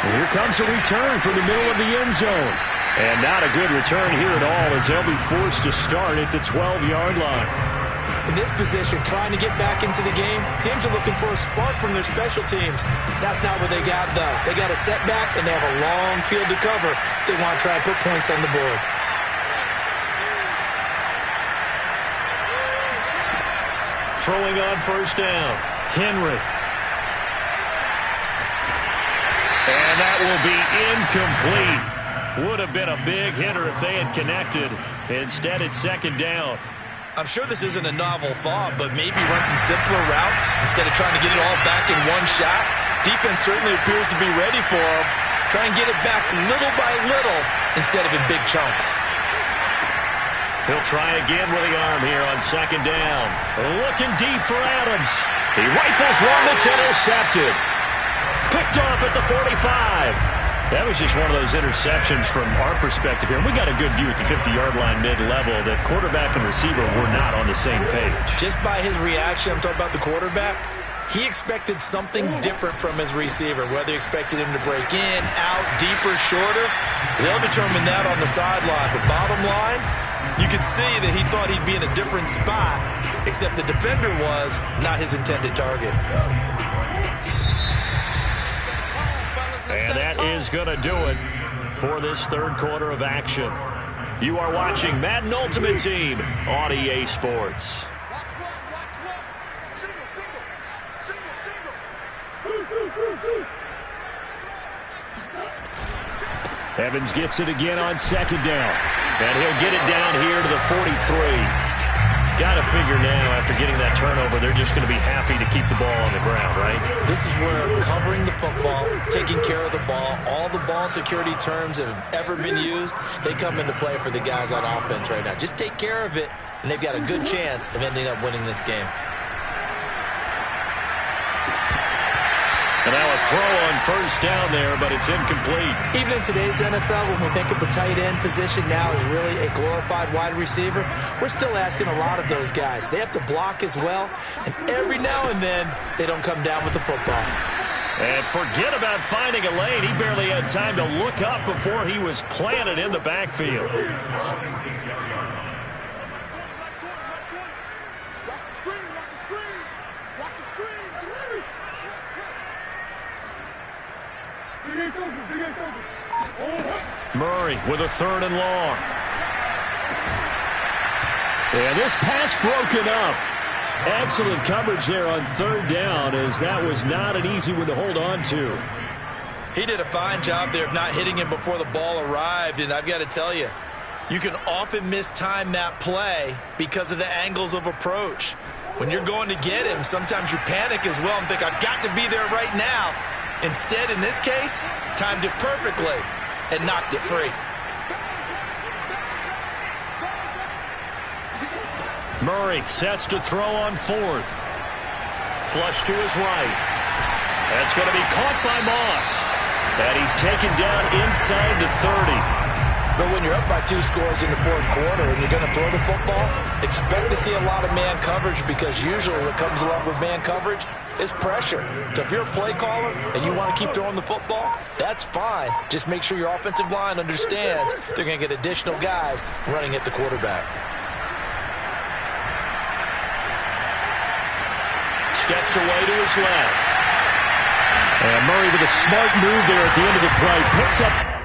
Here comes a return from the middle of the end zone. And not a good return here at all, as they'll be forced to start at the 12-yard line.
In this position, trying to get back into the game, teams are looking for a spark from their special teams. That's not what they got, though. They got a setback, and they have a long field to cover if they want to try and put points on the board.
Throwing on 1st down, Henry. And that will be incomplete. Would have been a big hitter if they had connected. Instead, it's 2nd down.
I'm sure this isn't a novel thought, but maybe run some simpler routes instead of trying to get it all back in one shot. Defense certainly appears to be ready for them. Try and get it back little by little instead of in big chunks.
He'll try again with the arm here on 2nd down. Looking deep for Adams. He rifles one that's intercepted. Picked off at the 45. That was just one of those interceptions from our perspective here. We got a good view at the 50-yard line mid-level that quarterback and receiver were not on the same page.
Just by his reaction, I'm talking about the quarterback, he expected something different from his receiver. Whether he expected him to break in, out, deeper, shorter, they'll determine that on the sideline. But bottom line, you could see that he thought he'd be in a different spot, except the defender was not his intended target.
And that is going to do it for this 3rd quarter of action. You are watching Madden Ultimate Team on EA Sports. Evans gets it again on 2nd down. And he'll get it down here to the 43. Got to figure now, after getting that turnover, they're just going to be happy to keep the ball on the ground, right?
This is where covering the football, taking care of the ball, all the ball security terms that have ever been used, they come into play for the guys on offense right now. Just take care of it, and they've got a good chance of ending up winning this game.
And now a throw on 1st down there, but it's incomplete.
Even in today's NFL, when we think of the tight end position now as really a glorified wide receiver, we're still asking a lot of those guys. They have to block as well, and every now and then, they don't come down with the football.
And forget about finding a lane. He barely had time to look up before he was planted in the backfield. Murray with a 3rd and long. And this pass broken up. Excellent coverage there on 3rd down, as that was not an easy one to hold on to.
He did a fine job there of not hitting him before the ball arrived, and I've got to tell you, you can often mistime that play because of the angles of approach. When you're going to get him, sometimes you panic as well and think, I've got to be there right now. Instead, in this case, timed it perfectly and knocked it free.
Murray sets to throw on fourth. Flush to his right. That's going to be caught by Moss. And he's taken down inside the 30.
But when you're up by 2 scores in the fourth quarter and you're going to throw the football, expect to see a lot of man coverage, because usually what comes along with man coverage is pressure. So if you're a play caller and you want to keep throwing the football, that's fine. Just make sure your offensive line understands they're going to get additional guys running at the quarterback.
Steps away to his left. And Murray with a smart move there at the end of the play. Picks up.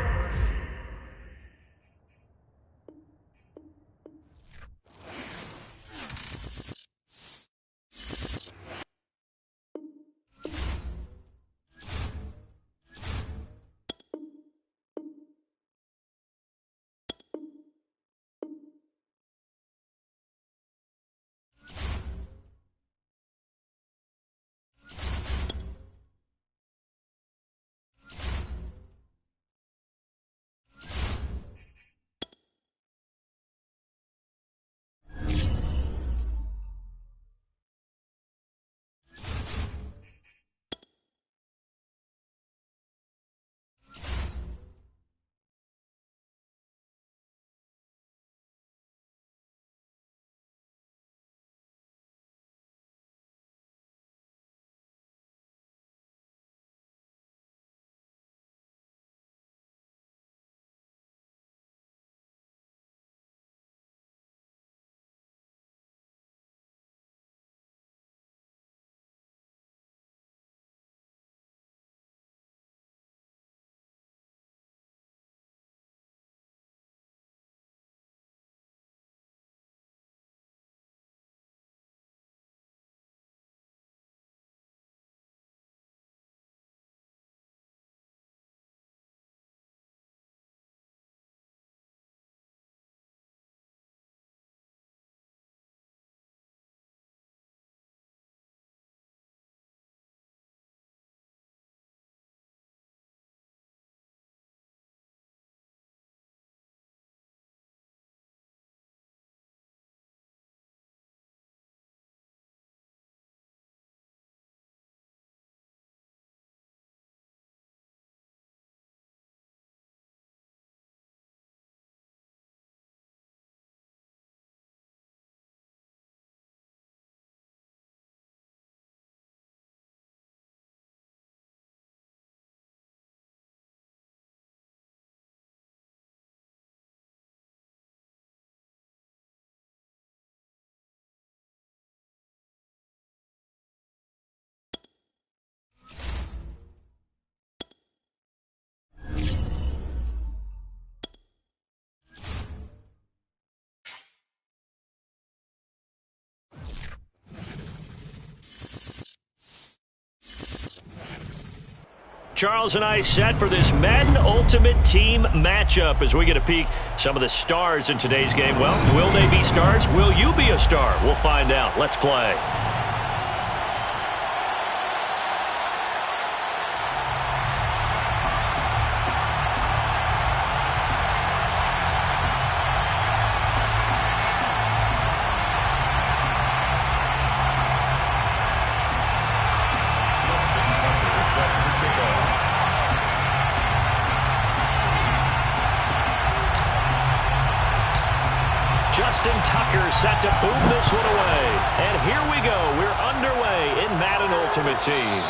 Charles and I set for this Madden Ultimate Team matchup as we get a peek some of the stars in today's game. Well, will they be stars? Will you be a star? We'll find out. Let's play. Justin Tucker set to boom this one away. And here we go. We're underway in Madden Ultimate Team.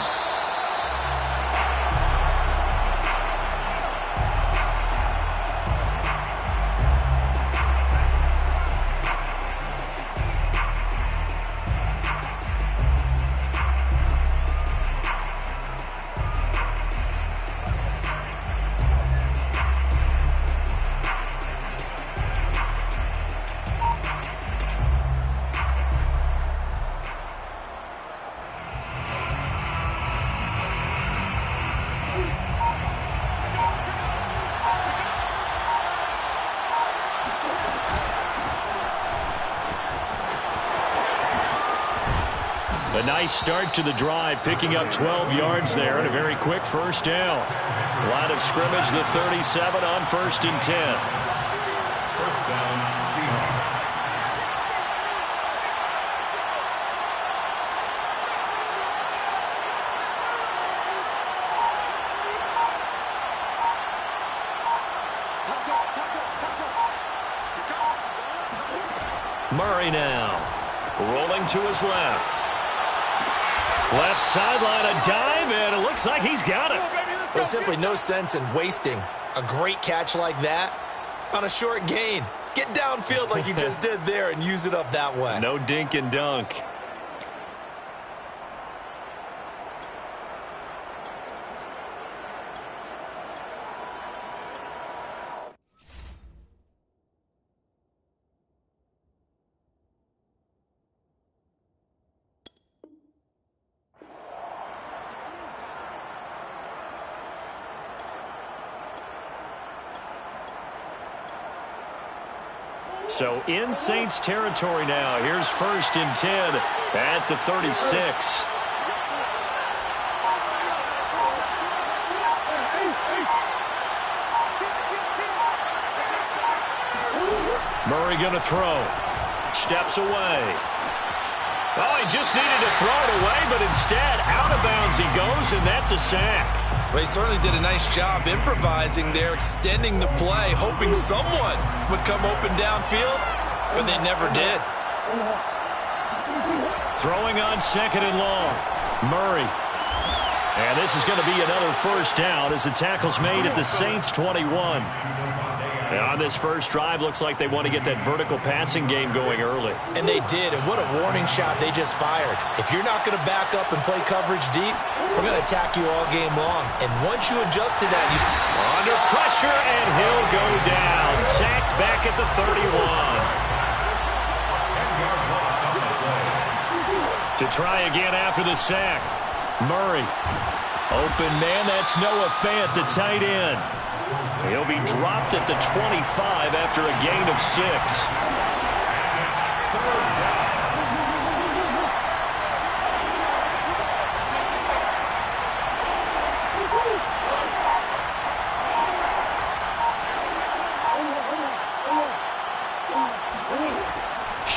A nice start to the drive, picking up 12 yards there and a very quick first down. Line of scrimmage, the 37 on 1st and 10.
First down, Seahawks.
Murray now. Rolling to his left. Left sideline, a dive, and it looks like he's got it.
There's simply no sense in wasting a great catch like that on a short gain. Get downfield like you just did there and use it up that way.
No dink and dunk. So in Saints territory now. Here's 1st and 10 at the 36. Murray going to throw. Steps away. Oh, he just needed to throw it away, but instead out of bounds he goes, and that's a sack.
Well, he certainly did a nice job improvising there, extending the play, hoping someone would come open downfield, but they never did.
Throwing on 2nd and long. Murray. And this is going to be another 1st down as the tackle's made at the Saints 21. And on this first drive, looks like they want to get that vertical passing game going early.
And they did, and what a warning shot they just fired. If you're not going to back up and play coverage deep, we're going to attack you all game long. And once you adjust to that, you...
Under pressure, and he'll go down. Sacked back at the 31. To try again after the sack. Murray. Open man, that's Noah Fant, the tight end. He'll be dropped at the 25 after a gain of 6.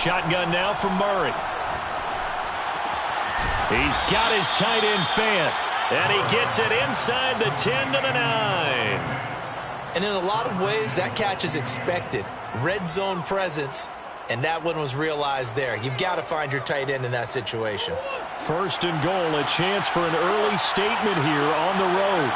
Shotgun now from Murray. He's got his tight end Fant, and he gets it inside the 10 to the 9.
And in a lot of ways, that catch is expected. Red zone presence, and that one was realized there. You've got to find your tight end in that situation.
1st and goal, a chance for an early statement here on the road.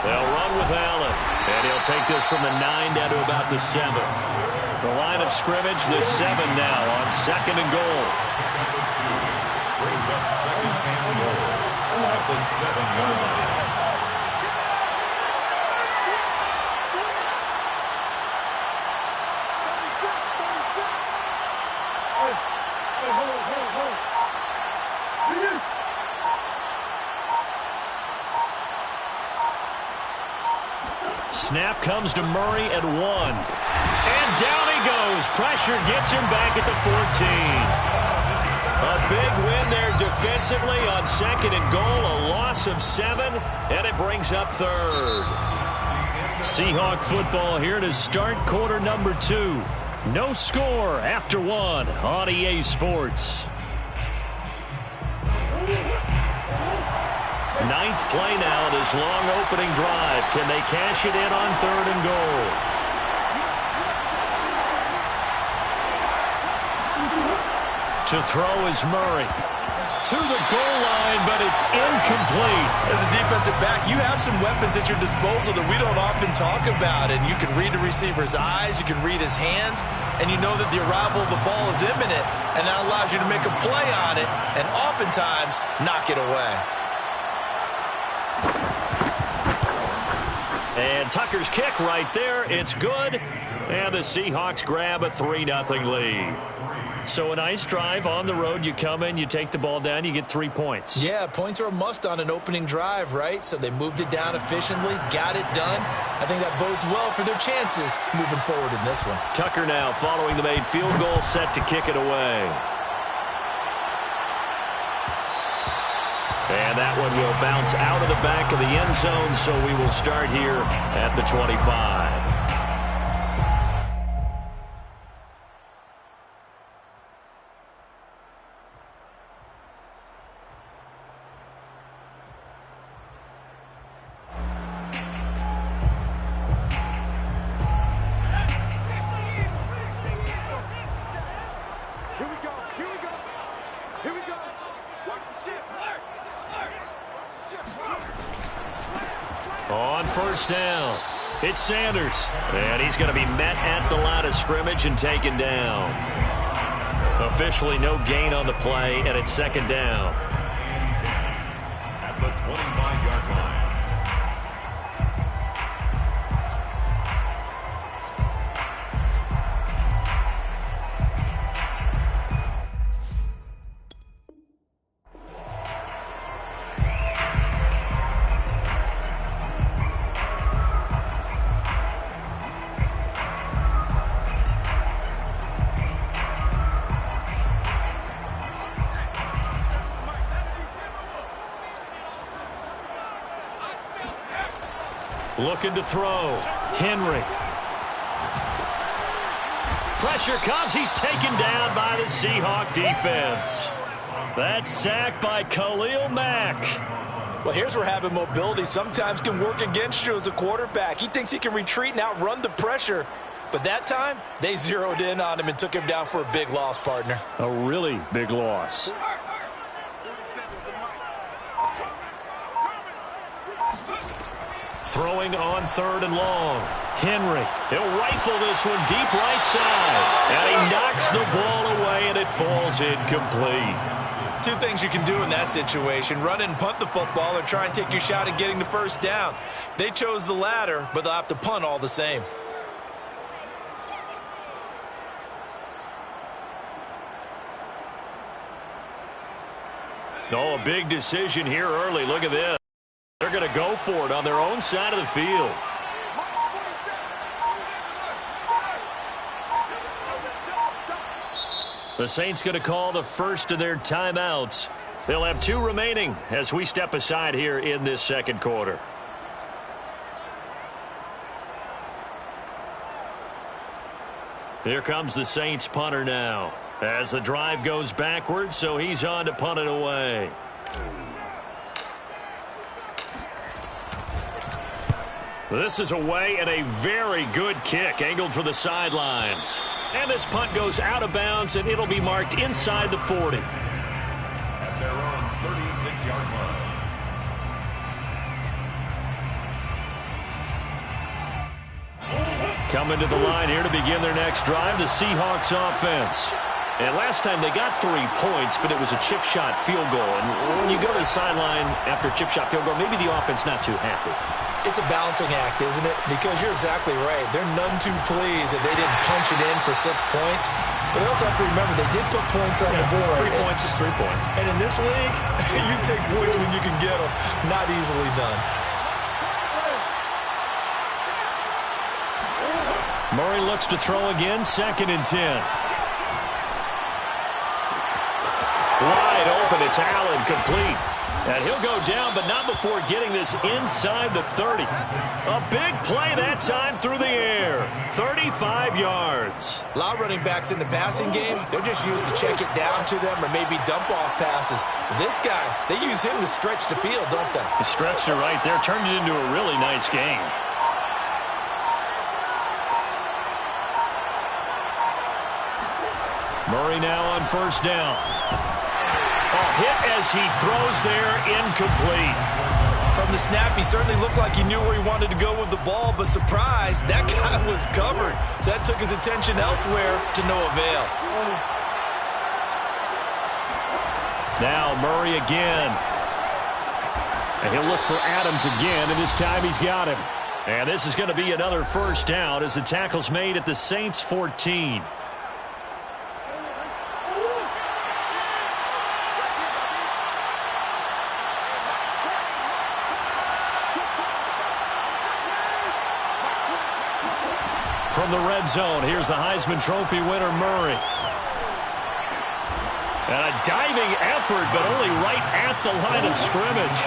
They'll run with Allen, and he'll take this from the 9 down to about the 7. The line of scrimmage, the 7 now on 2nd and goal.
Brings up 2nd and goal at the 7-yard line.
Snap comes to Murray at 1. And down he goes. Pressure gets him back at the 14. A big win there defensively on 2nd and goal. A loss of 7, and it brings up 3rd. Seahawk football here to start quarter number 2. No score after 1 on EA Sports. 9th play now, this long opening drive. Can they cash it in on 3rd and goal? To throw is Murray. To the goal line, but it's incomplete.
As a defensive back, you have some weapons at your disposal that we don't often talk about. And you can read the receiver's eyes, you can read his hands, and you know that the arrival of the ball is imminent, and that allows you to make a play on it and oftentimes knock it away.
And Tucker's kick right there. It's good. And the Seahawks grab a 3-0 lead. So a nice drive on the road. You come in, you take the ball down, you get 3 points.
Yeah, points are a must on an opening drive, right? So they moved it down efficiently, got it done. I think that bodes well for their chances moving forward in this one.
Tucker now following the made field goal, set to kick it away. And that one will bounce out of the back of the end zone, so we will start here at the 25. On first down, it's Sanders. And he's going to be met at the line of scrimmage and taken down. Officially no gain on the play, and it's second down.
At the 25-yard line.
Looking to throw. Henry. Pressure comes. He's taken down by the Seahawk defense. That's sacked by Khalil Mack.
Well, here's where having mobility sometimes can work against you as a quarterback. He thinks he can retreat and outrun the pressure. But that time, they zeroed in on him and took him down for a big loss, partner.
A really big loss. Throwing on third and long. Henry. He'll rifle this one deep right side. And he knocks the ball away, and it falls incomplete.
Two things you can do in that situation. Run and punt the football or try and take your shot at getting the first down. They chose the latter, but they'll have to punt all the same.
Oh, a big decision here early. Look at this. They're going to go for it on their own side of the field. The Saints going to call the first of their timeouts. They'll have 2 remaining as we step aside here in this second quarter. Here comes the Saints punter now as the drive goes backwards, so he's on to punt it away. This is away and a very good kick angled for the sidelines. And this punt goes out of bounds, and it'll be marked inside the 40.
At their own 36-yard line.
Coming to the line here to begin their next drive, the Seahawks offense. And last time they got 3 points, but it was a chip shot field goal. And when you go to the sideline after a chip shot field goal, maybe the offense not too happy.
It's a balancing act, isn't it? Because you're exactly right. They're none too pleased that they didn't punch it in for 6 points. But they also have to remember they did put points on the board.
3 points is 3 points.
And in this league, you take points when you can get them. Not easily done.
Murray looks to throw again, 2nd and 10. Wide open, it's Allen, complete. And he'll go down, but not before getting this inside the 30. A big play that time through the air. 35 yards.
A lot of running backs in the passing game, they're just used to check it down to them or maybe dump off passes. But this guy, they use him to stretch the field, don't they?
The stretch to right there turned it into a really nice game. Murray now on first down. Hit as he throws there, incomplete.
From the snap, he certainly looked like he knew where he wanted to go with the ball, but surprise, that guy was covered. So that took his attention elsewhere to no avail.
Now Murray again. And he'll look for Adams again, and this time he's got him. And this is going to be another first down as the tackle's made at the Saints 14. From the red zone, here's the Heisman Trophy winner, Murray. And a diving effort, but only right at the line of scrimmage.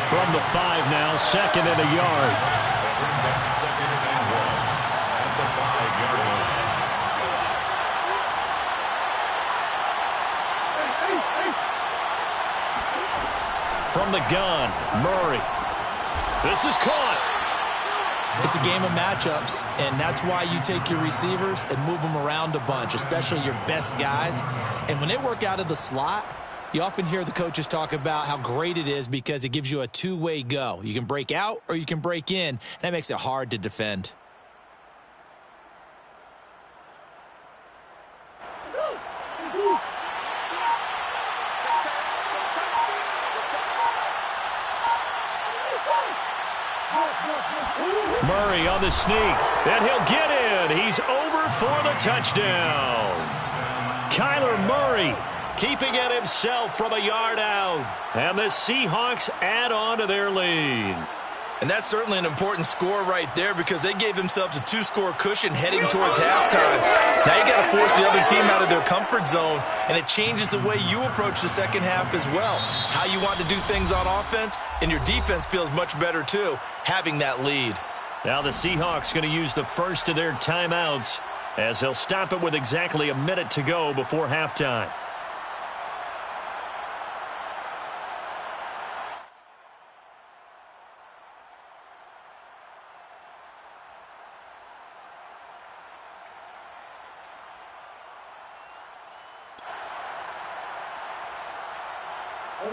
From the 5 now, 2nd and a yard.
Brings up 2nd and 1 at the 5-yard line.
From the gun, Murray. This is caught.
It's a game of matchups, and that's why you take your receivers and move them around a bunch, especially your best guys. And when they work out of the slot, You often hear the coaches talk about how great it is because it gives you a two-way go. You can break out or you can break in. That makes it hard to defend.
Murray on the sneak, and he'll get in. He's over for the touchdown. Kyler Murray keeping it himself from a yard out. And the Seahawks add on to their lead.
And that's certainly an important score right there because they gave themselves a two-score cushion heading towards halftime. Now you got to force the other team out of their comfort zone, and it changes the way you approach the second half as well. How you want to do things on offense, and your defense feels much better too, having that lead.
Now the Seahawks going to use the first of their timeouts as they'll stop it with exactly a minute to go before halftime.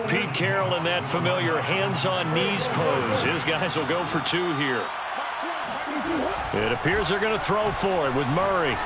Pete Carroll in that familiar hands-on knees pose. His guys will go for two here. It appears they're going to throw for it with Murray.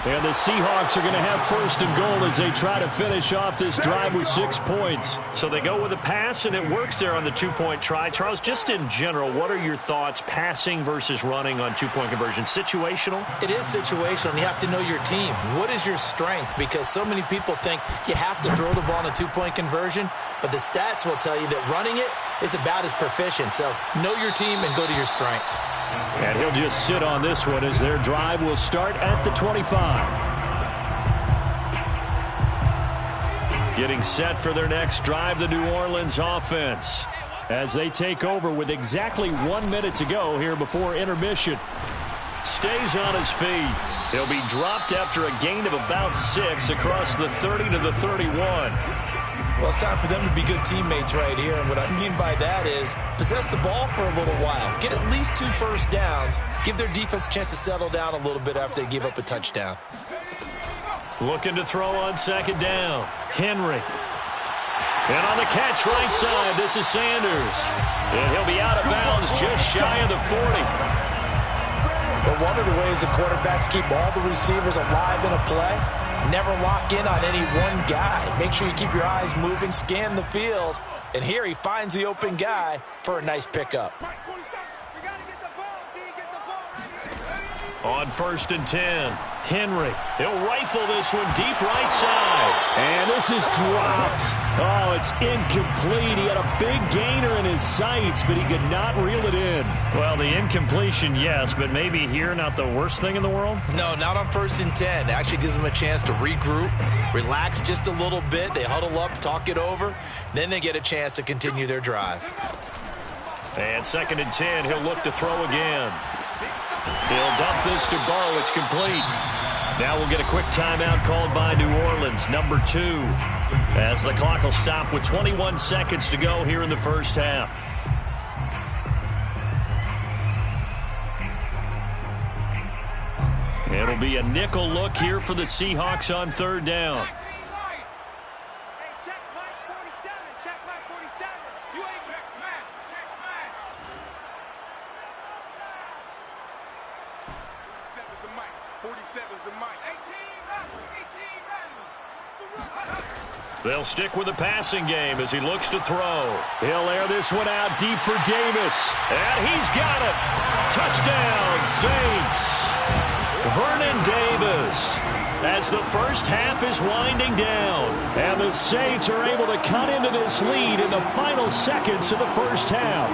And the Seahawks are going to have first and goal as they try to finish off this drive with 6 points. So they go with a pass, and it works there on the two-point try. Charles, just in general, what are your thoughts passing versus running on two-point conversion? Situational?
It is situational, and you have to know your team. What is your strength? Because so many people think you have to throw the ball in a two-point conversion, but the stats will tell you that running it is about as proficient. So know your team and go to your strength.
And he'll just sit on this one as their drive will start at the 25. Getting set for their next drive, the New Orleans offense, as they take over with exactly 1 minute to go here before intermission. Stays on his feet. He'll be dropped after a gain of about 6 across the 30 to the 31.
Well, it's time for them to be good teammates right here. And what I mean by that is possess the ball for a little while. Get at least 2 first downs. Give their defense a chance to settle down a little bit after they give up a touchdown.
Looking to throw on second down. Henry. And on the catch right side, this is Sanders. And he'll be out of bounds just shy of the 40.
But one of the ways the quarterbacks keep all the receivers alive in a play, never lock in on any one guy. Make sure you keep your eyes moving, scan the field. And here he finds the open guy for a nice pickup.
On 1st and 10, Henry. He'll rifle this one deep right side. And this is dropped. Oh, it's incomplete. He had a big gainer in his sights, but he could not reel it in. Well, the incompletion, yes, but maybe here not the worst thing in the world?
No, not on 1st and 10. It actually gives them a chance to regroup, relax just a little bit. They huddle up, talk it over. Then they get a chance to continue their drive.
And 2nd and 10, he'll look to throw again. He'll dump this to Bo. It's complete. Now we'll get a quick timeout called by New Orleans, number 2, as the clock will stop with 21 seconds to go here in the first half. It'll be a nickel look here for the Seahawks on 3rd down. They'll stick with the passing game as he looks to throw. He'll air this one out deep for Davis. And he's got it. Touchdown, Saints. Vernon Davis. As the first half is winding down. And the Saints are able to cut into this lead in the final seconds of the first half.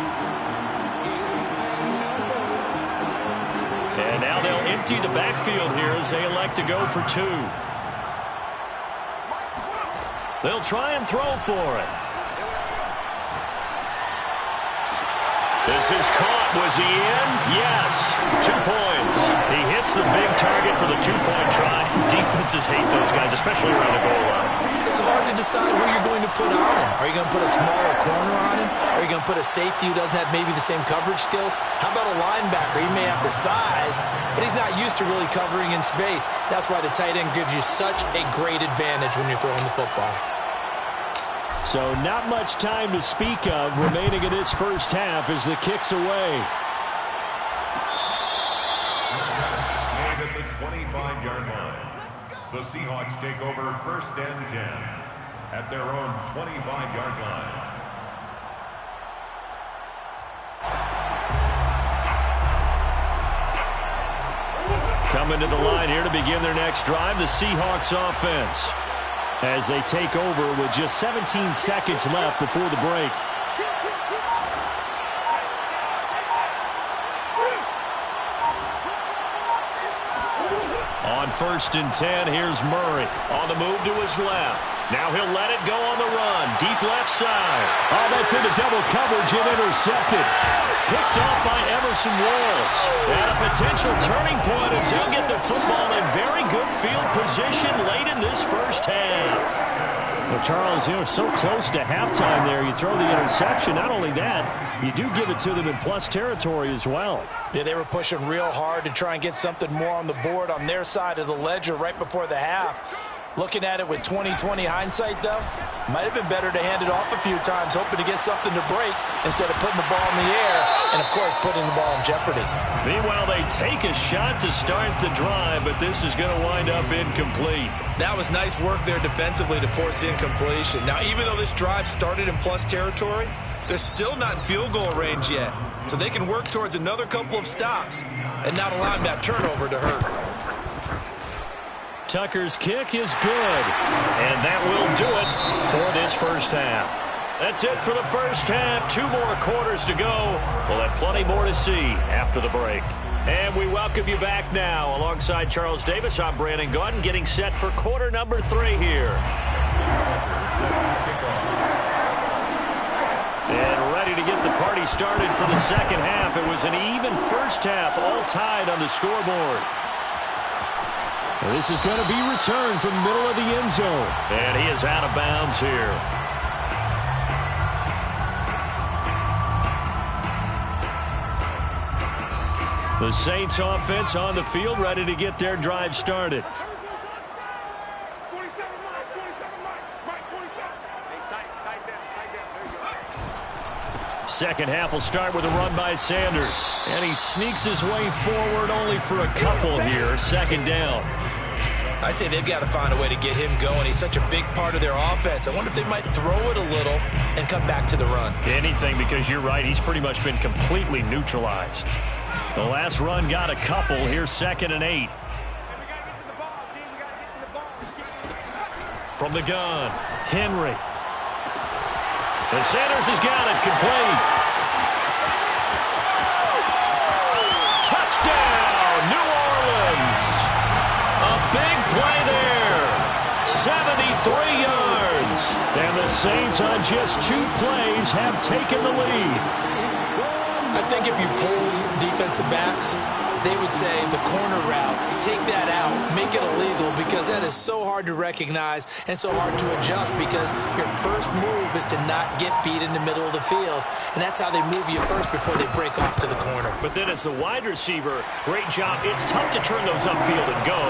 And now they'll empty the backfield here as they elect to go for 2. They'll try and throw for it. This is caught. Was he in? Yes. 2 points. He hits the big target for the 2-point try. Defenses hate those guys, especially around the goal line.
It's hard to decide who you're going to put on him. Are you going to put a smaller corner on him? Are you going to put a safety who doesn't have maybe the same coverage skills? How about a linebacker? He may have the size, but he's not used to really covering in space. That's why the tight end gives you such a great advantage when you're throwing the football.
So not much time to speak of remaining in this first half as the kick's away.
Made at the 25-yard line. The Seahawks take over first and 10 at their own 25-yard line.
Coming to the line here to begin their next drive, the Seahawks offense, as they take over with just 17 seconds left before the break. On first and 10, here's Murray. On the move to his left. Now he'll let it go on the run. Deep left side. Oh, that's into double coverage and intercepted. Picked off by Emerson Walls. And a potential turning point as he'll get the football in very good field position late in this first half. Well, Charles, you're so close to halftime there. You throw the interception. Not only that, you do give it to them in plus territory as well.
Yeah, they were pushing real hard to try and get something more on the board on their side of the ledger right before the half. Looking at it with 20/20 hindsight, though, might have been better to hand it off a few times, hoping to get something to break instead of putting the ball in the air and, of course, putting the ball in jeopardy.
Meanwhile, they take a shot to start the drive, but this is going to wind up incomplete.
That was nice work there defensively to force the incompletion. Now, even though this drive started in plus territory, they're still not in field goal range yet, so they can work towards another couple of stops and not allowing that turnover to hurt.
Tucker's kick is good, and that will do it for this first half. That's it for the first half. 2 more quarters to go. We'll have plenty more to see after the break. And we welcome you back now. Alongside Charles Davis, I'm Brandon Gaudin, getting set for quarter number 3 here. And ready to get the party started for the second half. It was an even first half, all tied on the scoreboard. This is going to be returned from the middle of the end zone. And he is out of bounds here. The Saints offense on the field, ready to get their drive started.
47, Mike, 47. Hey, tight down. There you go.
Second half will start with a run by Sanders. And he sneaks his way forward only for a couple here. Second down.
I'd say they've got to find a way to get him going. He's such a big part of their offense. I wonder if they might throw it a little and come back to the run.
Anything, because you're right. He's pretty much been completely neutralized. The last run got a couple. Here's 2nd and 8. From the gun, Henry. And Sanders has got it complete. Touchdown, New Orleans. A big play there. 73 yards. And the Saints on just 2 plays have taken the lead.
I think if you pulled defensive backs, they would say the corner route, take that out, make it illegal, because that is so hard to recognize and so hard to adjust, because your first move is to not get beat in the middle of the field, and that's how they move you first before they break off to the corner.
But then as the wide receiver, great job. It's tough to turn those upfield and go,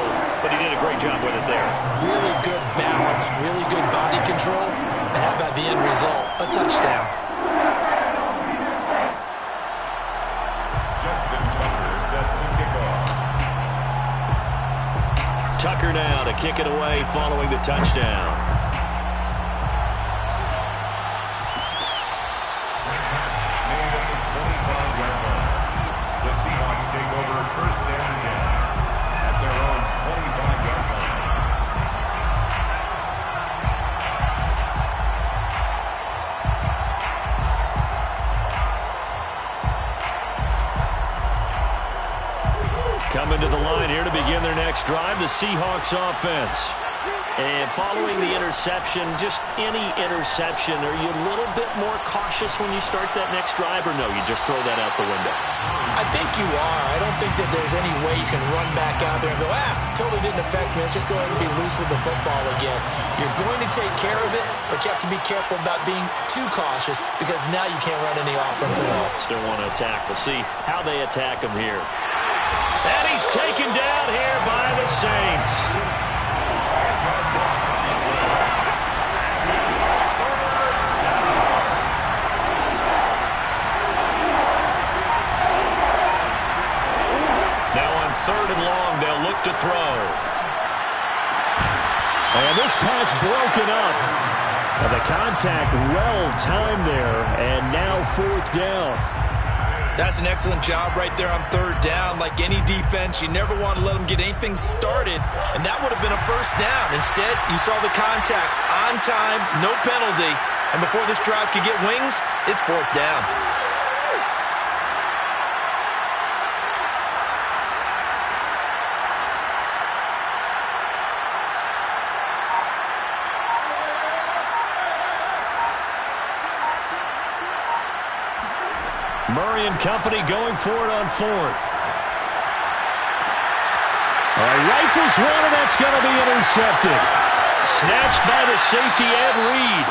but he did a great job with it there.
Really good balance, really good body control, and how about the end result? A touchdown.
Tucker now to kick it away following the touchdown.
The Seahawks take over first and 10 at their own 25-yard line.
Coming to the line here to begin their next drive, the Seahawks offense. And following the interception, just any interception, are you a little bit more cautious when you start that next drive, or no, you just throw that out the window?
I think you are. I don't think that there's any way you can run back out there and go, totally didn't affect me. Let's just go ahead and be loose with the football again. You're going to take care of it, but you have to be careful about being too cautious, because now you can't run any offense at all.
Still want to attack. We'll see how they attack him here. And he's taken down here by the Saints. 3rd and long. They'll look to throw. And this pass broken up. Now the contact well timed there, and now 4th down.
That's an excellent job right there on 3rd down. Like any defense, you never want to let them get anything started, and that would have been a 1st down. Instead, you saw the contact on time, no penalty, and before this drive could get wings, it's 4th down.
Murray and company going for it on 4th. Rifles one, and that's going to be intercepted. Snatched by the safety, Ed Reed.